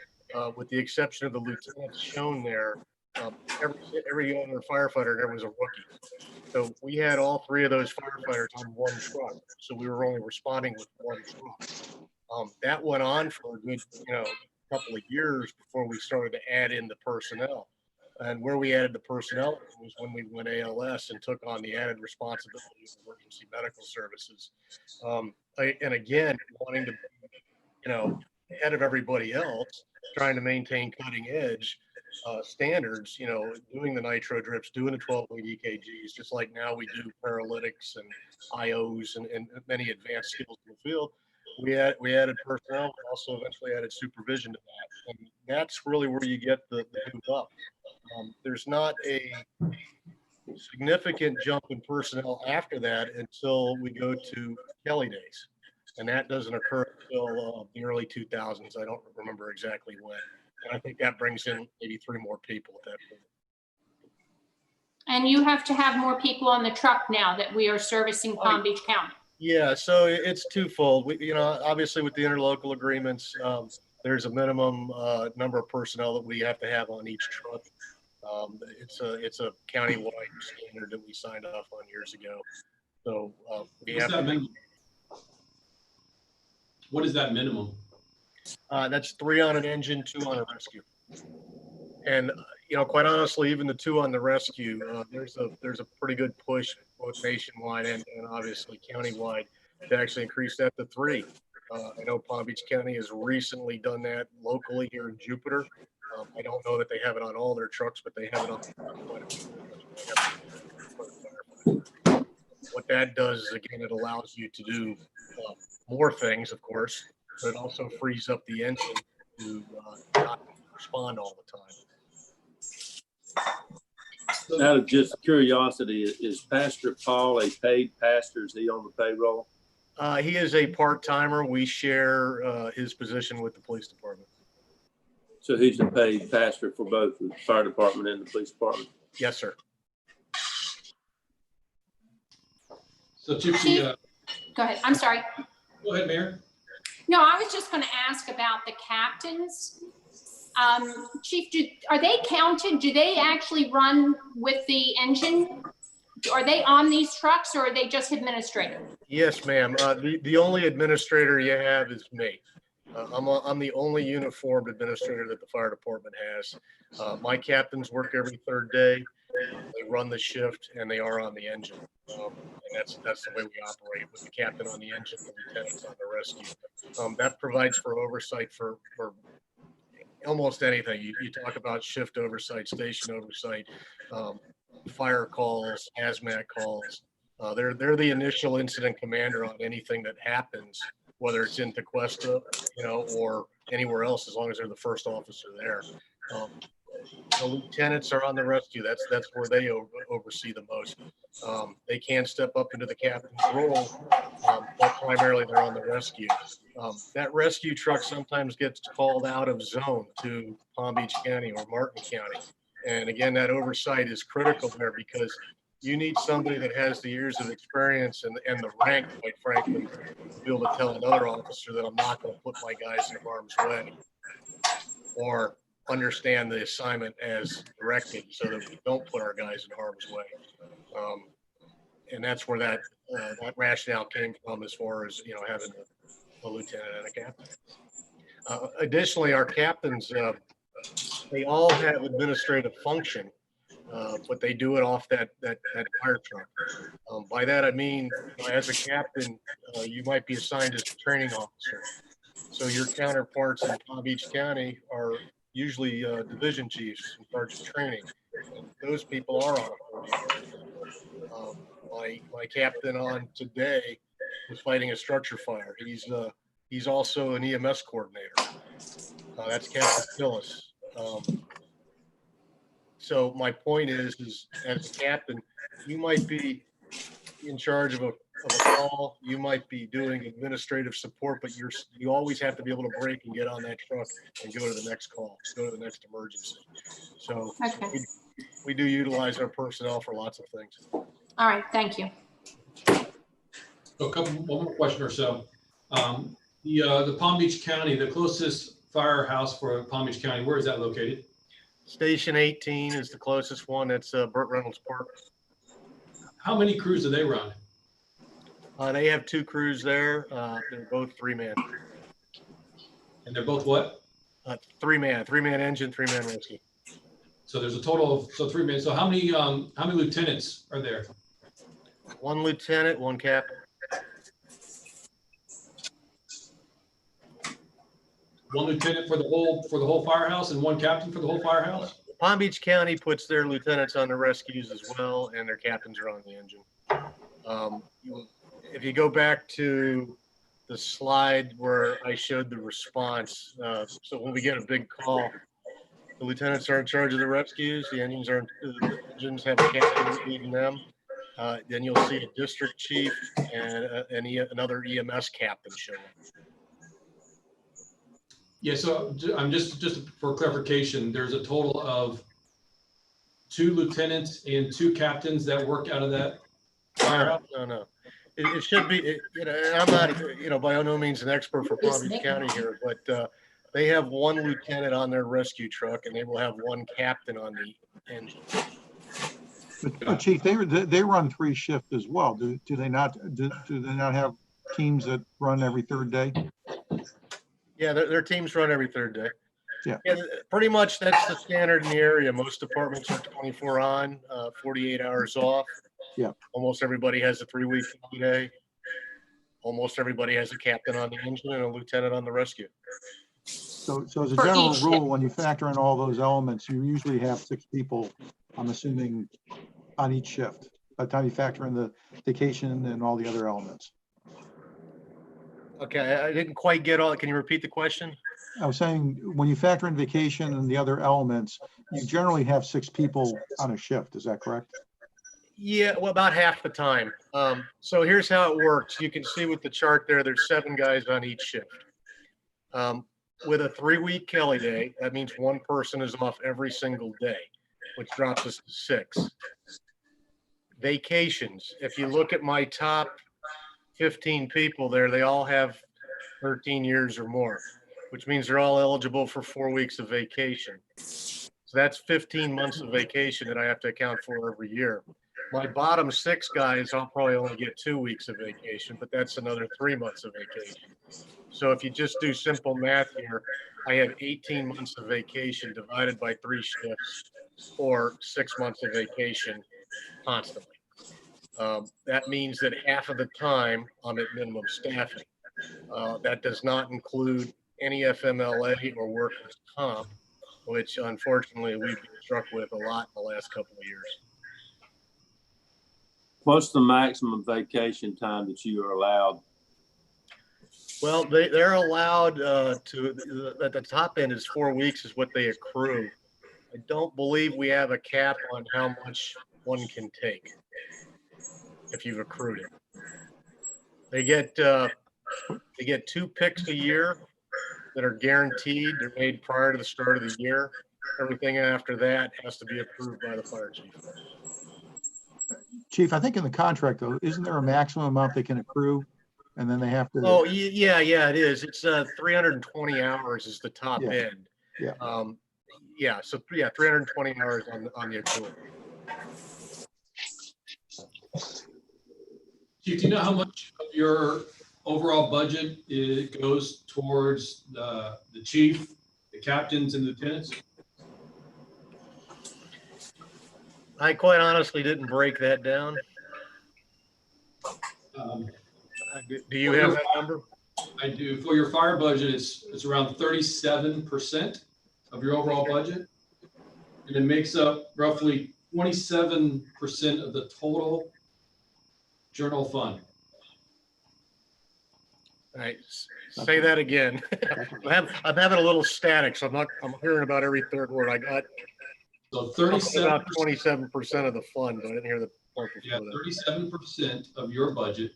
with the exception of the lieutenants shown there, every other firefighter there was a rookie. So we had all 3 of those firefighters on 1 truck. So we were only responding with 1 truck. That went on for a good, couple of years before we started to add in the personnel. And where we added the personnel was when we went ALS and took on the added responsibility of emergency medical services. And again, wanting to, ahead of everybody else, trying to maintain cutting edge standards, doing the nitro drips, doing the 12-lead EKGs, just like now we do paralytics and IOs and many advanced skills in the field. We added personnel, but also eventually added supervision to that. And that's really where you get the move up. There's not a significant jump in personnel after that until we go to Kelly days. And that doesn't occur until the early 2000s. I don't remember exactly when. And I think that brings in maybe 3 more people at that point. And you have to have more people on the truck now that we are servicing Palm Beach County. Yeah, so it's twofold. We, obviously with the interlocal agreements, there's a minimum number of personnel that we have to have on each truck. It's a county-wide standard that we signed off on years ago. So we have to. What is that minimum? That's 3 on an engine, 2 on a rescue. And quite honestly, even the 2 on the rescue, there's a pretty good push both nationwide and obviously countywide to actually increase that to 3. I know Palm Beach County has recently done that locally here in Jupiter. I don't know that they have it on all their trucks, but they have it on quite a few. What that does is, again, it allows you to do more things, of course, but it also frees up the engine to not respond all the time. Out of just curiosity, is Pastor Paul a paid pastor? Is he on the payroll? He is a part-timer. We share his position with the police department. So he's a paid pastor for both the fire department and the police department? Yes, sir. So Chief, Chief, go ahead. I'm sorry. Go ahead, Mayor. No, I was just going to ask about the captains. Chief, are they counted? Do they actually run with the engine? Are they on these trucks, or are they just administrative? Yes, ma'am. The only administrator you have is me. I'm the only uniformed administrator that the fire department has. My captains work every 3rd day. They run the shift, and they are on the engine. And that's the way we operate, with the captain on the engine, the lieutenants on the rescue. That provides for oversight for almost anything. You talk about shift oversight, station oversight, fire calls, hazmat calls. They're the initial incident commander on anything that happens, whether it's in Tequesta, or anywhere else, as long as they're the first officer there. The lieutenants are on the rescue. That's where they oversee the most. They can step up into the captain's role, but primarily they're on the rescue. That rescue truck sometimes gets called out of zone to Palm Beach County or Martin County. And again, that oversight is critical there, because you need somebody that has the years of experience and the rank, quite frankly, to be able to tell another officer that I'm not going to put my guys in harm's way, or understand the assignment as directed so that we don't put our guys in harm's way. And that's where that rationale came from, as far as, having a lieutenant and a captain. Additionally, our captains, they all have administrative function, but they do it off that fire truck. By that, I mean, as a captain, you might be assigned as a training officer. So your counterparts in Palm Beach County are usually division chiefs in charge of training. And those people are on a 40. My captain on today was fighting a structure fire. He's also an EMS coordinator. That's Captain Phyllis. So my point is as a captain, you might be in charge of a call, you might be doing administrative support, but you always have to be able to break and get on that truck and go to the next call, go to the next emergency. So Okay. we do utilize our personnel for lots of things. All right, thank you. So one more question or so. The Palm Beach County, the closest firehouse for Palm Beach County, where is that located? Station 18 is the closest one. That's Burt Reynolds Park. How many crews do they run? They have 2 crews there. They're both 3-man. And they're both what? 3-man engine, 3-man rescue. So there's a total of 3 men. So how many lieutenants are there? 1 lieutenant, 1 captain. 1 lieutenant for the whole firehouse and 1 captain for the whole firehouse? Palm Beach County puts their lieutenants on the rescues as well, and their captains are on the engine. If you go back to the slide where I showed the response, so when we get a big call, the lieutenants are in charge of the rescues. The engines have a captain leading them. Then you'll see a district chief and another EMS captain show up. Yeah, so I'm just for clarification, there's a total of 2 lieutenants and 2 captains that work out of that firehouse? No. It should be, I'm not, by no means an expert for Palm Beach County here, but they have 1 lieutenant on their rescue truck and they will have 1 captain on the engine. But Chief, they run 3 shifts as well. Do they not have teams that run every 3rd day? Yeah, their teams run every 3rd day. Yeah, pretty much that's the standard in the area. Most departments are 24 on, 48 hours off. Yeah. Almost everybody has a 3-week holiday. Almost everybody has a captain on the engine and a lieutenant on the rescue. So as a For general each rule, shift. when you factor in all those elements, you usually have 6 people, I'm assuming, on each shift, by the time you factor in the vacation and all the other elements. Okay, I didn't quite get all. Can you repeat the question? I was saying, when you factor in vacation and the other elements, you generally have 6 people on a shift. Is that correct? Yeah, well, about half the time. So here's how it works. You can see with the chart there, there's 7 guys on each shift. With a 3-week Kelly day, that means 1 person is off every single day, which drops us to 6. Vacations. If you look at my top 15 people there, they all have 13 years or more, which means they're all eligible for 4 weeks of vacation. So that's 15 months of vacation that I have to account for every year. My bottom 6 guys, I'll probably only get 2 weeks of vacation, but that's another 3 months of vacation. So if you just do simple math here, I have 18 months of vacation divided by 3 shifts, or 6 months of vacation constantly. That means that half of the time I'm at minimum staffing. That does not include any FMLA or workers' comp, which unfortunately we've been struck with a lot in the last couple of years. What's the maximum vacation time that you are allowed? Well, they're allowed to, at the top end is 4 weeks is what they accrue. I don't believe we have a cap on how much one can take if you've accrued it. They get 2 picks a year that are guaranteed. They're made prior to the start of the year. Everything after that has to be approved by the fire chief. Chief, I think in the contract though, isn't there a maximum amount they can accrue? And then they have to. Oh, yeah, it is. It's 320 hours is the top end. Yeah. So 320 hours on the accrual. Chief, do you know how much of your overall budget goes towards the chief, the captains, and lieutenants? I quite honestly didn't break that down. Do you have that number? I do. For your fire budget, it's around 37%. of your overall budget. And it makes up roughly 27% of the total general fund. All right, say that again. I'm having a little static, so I'm hearing about every third word I got. So About 37%, 27% of the fund, but I didn't hear the part yeah, before that. 37% of your budget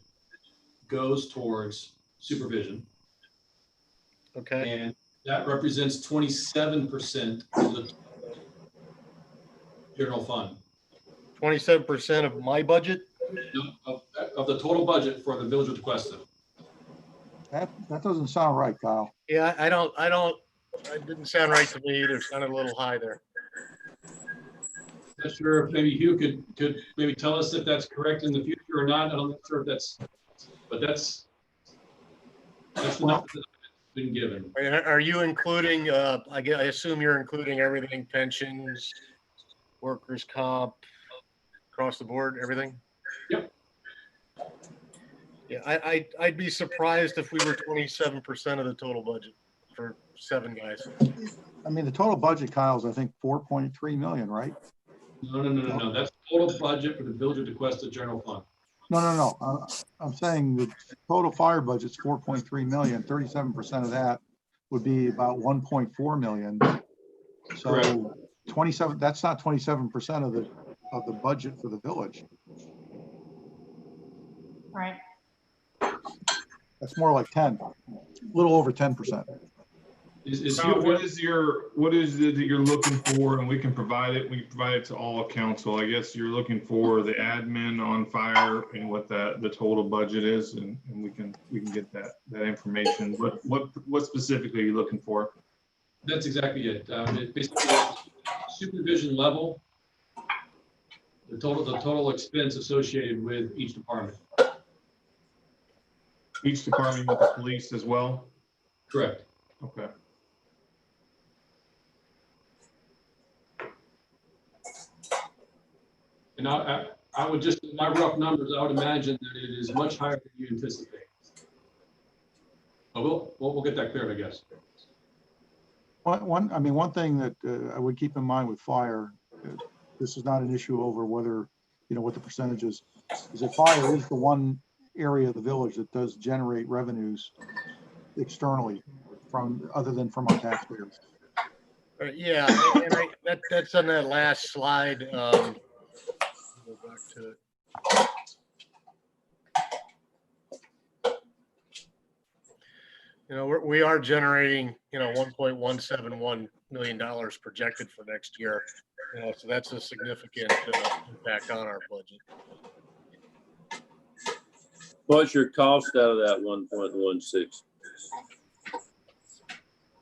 goes towards supervision. Okay, And that represents 27% of the general fund. 27% of my budget? Of the total budget for the Village of Tequesta. That doesn't sound right, Kyle. Yeah, it didn't sound right to me either. It sounded a little high there. Not sure if maybe Hugh could maybe tell us if that's correct in the future or not. I'm not sure if that's, but that's the number that's been given. Are you including, I assume you're including everything, pensions, workers' comp, across the board, everything? Yep. Yeah, I'd be surprised if we were 27% of the total budget for 7 guys. I mean, the total budget, Kyle's, I think, 4.3 million, right? No. That's total budget for the Village of Tequesta general fund. No. I'm saying the total fire budget's 4.3 million. 37% of that would be about 1.4 million. So Correct. 27, that's not 27% of the budget for the village. Right. That's more like 10, a little over 10%. What is it that you're looking for, and we can provide it. We can provide it to all council. I guess you're looking for the admin on fire and what the total budget is, and we can get that information. What specifically are you looking for? That's exactly it. It basically supervision level, the total expense associated with each department. Each department with the police as well? Correct. Okay. And I would just, my rough numbers, I would imagine that it is much higher than you anticipate. But we'll get that cleared, I guess. One thing that I would keep in mind with fire, this is not an issue over whether, what the percentage is that fire is the one area of the village that does generate revenues externally other than from our taxpayers. Yeah, and that's on that last slide. Go back to it. We are generating, $1.171 million projected for next year. So that's a significant impact on our budget. What's your cost out of that 1.16?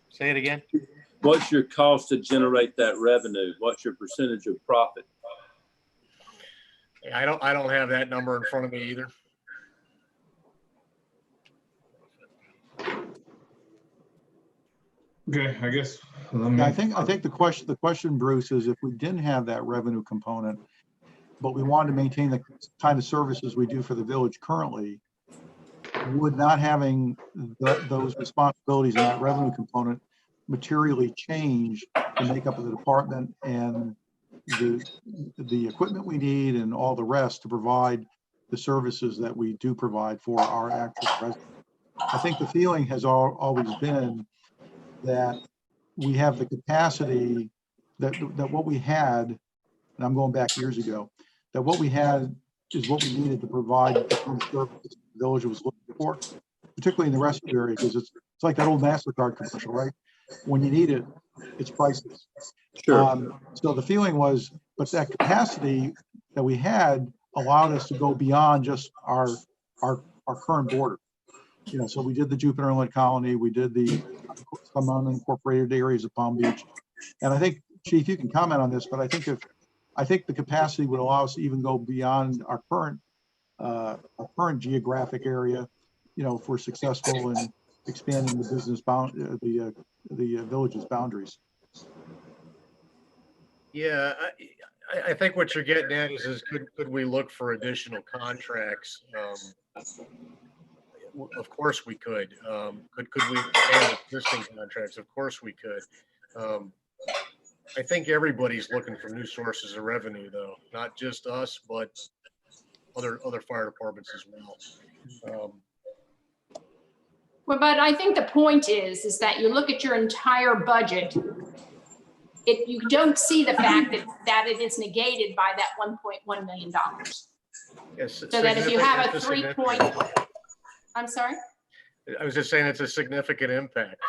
Say it again. What's your cost to generate that revenue? What's your percentage of profit? I don't have that number in front of me either. Okay, I guess. I think the question, Bruce, is if we didn't have that revenue component, but we wanted to maintain the kind of services we do for the village currently, would not having those responsibilities and that revenue component materially change the makeup of the department and the equipment we need and all the rest to provide the services that we do provide for our actual residents? I think the feeling has always been that we have the capacity that what we had, and I'm going back years ago, that what we had is what we needed to provide the kind of services the village was looking for, particularly in the rescue area, because it's like that old MasterCard commercial, right? When you need it, it's priceless. Sure. So the feeling was, but that capacity that we had allowed us to go beyond just our current border. So we did the Jupiter Inlet Colony, we did some unincorporated areas of Palm Beach, and I think, Chief, you can comment on this, but I think the capacity would allow us to even go beyond our current geographic area, if we're successful in expanding the business the village's boundaries. Yeah, I think what you're getting at is could we look for additional contracts? Of course we could. Could we expand existing contracts? Of course we could. I think everybody's looking for new sources of revenue, though, not just us, but other fire departments as well. Well, but I think the point is that you look at your entire budget, you don't see the fact that it is negated by that $1.1 million. Yes, So that if you have a it's 3 point, significant- I'm sorry? I was just saying it's a significant impact.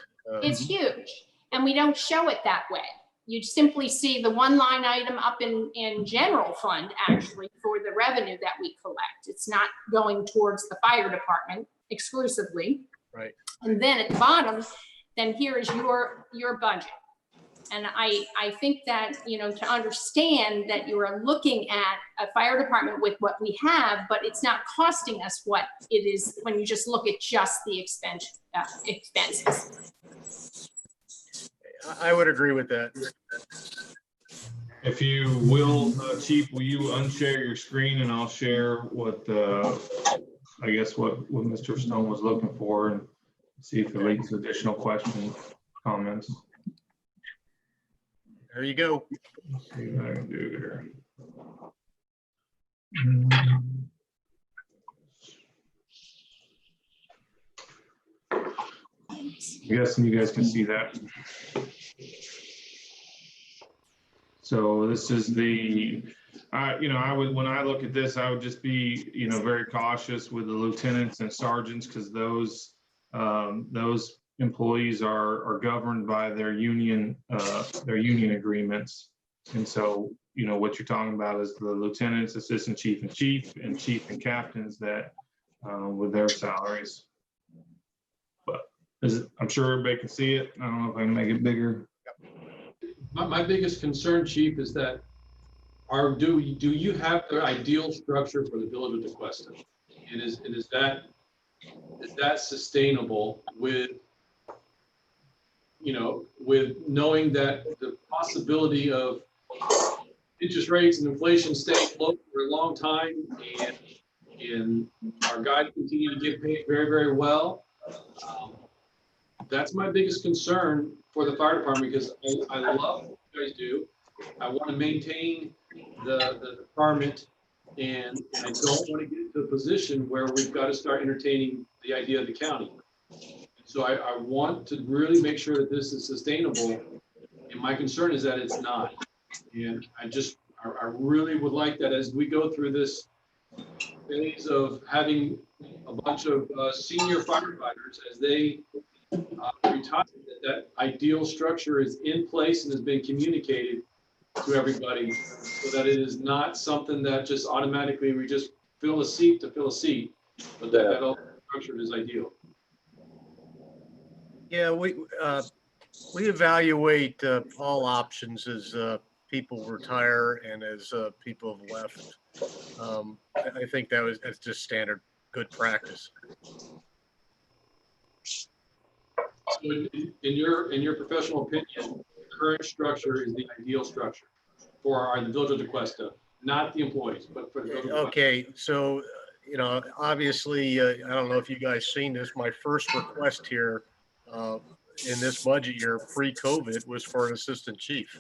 It's huge, and we don't show it that way. You simply see the one line item up in general fund, actually, for the revenue that we collect. It's not going towards the fire department exclusively. Right. And then at the bottom, then here is your budget. And I think that, to understand that you are looking at a fire department with what we have, but it's not costing us what it is when you just look at just the expenses. I would agree with that. If you will, Chief, will you unshare your screen and I'll share what, I guess what Mr. Stone was looking for and see if it leads to additional questions, comments. There you go. Let's see what I can do here. I'm guessing you guys can see that. So this is the, when I look at this, I would just be, very cautious with the lieutenants and sergeants, because those employees are governed by their union agreements. And so, what you're talking about is the lieutenants, assistant chief and chief and captains that with their salaries. But I'm sure everybody can see it. I don't know if I can make it bigger. My biggest concern, Chief, is that do you have the ideal structure for the village of DeQuesta? And is that sustainable with knowing that the possibility of interest rates and inflation staying low for a long time, and our guys continue to get paid very, very well? That's my biggest concern for the fire department, because I love what you guys do. I want to maintain the department, and I don't want to get into a position where we've got to start entertaining the idea of the county. So I want to really make sure that this is sustainable, and my concern is that it's not. And I really would like that as we go through this phase of having a bunch of senior firefighters, as they retire, that ideal structure is in place and has been communicated to everybody, so that it is not something that just automatically we just fill a seat to fill a seat, but that all structure is ideal. Yeah, we evaluate all options as people retire and as people have left. I think that's just standard good practice. So in your professional opinion, the current structure is the ideal structure for the village of DeQuesta, not the employees, but for the village of DeQuesta. Okay, so obviously, I don't know if you guys seen this. My first request here in this budget year pre-COVID was for an assistant chief.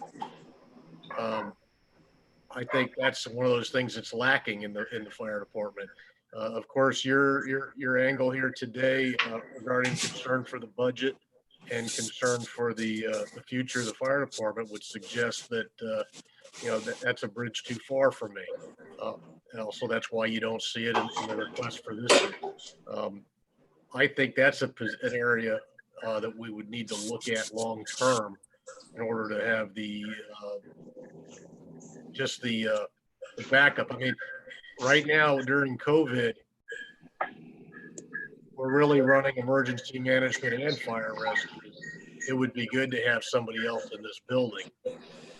I think that's one of those things that's lacking in the fire department. Of course, your angle here today regarding concern for the budget and concern for the future of the fire department would suggest that that's a bridge too far for me. And also, that's why you don't see it in the request for this year. I think that's an area that we would need to look at long term in order to have the backup. I mean, right now during COVID, we're really running emergency management and fire rescue. It would be good to have somebody else in this building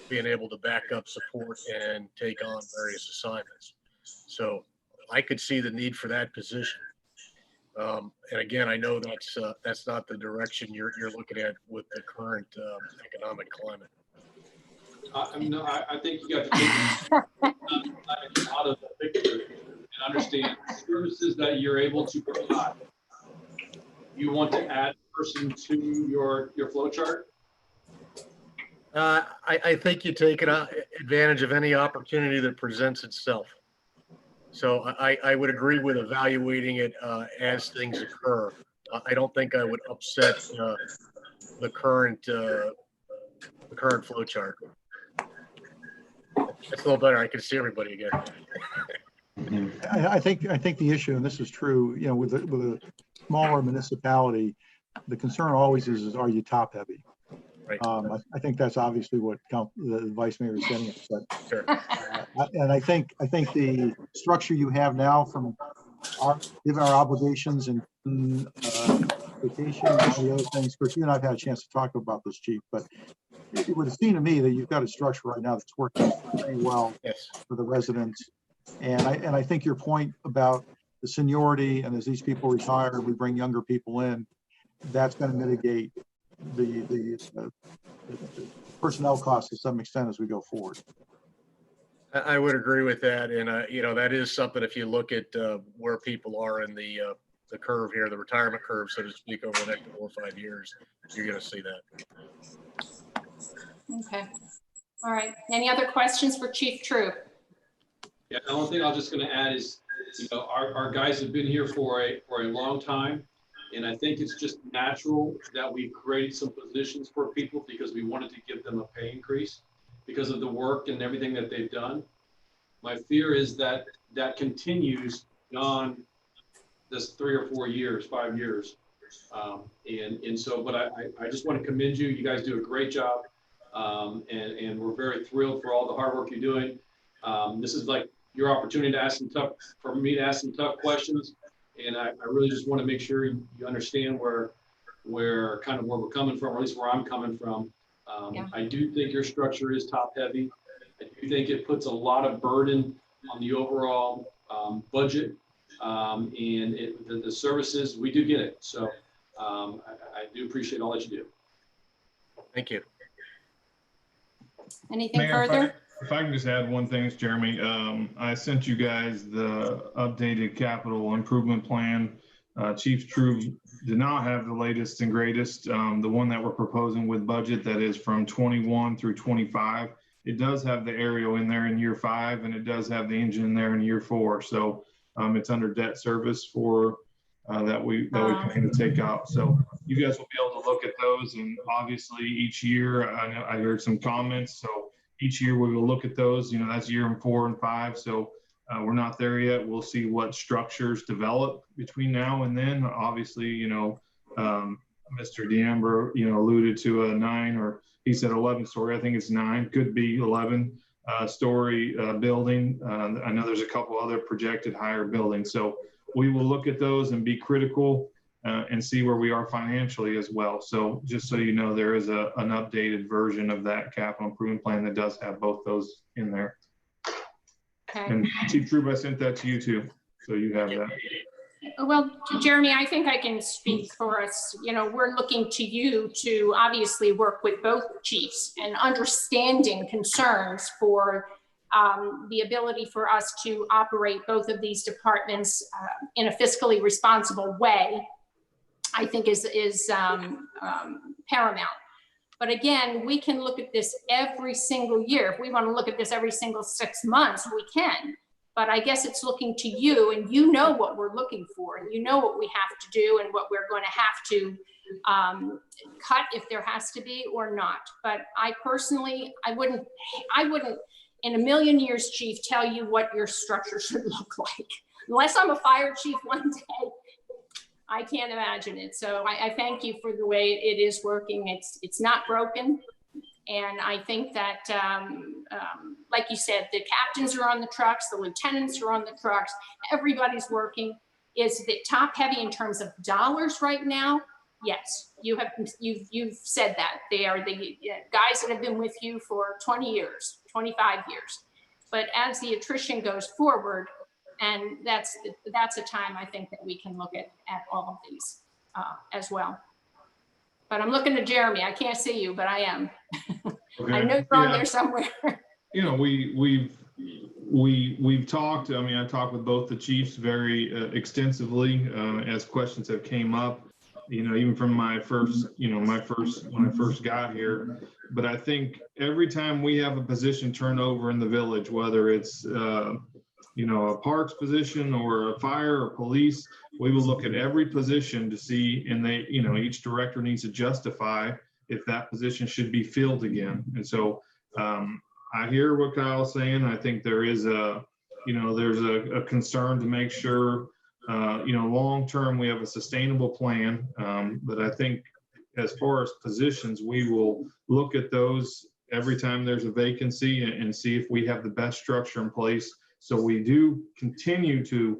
being able to back up, support, and take on various assignments. So I could see the need for that position. And again, I know that's not the direction you're looking at with the current economic climate. I think you got to take out of the picture and understand the services that you're able to provide. You want to add a person to your flow chart? I think you take advantage of any opportunity that presents itself. So I would agree with evaluating it as things occur. I don't think I would upset the current flow chart. It's a little better. I can see everybody again. I think the issue, and this is true, you know, with a smaller municipality, the concern always is are you top heavy? Right. I think that's obviously what the vice mayor is getting at. But, Sure. and I think the structure you have now from given our obligations and vacation and all the other things, Chris, you and I've had a chance to talk about this, Chief, but it would seem to me that you've got a structure right now that's working pretty well for the residents. And I think your point about the seniority and as these people retire, we bring younger people in, that's going to mitigate the personnel costs to some extent as we go forward. I would agree with that. And, you know, that is something, if you look at where people are in the curve here, the retirement curve, so to speak, over the next 4 or 5 years, you're going to see that. Okay. All right. Any other questions for Chief Troop? Yeah, the only thing I'm just going to add is, you know, our guys have been here for a long time. And I think it's just natural that we created some positions for people because we wanted to give them a pay increase because of the work and everything that they've done. My fear is that that continues beyond this 3 or 4 years, 5 years. And so, but I just want to commend you. You guys do a great job. And we're very thrilled for all the hard work you're doing. This is like your opportunity to ask for me to ask some tough questions. And I really just want to make sure you understand where we're coming from, or at least where I'm coming from. I do think your structure is top heavy. I do think it puts a lot of burden on the overall budget and the services. We do get it. So I do appreciate all that you do. Thank you. Anything Mayor, further? If I can just add one thing, Jeremy, I sent you guys the updated capital improvement plan. Chief Troop did not have the latest and greatest. The one that we're proposing with budget that is from 21 through 25. It does have the aerial in there in year 5, and it does have the engine in there in year 4. So it's under debt service for that we plan to take out. So you guys will be able to look at those, and obviously each year I know I heard some comments. So each year we will look at those, you know, that's year 4 and 5. So we're not there yet. We'll see what structures develop between now and then. Obviously, you know, Mr. D'Ambra, you know, alluded to a 9, or he said 11 story. I think it's 9, could be 11 story building. I know there's a couple other projected higher buildings. So we will look at those and be critical and see where we are financially as well. So just so you know, there is an updated version of that capital improvement plan that does have both those in there. Okay. And Chief Troop, I sent that to you too, so you have that. Well, Jeremy, I think I can speak for us. You know, we're looking to you to obviously work with both chiefs and understanding concerns for the ability for us to operate both of these departments in a fiscally responsible way, I think is paramount. But again, we can look at this every single year. If we want to look at this every single 6 months, we can. But I guess it's looking to you, and you know what we're looking for, and you know what we have to do and what we're going to have to cut if there has to be or not. But I personally, I wouldn't in a million years, Chief, tell you what your structure should look like. Unless I'm a fire chief one day, I can't imagine it. So I thank you for the way it is working. It's not broken. And I think that, like you said, the captains are on the trucks, the lieutenants are on the trucks, everybody's working. Is it top heavy in terms of dollars right now? Yes, you've said that. They are the guys that have been with you for 20 years, 25 years. But as the attrition goes forward, and that's a time I think that we can look at all of these as well. But I'm looking to Jeremy. I can't see you, but I am. Okay. I know you're on there somewhere. You know, we've talked. I mean, I talked with both the chiefs very extensively as questions have came up. even from my first, when I first got here. But I think every time we have a position turnover in the village, whether it's, a parks position or a fire or police, we will look at every position to see, and each director needs to justify if that position should be filled again. And so I hear what Kyle's saying. I think there is there's a concern to make sure, long-term we have a sustainable plan. But I think as far as positions, we will look at those every time there's a vacancy and see if we have the best structure in place. So we do continue to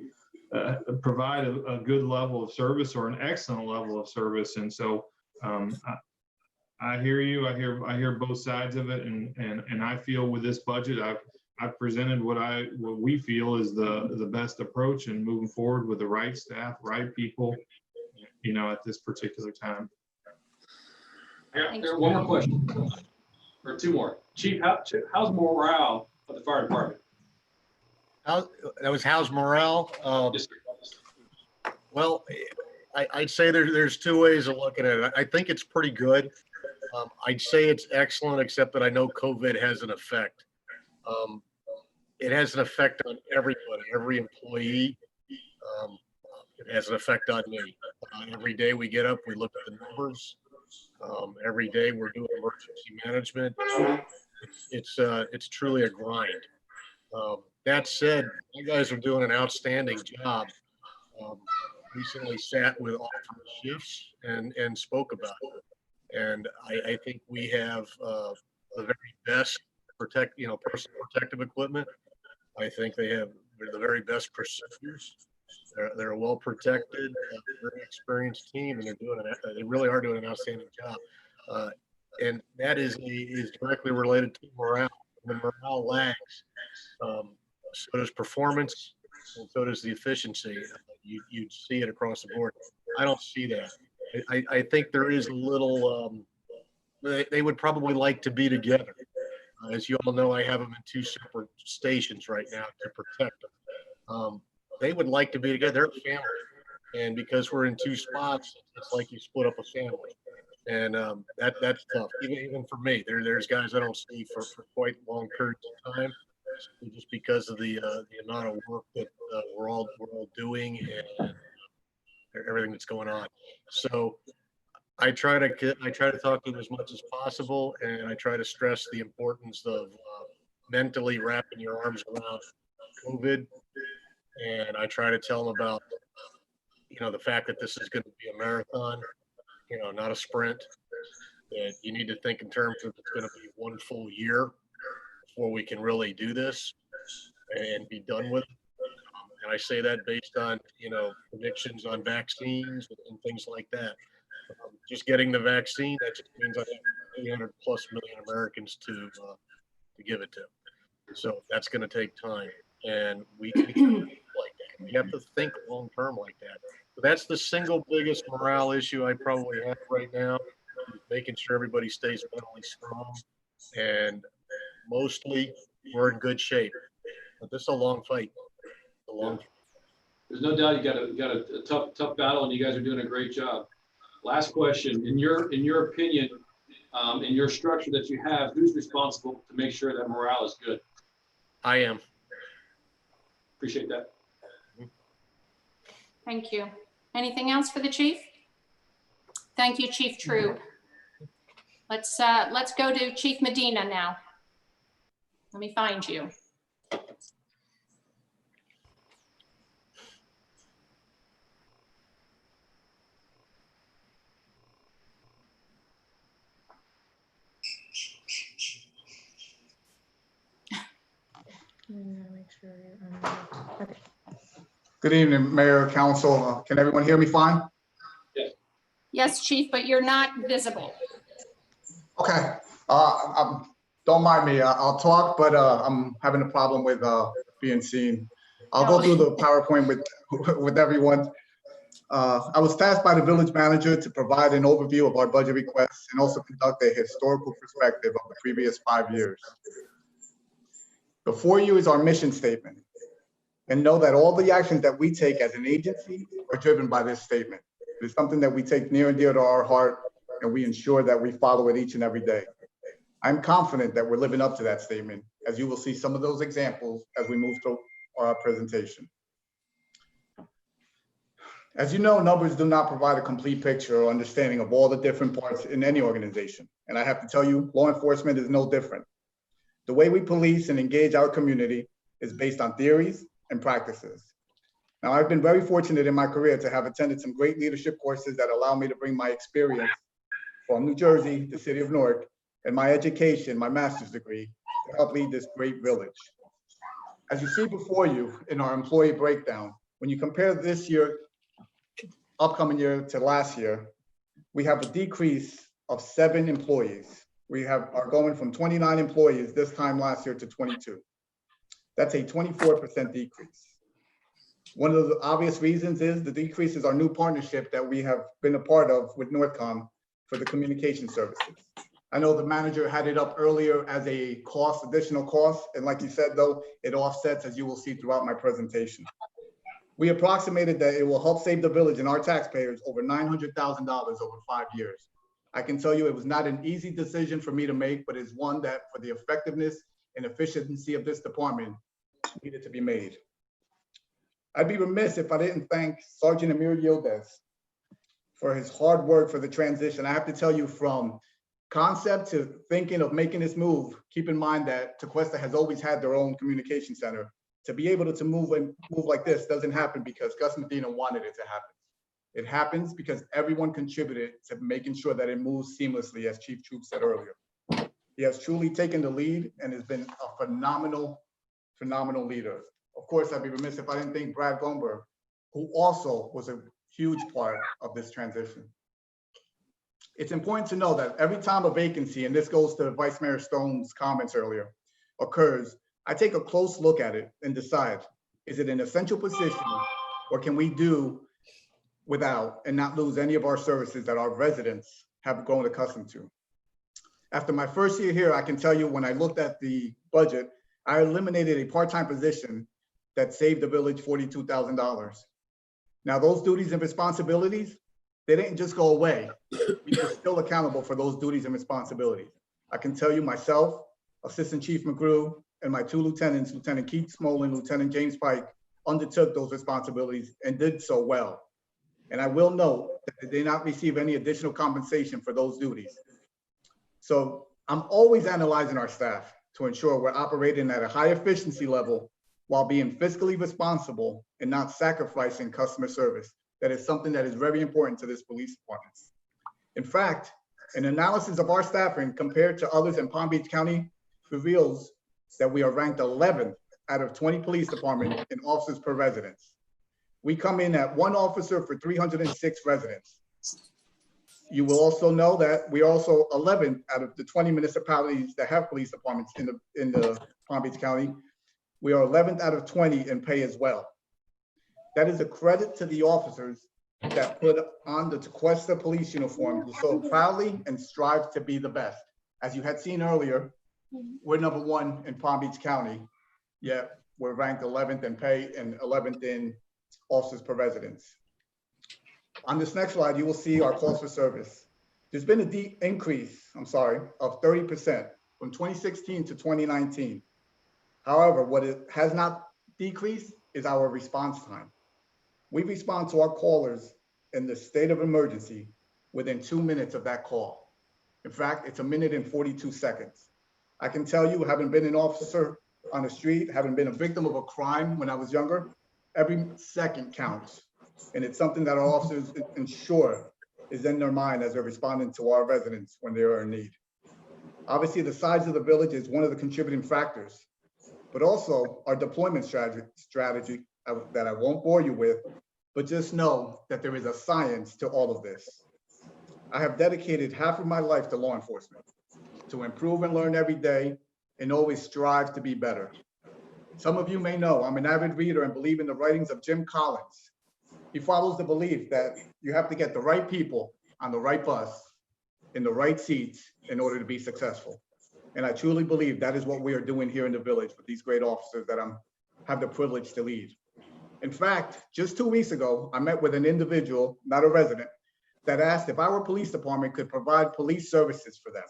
provide a good level of service or an excellent level of service. And so I hear you. I hear both sides of it, and I feel with this budget, I've presented what we feel is the best approach, and moving forward with the right staff, right people, at this particular time. One more question, or two more. Chief, how's morale of the fire department? How's morale? Yes, Well, I'd say there's two ways of looking at it. I think it's pretty good. I'd say it's excellent, except that I know COVID has an effect. It has an effect on everybody, every employee. It has an effect on me. Every day we get up, we look at the numbers. Every day we're doing emergency management. It's truly a grind. That said, you guys are doing an outstanding job. Recently sat with all three shifts and spoke about it. And I think we have the very best personal protective equipment. I think they have the very best procedures. They're a well protected, very experienced team, and they really are doing an outstanding job. And that is directly related to morale. When morale lags, so does performance, and so does the efficiency. You'd see it across the board. I don't see that. I think there is a little, they would probably like to be together. As you all know, I have them in two separate stations right now to protect them. They would like to be together. They're a family. And because we're in two spots, it's like you split up a family. And that's tough, even for me. There's guys I don't see for quite long periods of time, just because of the amount of work that we're all doing and everything that's going on. So I try to talk to them as much as possible, and I try to stress the importance of mentally wrapping your arms around COVID. And I try to tell them about, the fact that this is going to be a marathon, not a sprint. That you need to think in terms of it's going to be one full year before we can really do this and be done with it. And I say that based on, predictions on vaccines and things like that. Just getting the vaccine, that just means I have 300+ million Americans to give it to. So that's going to take time. And we can't think like that. We have to think long term like that. So that's the single biggest morale issue I probably have right now, making sure everybody stays mentally strong. And mostly we're in good shape. But this is a long fight. There's no doubt you got a tough battle, and you guys are doing a great job. Last question, in your opinion, in your structure that you have, who's responsible to make sure that morale is good? I am. Appreciate that. Thank you. Anything else for the chief? Thank you, Chief True. Let's go to Chief Medina now. Let me find you. Okay. Good evening, Mayor, Council. Can everyone hear me fine? Yes, Chief, but you're not visible. Okay. Don't mind me. I'll talk, but I'm having a problem with being seen. I'll go through the PowerPoint with everyone. I was tasked by the village manager to provide an overview of our budget requests and also conduct a historical perspective of the previous 5 years. Before you is our mission statement. And know that all the actions that we take as an agency are driven by this statement. It's something that we take near and dear to our heart, and we ensure that we follow it each and every day. I'm confident that we're living up to that statement, as you will see some of those examples as we move through our presentation. As you know, numbers do not provide a complete picture or understanding of all the different parts in any organization. And I have to tell you, law enforcement is no different. The way we police and engage our community is based on theories and practices. Now, I've been very fortunate in my career to have attended some great leadership courses that allow me to bring my experience from New Jersey, the city of Newark, and my education, my master's degree, to help lead this great village. As you see before you in our employee breakdown, when you compare this year, upcoming year to last year, we have a decrease of 7 employees. We are going from 29 employees this time last year to 22. That's a 24% decrease. One of the obvious reasons is the decrease is our new partnership that we have been a part of with Northcom for the communication services. I know the manager had it up earlier as a cost, additional cost. And like you said, though, it offsets, as you will see throughout my presentation. We approximated that it will help save the village and our taxpayers over $900,000 over 5 years. I can tell you it was not an easy decision for me to make, but it's one that for the effectiveness and efficiency of this department needed to be made. I'd be remiss if I didn't thank Sergeant Amir Yildiz for his hard work for the transition. I have to tell you, from concept to thinking of making this move, keep in mind that Tequesta has always had their own communication center. To be able to move like this doesn't happen because Gus Medina wanted it to happen. It happens because everyone contributed to making sure that it moves seamlessly, as Chief Troop said earlier. He has truly taken the lead and has been a phenomenal leader. Of course, I'd be remiss if I didn't thank Brad Gomberg, who also was a huge part of this transition. It's important to know that every time a vacancy, and this goes to Vice Mayor Stone's comments earlier, occurs, I take a close look at it and decide, is it an essential position or can we do without and not lose any of our services that our residents have grown accustomed to? After my first year here, I can tell you when I looked at the budget, I eliminated a part-time position that saved the village $42,000. Now, those duties and responsibilities, they didn't just go away. We were still accountable for those duties and responsibilities. I can tell you myself, Assistant Chief McGrew, and my 2 lieutenants, Lieutenant Keith Smolin, Lieutenant James Pike, undertook those responsibilities and did so well. And I will note that they did not receive any additional compensation for those duties. So I'm always analyzing our staff to ensure we're operating at a high efficiency level while being fiscally responsible and not sacrificing customer service. That is something that is very important to this police department. In fact, an analysis of our staffing compared to others in Palm Beach County reveals that we are ranked 11th out of 20 police departments in officers per residence. We come in at 1 officer for 306 residents. You will also know that we are also 11th out of the 20 municipalities that have police departments in the Palm Beach County. We are 11th out of 20 in pay as well. That is a credit to the officers that put on the Tequesta police uniform, who so proudly and strive to be the best. As you had seen earlier, we're number 1 in Palm Beach County, yet we're ranked 11th in pay and 11th in officers per residence. On this next slide, you will see our calls for service. There's been a increase, of 30% from 2016 to 2019. However, what it has not decreased is our response time. We respond to our callers in the state of emergency within 2 minutes of that call. In fact, it's 1 minute and 42 seconds. I can tell you, having been an officer on the street, having been a victim of a crime when I was younger, every second counts. And it's something that our officers ensure is in their mind as they're responding to our residents when they are in need. Obviously, the size of the village is one of the contributing factors, but also our deployment strategy that I won't bore you with, but just know that there is a science to all of this. I have dedicated half of my life to law enforcement, to improve and learn every day and always strive to be better. Some of you may know I'm an avid reader and believe in the writings of Jim Collins. He follows the belief that you have to get the right people on the right bus in the right seats in order to be successful. And I truly believe that is what we are doing here in the village with these great officers that I have the privilege to lead. In fact, just 2 weeks ago, I met with an individual, not a resident, that asked if our police department could provide police services for them.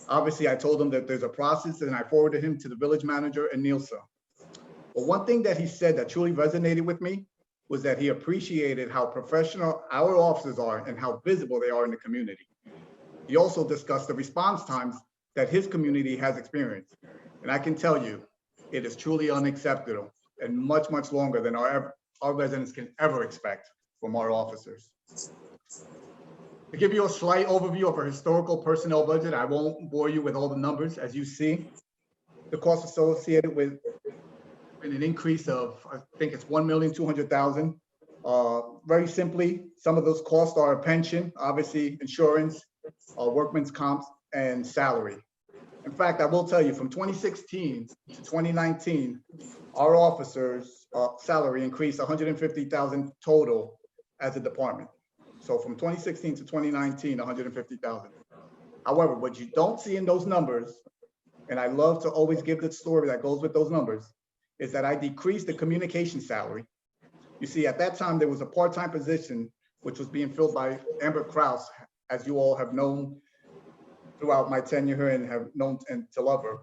Obviously, I told him that there's a process, and I forwarded him to the village manager and Nielsa. But one thing that he said that truly resonated with me was that he appreciated how professional our officers are and how visible they are in the community. He also discussed the response times that his community has experienced. And I can tell you, it is truly unacceptable and much, much longer than our residents can ever expect from our officers. To give you a slight overview of our historical personnel budget, I won't bore you with all the numbers. As you see, the costs associated with an increase of, I think it's 1,200,000. Very simply, some of those costs are pension, obviously insurance, workman's comp, and salary. In fact, I will tell you, from 2016 to 2019, our officers' salary increased 150,000 total as a department. So from 2016 to 2019, 150,000. However, what you don't see in those numbers, and I love to always give the story that goes with those numbers, is that I decreased the communication salary. You see, at that time, there was a part-time position which was being filled by Amber Krause, as you all have known throughout my tenure here and have known and to love her.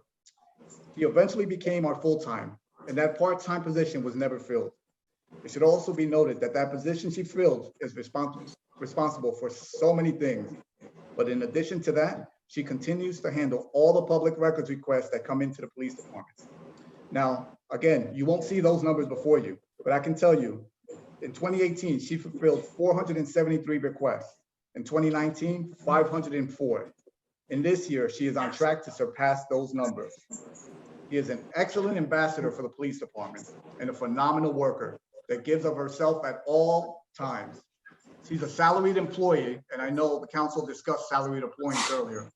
He eventually became our full-time, and that part-time position was never filled. It should also be noted that that position she filled is responsible for so many things. But in addition to that, she continues to handle all the public records requests that come into the police department. Now, again, you won't see those numbers before you, but I can tell you, in 2018, she fulfilled 473 requests. In 2019, 504. In this year, she is on track to surpass those numbers. She is an excellent ambassador for the police department and a phenomenal worker that gives of herself at all times. She's a salaried employee, and I know the council discussed salaried employees earlier.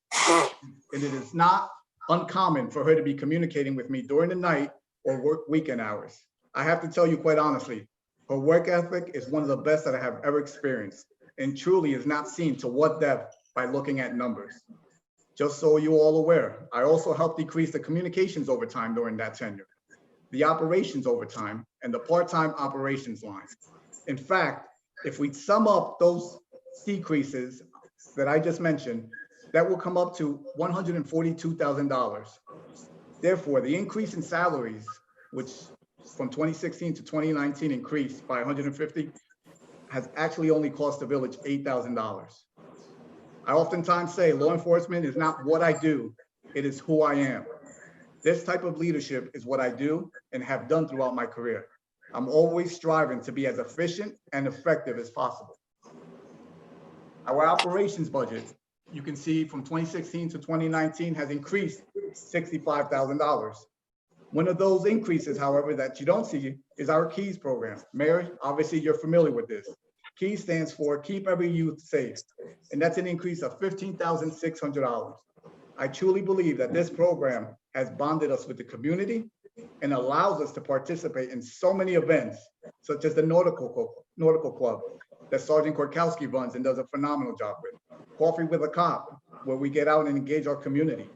And it is not uncommon for her to be communicating with me during the night or work weekend hours. I have to tell you quite honestly, her work ethic is one of the best that I have ever experienced, and truly is not seen to what depth by looking at numbers. Just so you're all aware, I also helped decrease the communications overtime during that tenure, the operations overtime, and the part-time operations line. In fact, if we sum up those decreases that I just mentioned, that will come up to $142,000. Therefore, the increase in salaries, which from 2016 to 2019 increased by 150, has actually only cost the village $8,000. I oftentimes say law enforcement is not what I do, it is who I am. This type of leadership is what I do and have done throughout my career. I'm always striving to be as efficient and effective as possible. Our operations budget, you can see from 2016 to 2019 has increased $65,000. One of those increases, however, that you don't see is our KEYS program. Mayor, obviously you're familiar with this. KEYS stands for Keep Every Youth Safe, and that's an increase of $15,600. I truly believe that this program has bonded us with the community and allows us to participate in so many events, such as the Nautical Club that Sergeant Korkowski runs and does a phenomenal job with. Coffee with a Cop, where we get out and engage our community.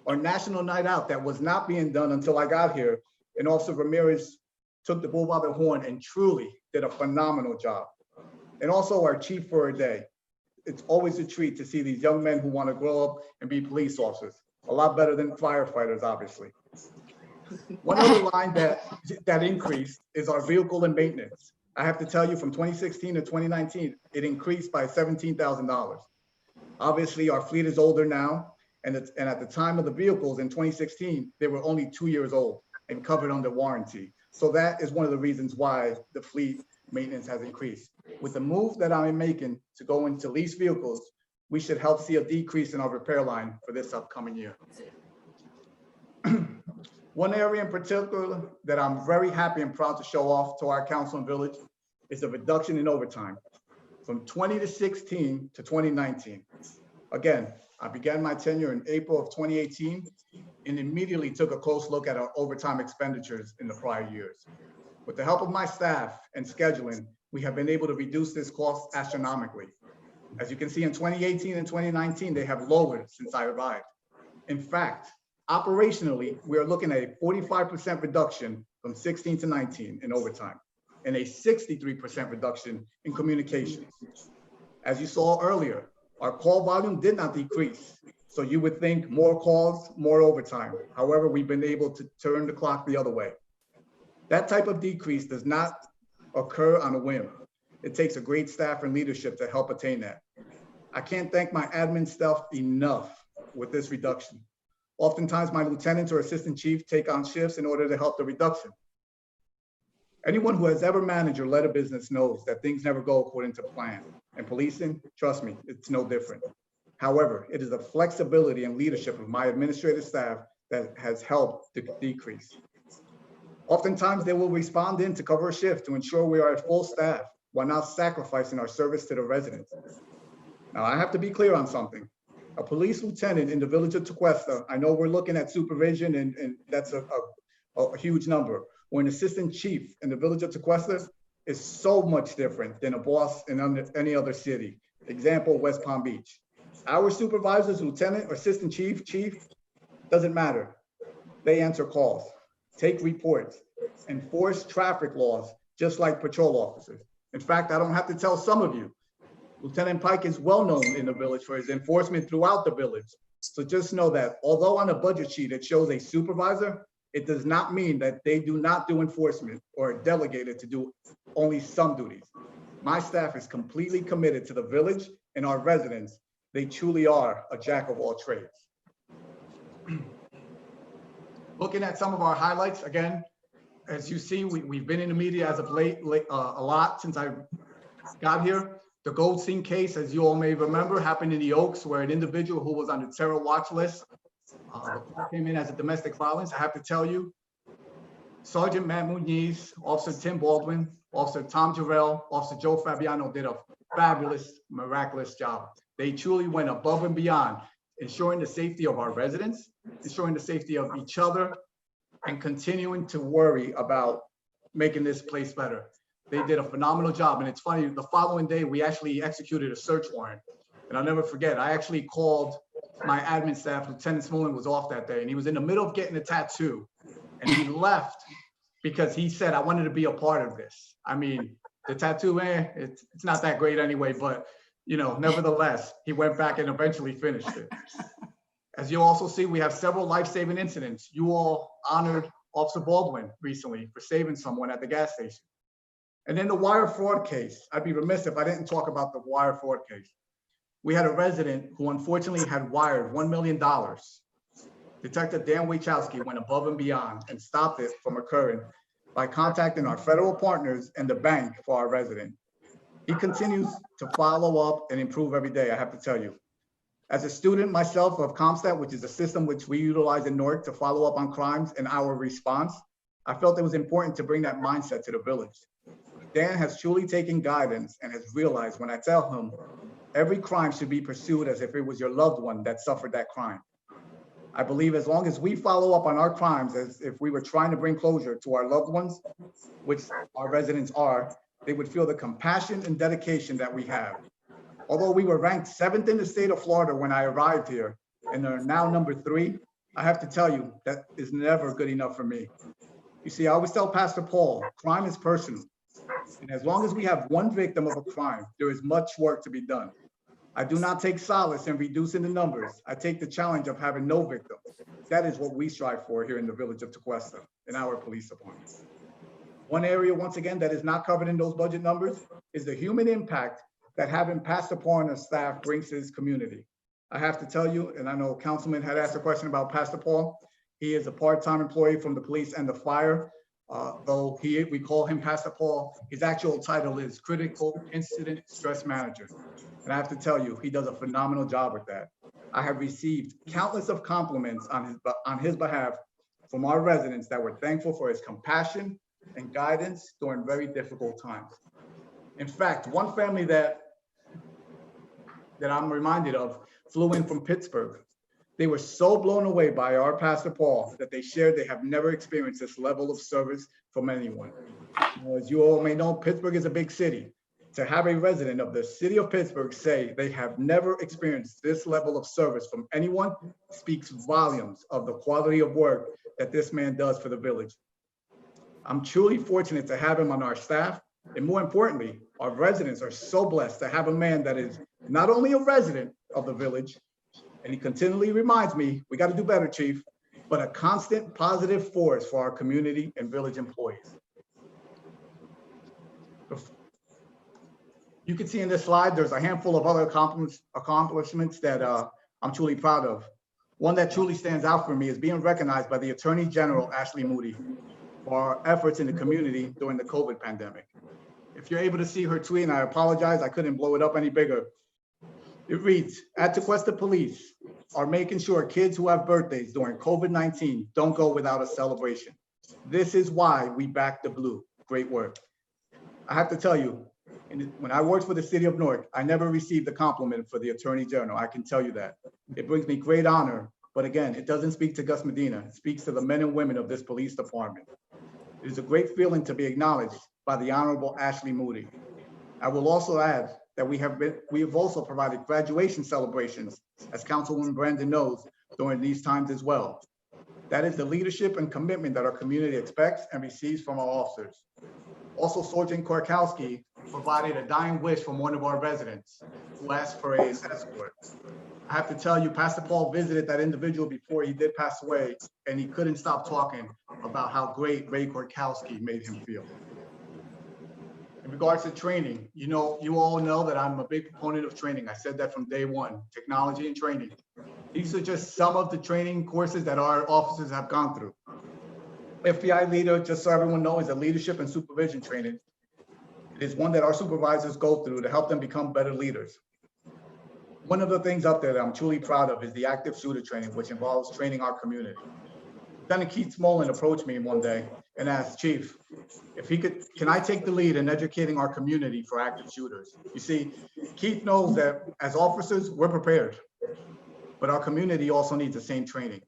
Our National Night Out that was not being done until I got here, and Officer Ramirez took the bull by the horn and truly did a phenomenal job. And also our Chief for a Day. It's always a treat to see these young men who want to grow up and be police officers. A lot better than firefighters, obviously. One other line that increased is our vehicle and maintenance. I have to tell you, from 2016 to 2019, it increased by $17,000. Obviously, our fleet is older now, and at the time of the vehicles in 2016, they were only 2 years old and covered under warranty. So that is one of the reasons why the fleet maintenance has increased. With the move that I'm making to go into lease vehicles, we should help see a decrease in our repair line for this upcoming year. One area in particular that I'm very happy and proud to show off to our council and village is the reduction in overtime from 2016 to 2019. Again, I began my tenure in April of 2018 and immediately took a close look at our overtime expenditures in the prior years. With the help of my staff and scheduling, we have been able to reduce this cost astronomically. As you can see, in 2018 and 2019, they have lowered since I arrived. In fact, operationally, we are looking at a 45% reduction from 16 to 19 in overtime. and a 63% reduction in communications. As you saw earlier, our call volume did not decrease. So you would think more calls, more overtime. However, we've been able to turn the clock the other way. That type of decrease does not occur on a whim. It takes a great staff and leadership to help attain that. I can't thank my admin staff enough with this reduction. Oftentimes, my lieutenants or assistant chief take on shifts in order to help the reduction. Anyone who has ever managed or led a business knows that things never go according to plan. And policing, trust me, it's no different. However, it is the flexibility and leadership of my administrative staff that has helped the decrease. Oftentimes, they will respond in to cover a shift to ensure we are at full staff while not sacrificing our service to the residents. Now, I have to be clear on something. A police lieutenant in the village of Tequesta, I know we're looking at supervision and that's a huge number. Or an assistant chief in the village of Tequesta is so much different than a boss in any other city. Example, West Palm Beach. Our supervisors, lieutenant or assistant chief, doesn't matter. They answer calls, take reports, enforce traffic laws, just like patrol officers. In fact, I don't have to tell some of you, Lieutenant Pike is well known in the village for his enforcement throughout the village. So just know that although on a budget sheet it shows a supervisor, it does not mean that they do not do enforcement or are delegated to do only some duties. My staff is completely committed to the village and our residents. They truly are a jack of all trades. Looking at some of our highlights, again, as you see, we've been in the media as of late a lot since I got here. The Goldstein case, as you all may remember, happened in the Oaks, where an individual who was on the terror watch list came in as a domestic violence. I have to tell you, Sergeant Matt Muniz, Officer Tim Baldwin, Officer Tom Jarrell, Officer Joe Fabiano did a fabulous, miraculous job. They truly went above and beyond, ensuring the safety of our residents, ensuring the safety of each other, and continuing to worry about making this place better. They did a phenomenal job. And it's funny, the following day, we actually executed a search warrant. And I'll never forget, I actually called my admin staff. Lieutenant Smolin was off that day, and he was in the middle of getting a tattoo. And he left because he said, I wanted to be a part of this. I mean, the tattoo, it's not that great anyway, but you know, nevertheless, he went back and eventually finished it. As you also see, we have several life-saving incidents. You all honored Officer Baldwin recently for saving someone at the gas station. And then the wire fraud case. I'd be remiss if I didn't talk about the wire fraud case. We had a resident who unfortunately had wired $1 million. Detective Dan Wachowski went above and beyond and stopped it from occurring by contacting our federal partners and the bank for our resident. He continues to follow up and improve every day, I have to tell you. As a student myself of CompStat, which is a system which we utilize in NORC to follow up on crimes and our response, I felt it was important to bring that mindset to the village. Dan has truly taken guidance and has realized when I tell him, every crime should be pursued as if it was your loved one that suffered that crime. I believe as long as we follow up on our crimes as if we were trying to bring closure to our loved ones, which our residents are, they would feel the compassion and dedication that we have. Although we were ranked 7th in the state of Florida when I arrived here and are now number 3, I have to tell you, that is never good enough for me. You see, I always tell Pastor Paul, crime is personal. And as long as we have one victim of a crime, there is much work to be done. I do not take solace in reducing the numbers. I take the challenge of having no victims. That is what we strive for here in the village of Tequesta in our police department. One area, once again, that is not covered in those budget numbers is the human impact that having Pastor Paul and his staff brings to his community. I have to tell you, and I know Councilman had asked a question about Pastor Paul. He is a part-time employee from the police and the fire. Though we call him Pastor Paul, his actual title is Critical Incident Stress Manager. And I have to tell you, he does a phenomenal job with that. I have received countless of compliments on his behalf from our residents that were thankful for his compassion and guidance during very difficult times. In fact, one family that I'm reminded of flew in from Pittsburgh. They were so blown away by our Pastor Paul that they shared they have never experienced this level of service from anyone. As you all may know, Pittsburgh is a big city. To have a resident of the city of Pittsburgh say they have never experienced this level of service from anyone speaks volumes of the quality of work that this man does for the village. I'm truly fortunate to have him on our staff. And more importantly, our residents are so blessed to have a man that is not only a resident of the village, and he continually reminds me, we got to do better, Chief, but a constant positive force for our community and village employees. You can see in this slide, there's a handful of other accomplishments that I'm truly proud of. One that truly stands out for me is being recognized by the Attorney General, Ashley Moody, for our efforts in the community during the COVID pandemic. If you're able to see her tweet, and I apologize, I couldn't blow it up any bigger. It reads, at Tequesta Police are making sure kids who have birthdays during COVID-19 don't go without a celebration. This is why we back the blue. Great work. I have to tell you, when I worked for the city of Newark, I never received a compliment for the Attorney General. I can tell you that. It brings me great honor, but again, it doesn't speak to Gus Medina. It speaks to the men and women of this police department. It is a great feeling to be acknowledged by the Honorable Ashley Moody. I will also add that we have also provided graduation celebrations, as Councilwoman Brandon knows, during these times as well. That is the leadership and commitment that our community expects and receives from our officers. Also, Sergeant Korkowski provided a dying wish from one of our residents who asked for a escort. I have to tell you, Pastor Paul visited that individual before he did pass away, and he couldn't stop talking about how great Ray Korkowski made him feel. In regards to training, you all know that I'm a big proponent of training. I said that from day one, technology and training. These are just some of the training courses that our officers have gone through. FBI leader, just so everyone knows, is a leadership and supervision training. It is one that our supervisors go through to help them become better leaders. One of the things up there that I'm truly proud of is the active shooter training, which involves training our community. Lieutenant Keith Smolin approached me one day and asked, Chief, if he could, can I take the lead in educating our community for active shooters? You see, Keith knows that as officers, we're prepared, but our community also needs the same training.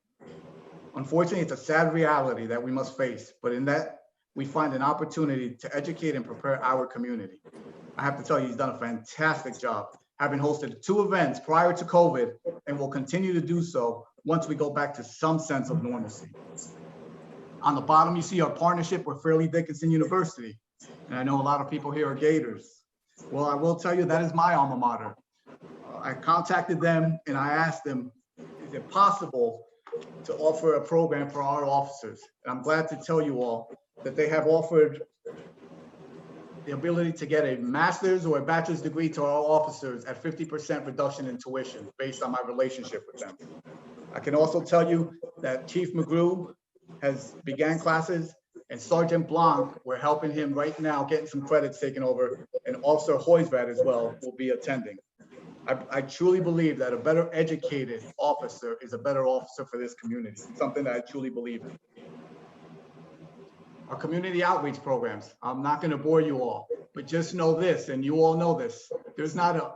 Unfortunately, it's a sad reality that we must face, but in that, we find an opportunity to educate and prepare our community. I have to tell you, he's done a fantastic job, having hosted 2 events prior to COVID, and will continue to do so once we go back to some sense of normalcy. On the bottom, you see our partnership with Fairleigh Dickinson University. And I know a lot of people here are Gators. Well, I will tell you that is my alma mater. I contacted them and I asked them, is it possible to offer a program for our officers? And I'm glad to tell you all that they have offered the ability to get a master's or a bachelor's degree to our officers at 50% reduction in tuition based on my relationship with them. I can also tell you that Chief McGrew has began classes, and Sergeant Blanc, we're helping him right now, getting some credits taken over, and Officer Hoysvat as well will be attending. I truly believe that a better educated officer is a better officer for this community, something that I truly believe in. Our community outreach programs, I'm not going to bore you all, but just know this, and you all know this, there's not a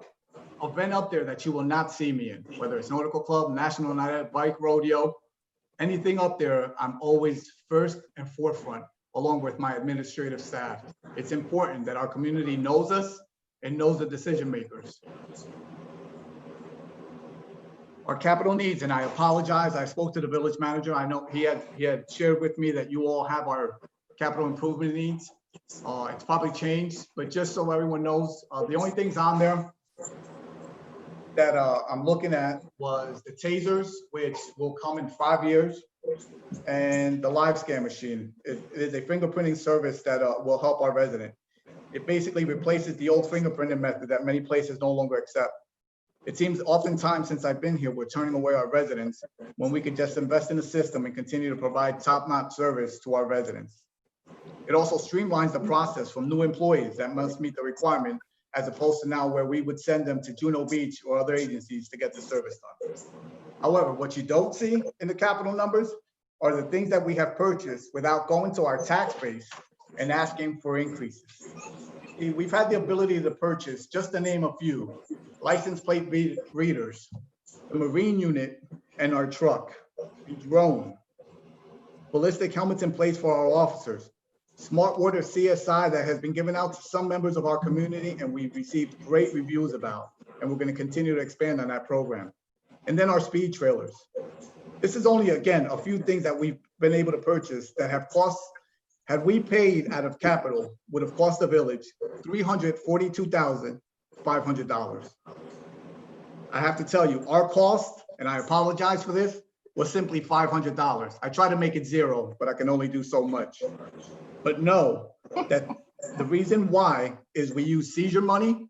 event up there that you will not see me in, whether it's Nautical Club, National Night Bike Rodeo, anything up there, I'm always first and forefront, along with my administrative staff. It's important that our community knows us and knows the decision makers. Our capital needs, and I apologize, I spoke to the village manager. I know he had shared with me that you all have our capital improvement needs. It's probably changed, but just so everyone knows, the only things on there that I'm looking at was the tasers, which will come in 5 years, and the live scan machine. It is a fingerprinting service that will help our resident. It basically replaces the old fingerprinting method that many places no longer accept. It seems oftentimes since I've been here, we're turning away our residents when we could just invest in the system and continue to provide top-notch service to our residents. It also streamlines the process from new employees that must meet the requirement, as opposed to now where we would send them to Juno Beach or other agencies to get the service done. However, what you don't see in the capital numbers are the things that we have purchased without going to our tax base and asking for increases. We've had the ability to purchase, just to name a few, license plate readers, the Marine unit, and our truck, a drone, ballistic helmets in place for our officers, smart water CSI that has been given out to some members of our community and we've received great reviews about, and we're going to continue to expand on that program. And then our speed trailers. This is only, again, a few things that we've been able to purchase that have cost had we paid out of capital, would have cost the village $342,500. I have to tell you, our cost, and I apologize for this, was simply $500. I try to make it zero, but I can only do so much. But know that the reason why is we use seizure money,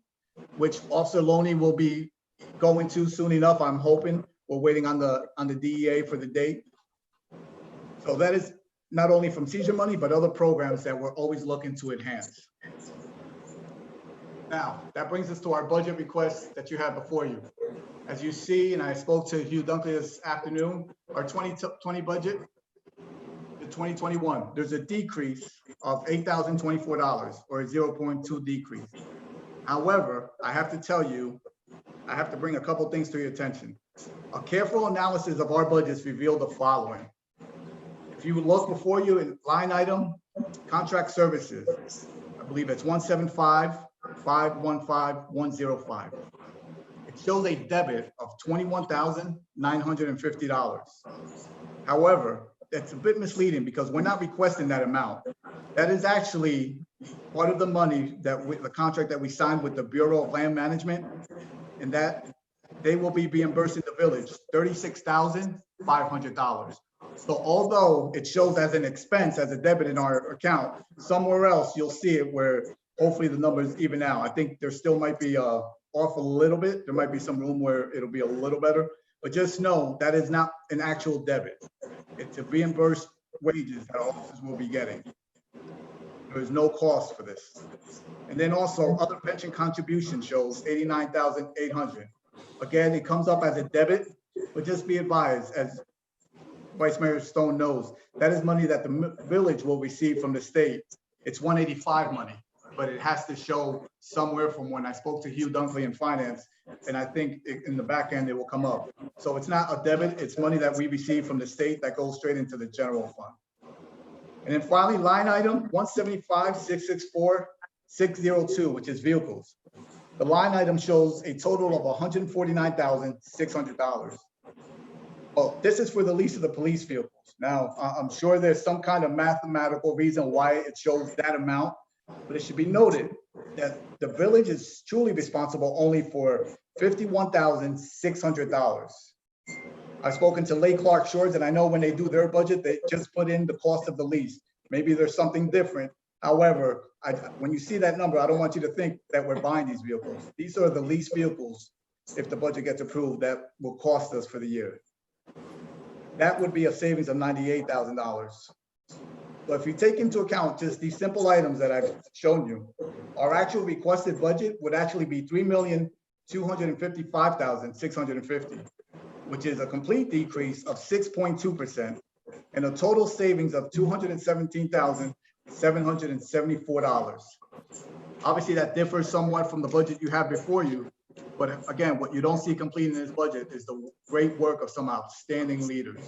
which Officer Loney will be going to soon enough, I'm hoping. We're waiting on the DEA for the date. So that is not only from seizure money, but other programs that we're always looking to enhance. Now, that brings us to our budget request that you have before you. As you see, and I spoke to Hugh Dunkley this afternoon, our 2020 budget, the 2021, there's a decrease of $8,024 or a 0.2 decrease. However, I have to tell you, I have to bring a couple things to your attention. A careful analysis of our budgets revealed the following. If you look before you in line item, contract services, I believe it's 175,515,105. It shows a debit of $21,950. However, that's a bit misleading because we're not requesting that amount. That is actually part of the money that the contract that we signed with the Bureau of Land Management, and that they will be reimbursing the village $36,500. So although it shows as an expense, as a debit in our account, somewhere else you'll see it where hopefully the numbers even out. I think there still might be off a little bit. There might be some room where it'll be a little better, but just know that is not an actual debit. It's a reimbursed wages that officers will be getting. There is no cost for this. And then also other pension contribution shows 89,800. Again, it comes up as a debit, but just be advised, as Vice Mayor Stone knows, that is money that the village will receive from the state. It's 185 money, but it has to show somewhere from when I spoke to Hugh Dunkley in finance, and I think in the back end it will come up. So it's not a debit, it's money that we receive from the state that goes straight into the general fund. And then finally, line item 175,664,602, which is vehicles. The line item shows a total of $149,600. Well, this is for the lease of the police vehicles. Now, I'm sure there's some kind of mathematical reason why it shows that amount, but it should be noted that the village is truly responsible only for $51,600. I've spoken to Lake Clark Shores, and I know when they do their budget, they just put in the cost of the lease. Maybe there's something different. However, when you see that number, I don't want you to think that we're buying these vehicles. These are the lease vehicles, if the budget gets approved, that will cost us for the year. That would be a savings of $98,000. So if you take into account just these simple items that I've shown you, our actual requested budget would actually be $3,255,650, which is a complete decrease of 6.2% and a total savings of $217,774. Obviously, that differs somewhat from the budget you have before you. But again, what you don't see complete in this budget is the great work of some outstanding leaders.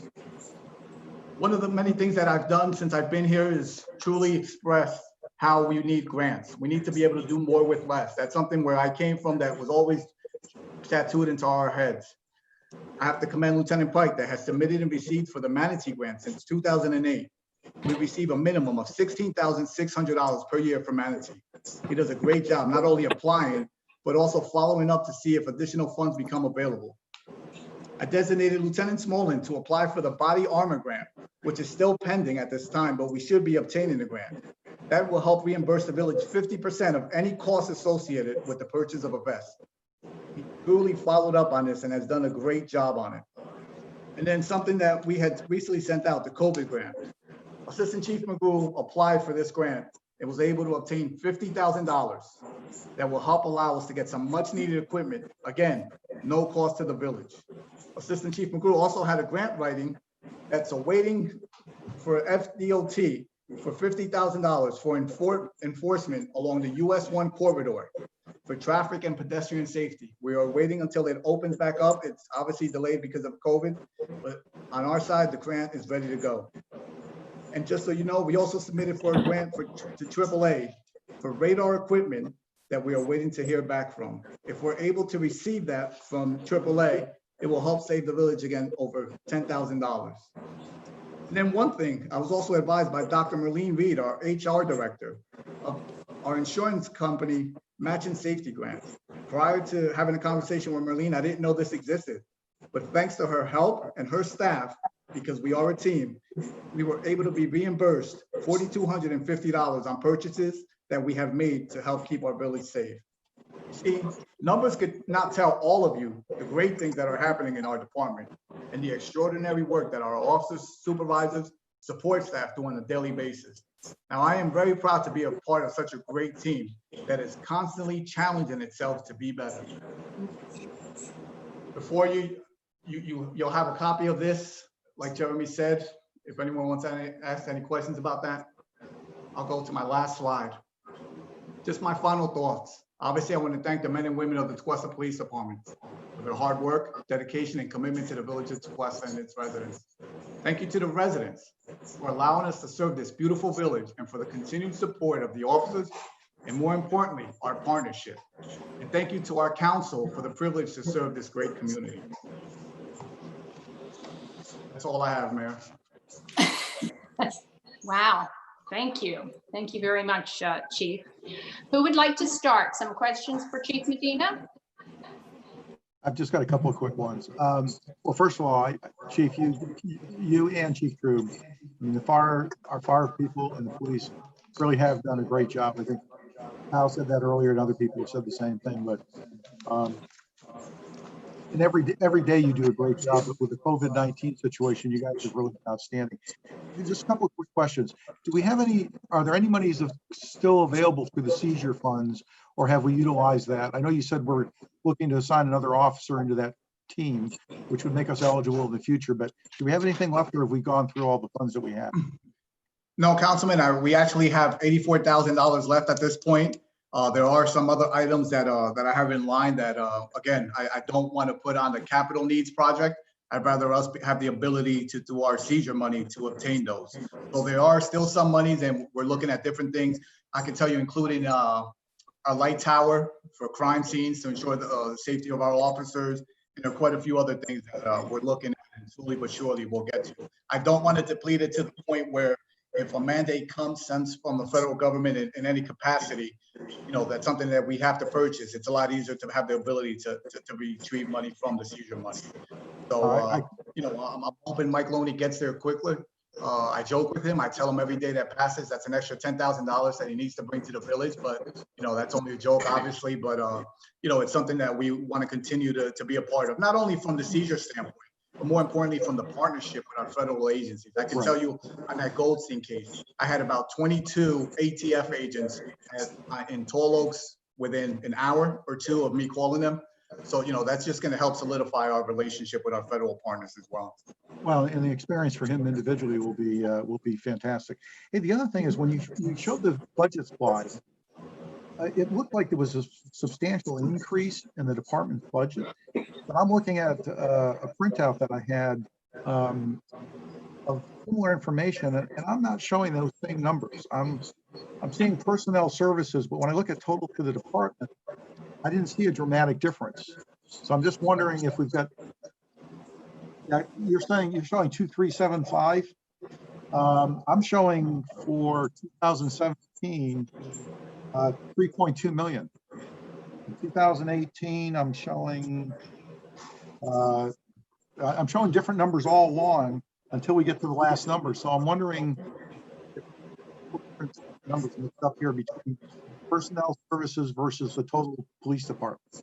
One of the many things that I've done since I've been here is truly express how we need grants. We need to be able to do more with less. That's something where I came from that was always tattooed into our heads. I have to commend Lieutenant Pike that has submitted and received for the Manatee grant since 2008. We receive a minimum of $16,600 per year for Manatee. He does a great job, not only applying, but also following up to see if additional funds become available. I designated Lieutenant Smolin to apply for the body armor grant, which is still pending at this time, but we should be obtaining the grant. That will help reimburse the village 50% of any costs associated with the purchase of a vest. He truly followed up on this and has done a great job on it. And then something that we had recently sent out, the COVID grant. Assistant Chief McGrew applied for this grant and was able to obtain $50,000 that will help allow us to get some much needed equipment. Again, no cost to the village. Assistant Chief McGrew also had a grant writing that's awaiting for FDOT for $50,000 for enforcement along the US 1 corridor for traffic and pedestrian safety. We are waiting until it opens back up. It's obviously delayed because of COVID, but on our side, the grant is ready to go. And just so you know, we also submitted for a grant to AAA for radar equipment that we are waiting to hear back from. If we're able to receive that from AAA, it will help save the village again over $10,000. And then one thing, I was also advised by Dr. Marlene Reed, our HR director, of our insurance company matching safety grants. Prior to having a conversation with Marlene, I didn't know this existed. But thanks to her help and her staff, because we are a team, we were able to be reimbursed $4,250 on purchases that we have made to help keep our village safe. See, numbers could not tell all of you the great things that are happening in our department and the extraordinary work that our officers, supervisors, support staff do on a daily basis. Now, I am very proud to be a part of such a great team that is constantly challenging itself to be better. Before you'll have a copy of this, like Jeremy said. If anyone wants to ask any questions about that, I'll go to my last slide. Just my final thoughts. Obviously, I want to thank the men and women of the Tequesta Police Department for their hard work, dedication, and commitment to the village of Tequesta and its residents. Thank you to the residents for allowing us to serve this beautiful village and for the continued support of the officers and, more importantly, our partnership. And thank you to our council for the privilege to serve this great community. That's all I have, Mayor. Wow, thank you. Thank you very much, Chief. Who would like to start? Some questions for Chief Medina? I've just got a couple of quick ones. Well, first of all, Chief, you and Chief True, I mean, our fire people and the police really have done a great job. I think Al said that earlier and other people have said the same thing, but and every day you do a great job, but with the COVID-19 situation, you guys have really been outstanding. Just a couple of quick questions. Are there any monies still available through the seizure funds, or have we utilized that? I know you said we're looking to assign another officer into that team, which would make us eligible in the future, but do we have anything left, or have we gone through all the funds that we have? No, Councilman, we actually have $84,000 left at this point. There are some other items that I have in line that, again, I don't want to put on the capital needs project. I'd rather us have the ability to do our seizure money to obtain those. So there are still some monies, and we're looking at different things. I can tell you, including our light tower for crime scenes to ensure the safety of our officers. And there are quite a few other things that we're looking at, and slowly but surely we'll get to. I don't want to deplete it to the point where if a mandate comes from the federal government in any capacity, that's something that we have to purchase. It's a lot easier to have the ability to retrieve money from the seizure money. So, I'm hoping Mike Loney gets there quickly. I joke with him. I tell him every day that passes, that's an extra $10,000 that he needs to bring to the village. But, that's only a joke, obviously. But, it's something that we want to continue to be a part of, not only from the seizure standpoint, but more importantly, from the partnership with our federal agencies. I can tell you on that Goldstein case, I had about 22 ATF agents in Tall Oaks within an hour or two of me calling them. So, that's just going to help solidify our relationship with our federal partners as well. Well, and the experience for him individually will be fantastic. Hey, the other thing is when you showed the budget slide, it looked like there was a substantial increase in the department's budget. But I'm looking at a printout that I had of similar information, and I'm not showing those same numbers. I'm seeing personnel services, but when I look at total to the department, I didn't see a dramatic difference. So I'm just wondering if we've got. You're showing 2375. I'm showing for 2017 3.2 million. In 2018, I'm showing different numbers all along until we get to the last number. So I'm wondering if numbers mixed up here between personnel services versus the total police department.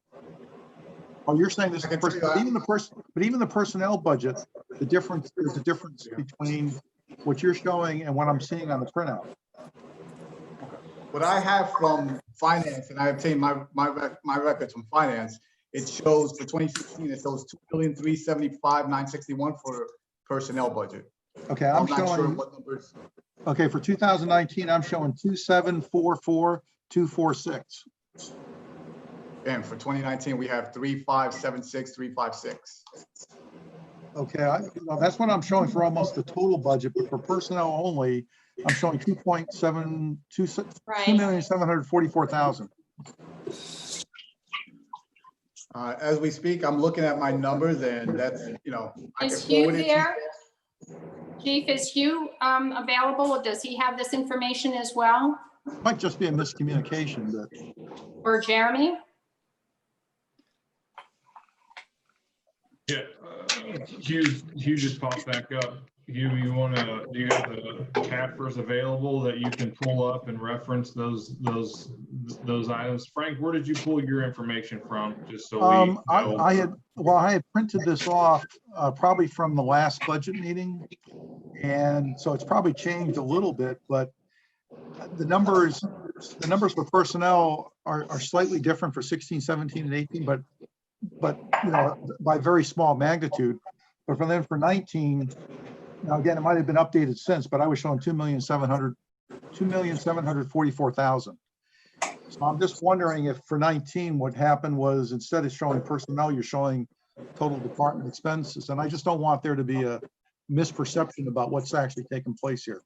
Oh, you're saying this, but even the personnel budget, there's a difference between what you're showing and what I'm seeing on the printout. What I have from finance, and I obtained my records from finance, it shows for 2016, it shows $2,375,961 for personnel budget. Okay, I'm not sure what numbers. Okay, for 2019, I'm showing 2,744,246. And for 2019, we have 3,576,356. Okay, that's what I'm showing for almost the total budget, but for personnel only, I'm showing 2,744,000. As we speak, I'm looking at my numbers, and that's, I Is can Hugh forward it. there? Chief, is Hugh available? Does he have this information as well? Might just be a miscommunication, but Or Jeremy? Yeah, Hugh just popped back up. Hugh, do you have the CAFRs available that you can pull up and reference those items? Frank, where did you pull your information from? Just so we know. I had printed this off probably from the last budget meeting. And so it's probably changed a little bit, but the numbers for personnel are slightly different for 16, 17, and 18, but you know, by very small magnitude. But for 19, now again, it might have been updated since, but I was showing 2,744,000. So I'm just wondering if for 19, what happened was instead of showing personnel, you're showing total department expenses. And I just don't want there to be a misperception about what's actually taking place here.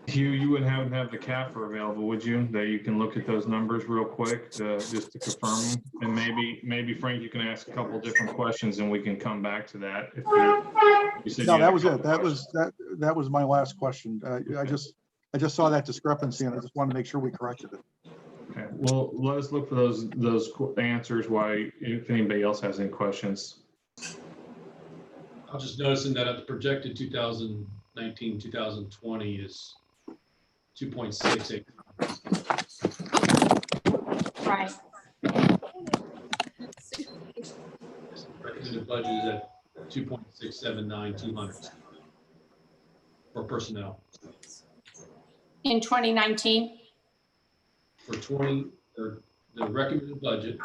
Hugh, you wouldn't have the CAFR available, would you? That you can look at those numbers real quick just to confirm them? And maybe Frank, you can ask a couple different questions and we can come back to that. If you said No, you had that a was it. couple That was my last question. I just saw that discrepancy and I just want to make sure we corrected it. Okay, well, let us look for those answers. Why, if anybody else has any questions. I'm just noticing that at the projected 2019, 2020 is 2.68. Right. Recommended budget is at 2.679,200 for personnel. In 2019? For the recommended budget,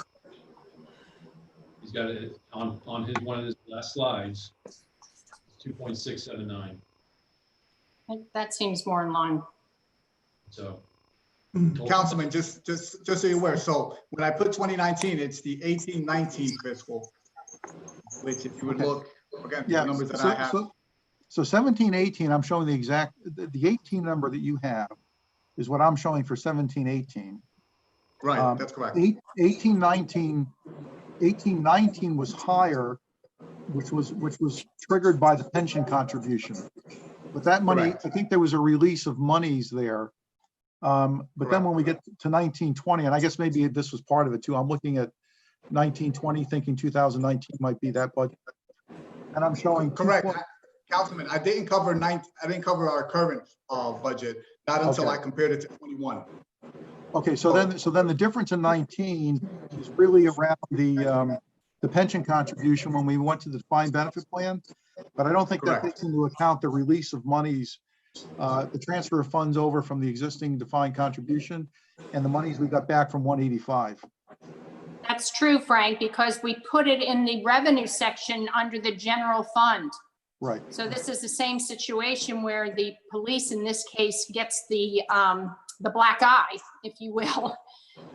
he's got it on one of his last slides, 2.679. That seems more in line. So, Councilman, just so you're aware, so when I put 2019, it's the 18-19 fiscal, which if you would look, again, the numbers that I have. So 17, 18, I'm showing the exact, the 18 number that you have is what I'm showing for 17, 18. Right, that's correct. 18, 19 was higher, which was triggered by the pension contribution. But that money, Correct. I think there was a release of monies there. But then when we get to 1920, and I guess maybe this was part of it too, I'm looking at 1920, thinking 2019 might be that budget. And I'm showing. Correct. Councilman, I didn't cover our current budget, not until Okay. I compared it to 21. Okay, so then the difference in 19 is really around the pension contribution when we went to the defined benefit plan. But I don't think that Correct. takes into account the release of monies, the transfer of funds over from the existing defined contribution and the monies we got back from 185. That's true, Frank, because we put it in the revenue section under the general fund. Right. So this is the same situation where the police in this case gets the black eye, if you will,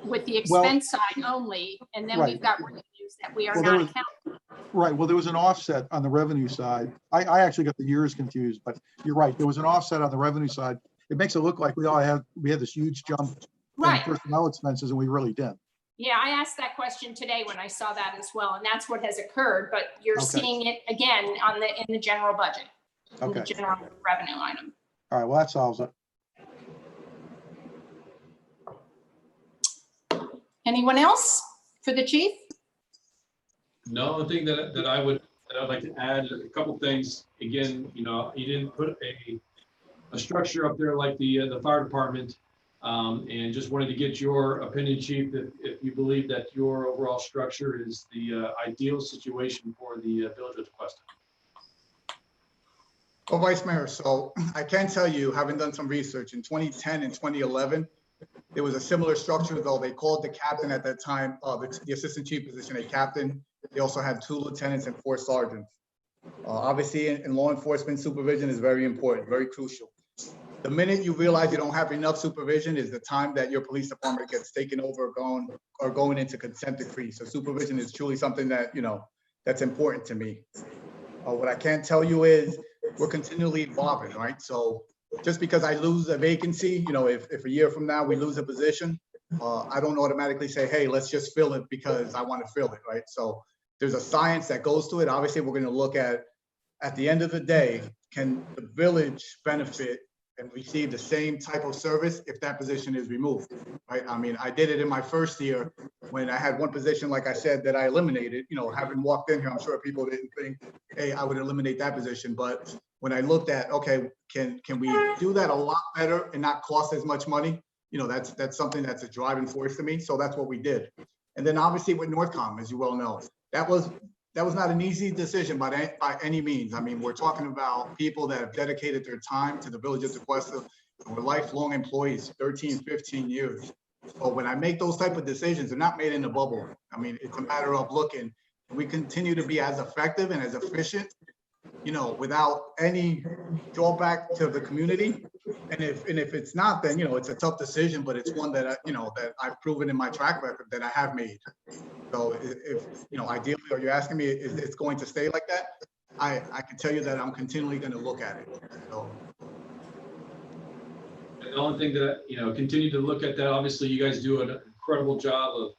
with the expense side only. And then we've got revenues that we are not accounting. Right. Well, there was an offset on the revenue side. I actually got the years confused, but you're right. There was an offset on the revenue side. It makes it look like we had this huge jump in personnel expenses, and we really didn't. Yeah, I asked that question today when I saw that as well, and that's what has occurred. But you're Okay. seeing it again in the general budget, in the Okay. general revenue item. All right. Well, that solves it. Anyone else for the chief? no, the thing that I'd like to add a couple things. Again, you didn't put a structure up there like the fire department, and just wanted to get your opinion, Chief, if you believe that your overall structure is the ideal situation for the village of Tequesta. Well, Vice Mayor, so I can tell you, having done some research, in 2010 and 2011, there was a similar structure, though they called the captain at that time, the assistant chief position, a captain. They also had 2 lieutenants and 4 sergeants. Obviously, in law enforcement, supervision is very important, very crucial. The minute you realize you don't have enough supervision is the time that your police department gets taken over or going into consent decree. So supervision is truly something that, that's important to me. What I can tell you is we're continually evolving, right? So just because I lose a vacancy, if a year from now we lose a position, I don't automatically say, hey, let's just fill it because I want to fill it, right? So there's a science that goes to it. Obviously, we're going to look at at the end of the day, can the village benefit and receive the same type of service if that position is removed, right? I mean, I did it in my first year when I had one position, like I said, that I eliminated. You know, having walked in here, I'm sure people didn't think, hey, I would eliminate that position. But when I looked at, okay, can we do that a lot better and not cost as much money? You know, that's something that's a driving force to me. So that's what we did. And then obviously with Northcom, as you well know, that was not an easy decision by any means. I mean, we're talking about people that have dedicated their time to the village of Tequesta and were lifelong employees, 13, 15 years. So when I make those type of decisions, they're not made in a bubble. I mean, it's a matter of looking, we continue to be as effective and as efficient, you know, without any drawback to the community. And if it's not, then, you know, it's a tough decision, but it's one that, you know, that I've proven in my track record that I have made. So if, you know, ideally, or you're asking me if it's going to stay like that, I can tell you that I'm continually going to look at it. So. The only thing that, you know, continue to look at that, obviously you guys do an incredible job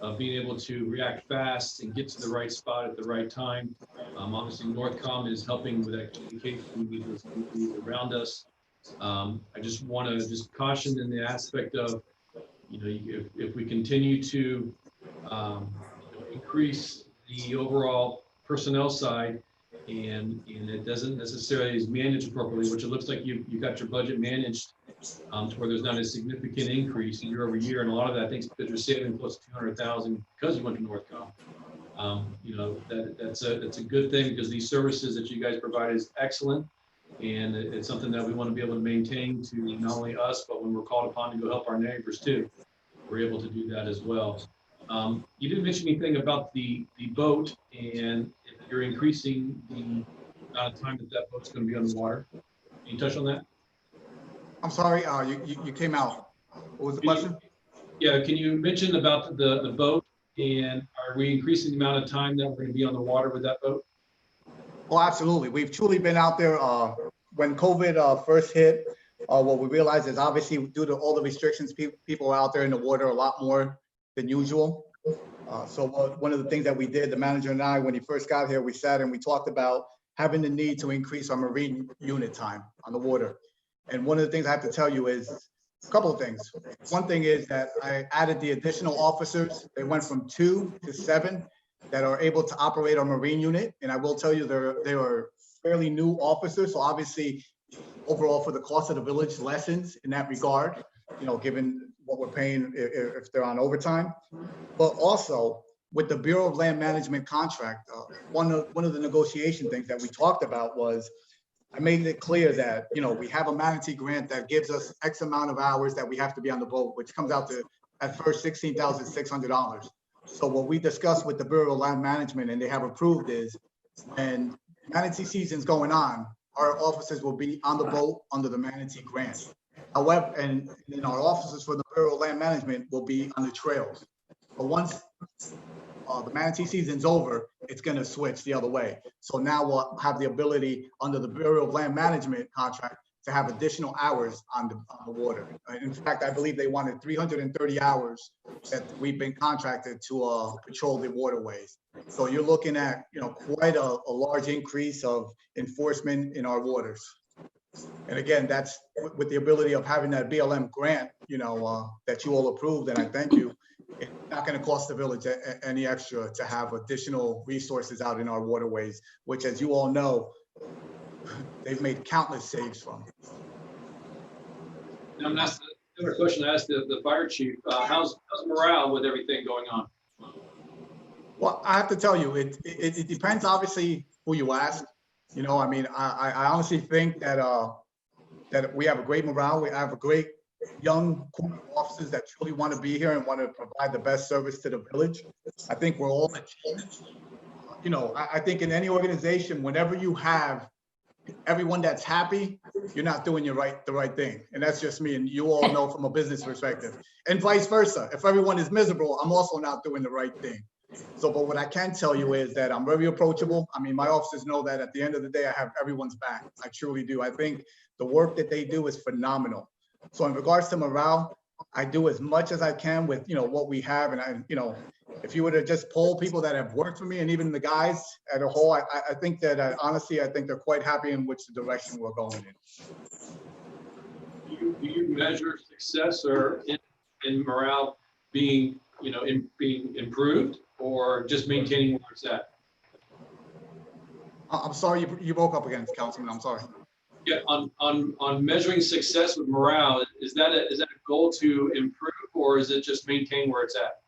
of being able to react fast and get to the right spot at the right time. Obviously Northcom is helping with that communication with those communities around us. I just want to just caution in the aspect of, you know, if we continue to increase the overall personnel side and it doesn't necessarily is managed appropriately, which it looks like you got your budget managed to where there's not a significant increase year over year, and a lot of that I think is because you're saving close to 200,000 because you went to Northcom. You know, that's a good thing because these services that you guys provide is excellent, and it's something that we want to be able to maintain to not only us, but when we're called upon to go help our neighbors too, we're able to do that as well. You didn't mention anything about the boat and if you're increasing the amount of time that boat's going to be on the water. Can you touch on that? I'm sorry, you came out. What was the question? Yeah, can you mention about the boat and are we increasing the amount of time that we're going to be on the water with that boat? Oh, absolutely. We've truly been out there. When COVID first hit, what we realized is obviously due to all the restrictions, people are out there in the water a lot more than usual. So one of the things that we did, the manager and I, when he first got here, we sat and we talked about having the need to increase our marine unit time on the water. And one of the things I have to tell you is a couple of things. One thing is that I added the additional officers. They went from 2 to 7 that are able to operate our marine unit. And I will tell you, they are fairly new officers. So obviously, overall for the cost of the village lessens in that regard, you know, given what we're paying if they're on overtime. But also with the Bureau of Land Management contract, one of the negotiation things that we talked about was I made it clear that, you know, we have a manatee grant that gives us X amount of hours that we have to be on the boat, which comes out to at first $16,600. So what we discussed with the Bureau of Land Management and they have approved is when manatee season's going on, our officers will be on the boat under the manatee grant. However, and then our officers for the Bureau of Land Management will be on the trails. But once the manatee season's over, it's going to switch the other way. So now we'll have the ability under the Bureau of Land Management contract to have additional hours on the water. In fact, I believe they wanted 330 hours that we've been contracted to patrol the waterways. So you're looking at, you know, quite a large increase of enforcement in our waters. And again, that's with the ability of having that BLM grant, you know, that you all approved, and I thank you. It's not going to cost the village any extra to have additional resources out in our waterways, which, as you all know, they've made countless saves from. Now, I'm asking another question I asked the fire chief. How's morale with everything going on? Well, I have to tell you, it depends, obviously, who you ask. You know, I mean, I honestly think that that we have a great morale. We have a great young officers that truly want to be here and want to provide the best service to the village. I think we're all a team. You know, I think in any organization, whenever you have everyone that's happy, you're not doing the right thing. And that's just me. And you all know from a business perspective. And vice versa. If everyone is miserable, I'm also not doing the right thing. So, but what I can tell you is that I'm very approachable. I mean, my officers know that at the end of the day, I have everyone's back. I truly do. I think the work that they do is phenomenal. So in regards to morale, I do as much as I can with, you know, what we have. And I, you know, if you were to just poll people that have worked for me and even the guys as a whole, I think that honestly, I think they're quite happy in which direction we're going in. Do you measure success or in morale being, being improved or just maintaining where it's at? I'm sorry, you broke up again, Councilman, I'm sorry. Yeah, on measuring success with morale, is that a goal to improve or is it just maintain where it's at?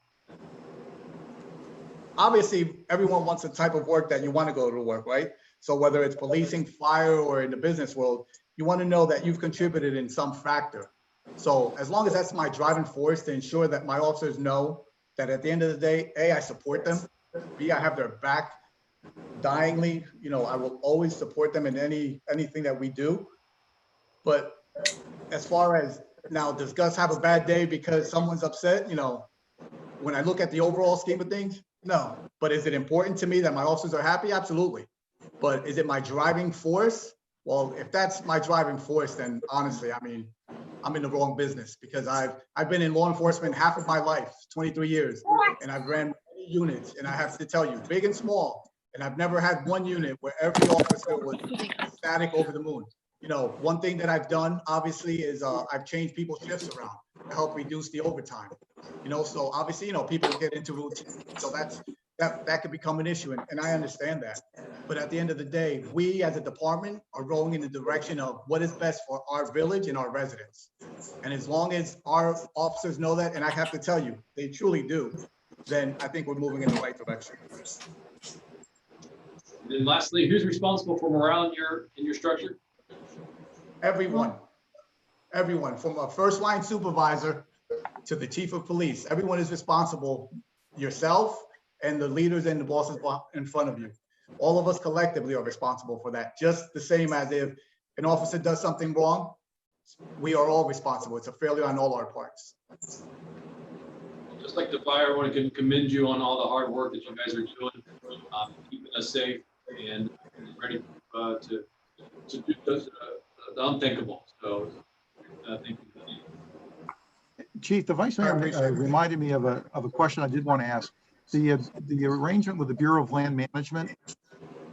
Obviously, everyone wants the type of work that you want to go to work, right? So whether it's policing, fire, or in the business world, you want to know that you've contributed in some factor. So as long as that's my driving force to ensure that my officers know that at the end of the day, A, I support them, B, I have their back dyingly, I will always support them in anything that we do. But as far as now, does Gus have a bad day because someone's upset? When I look at the overall scheme of things, no. But is it important to me that my officers are happy? Absolutely. But is it my driving force? Well, if that's my driving force, then honestly, I'm in the wrong business because I've been in law enforcement half of my life, 23 years, and I've ran many units, and I have to tell you, big and small, and I've never had one unit where every officer was ecstatic over the moon. One thing that I've done, obviously, is I've changed people's shifts around to help reduce the overtime. So obviously, people get into routine. So that could become an issue, and I understand that. But at the end of the day, we as a department are going in the direction of what is best for our village and our residents. And as long as our officers know that, and I have to tell you, they truly do, then I think we're moving in the right direction. And then lastly, who's responsible for morale in your structure? Everyone from a first line supervisor to the chief of police, everyone is responsible, yourself and the leaders and the bosses in front of you. All of us collectively are responsible for that. Just the same as if an officer does something wrong, we are all responsible. It's a failure on all our parts. Just like the fire, I want to commend you on all the hard work that you guys are doing, keeping us safe and ready to do the unthinkable. So thank you. Chief, the Vice Mayor reminded me of a question I did want to ask. The arrangement with the Bureau of Land Management,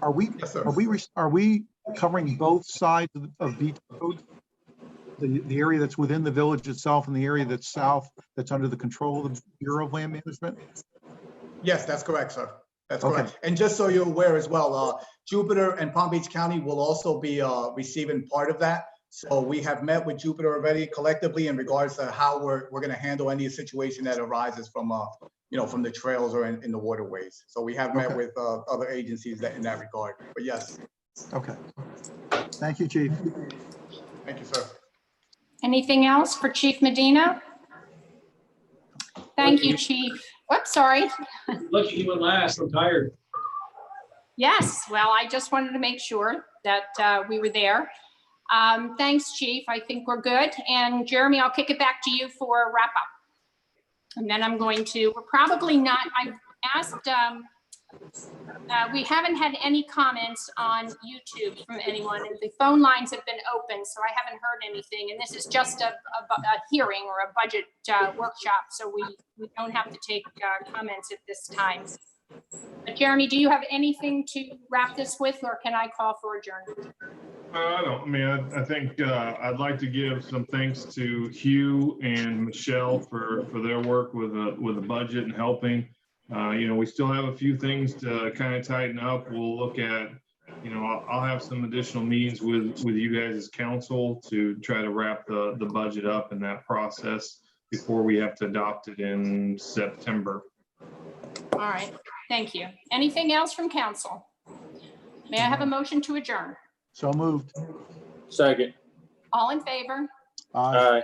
are we covering both sides of Beach Road? The area that's within the village itself and the area that's south, that's under the control of the Bureau of Land Management? Yes, that's correct, sir. That's correct. And just so you're aware as well, Jupiter and Palm Beach County will also be receiving part of that. So we have met with Jupiter already collectively in regards to how we're going to handle any situation that arises from from the trails or in the waterways. So we have met with other agencies in that regard. But yes. Okay. Thank you, Chief. Thank you, sir. Anything else for Chief Medina? Thank you, Chief. Whoops, sorry. Lucky you went last. I'm tired. Yes, well, I just wanted to make sure that we were there. Thanks, Chief. I think we're good. And Jeremy, I'll kick it back to you for a wrap up. And then I'm going to, we're probably not, I've asked, we haven't had any comments on YouTube from anyone, and the phone lines have been open, so I haven't heard anything. And this is just a hearing or a budget workshop, so we don't have to take comments at this time. But Jeremy, do you have anything to wrap this with, or can I call for adjournment? I don't. I mean, I think I'd like to give some thanks to Hugh and Michelle for their work with the budget and helping. We still have a few things to kind of tighten up. We'll look at, I'll have some additional meetings with you guys as council to try to wrap the budget up in that process before we have to adopt it in September. All right, thank you. Anything else from council? May I have a motion to adjourn? So moved. Second. All in favor? Aye. Aye.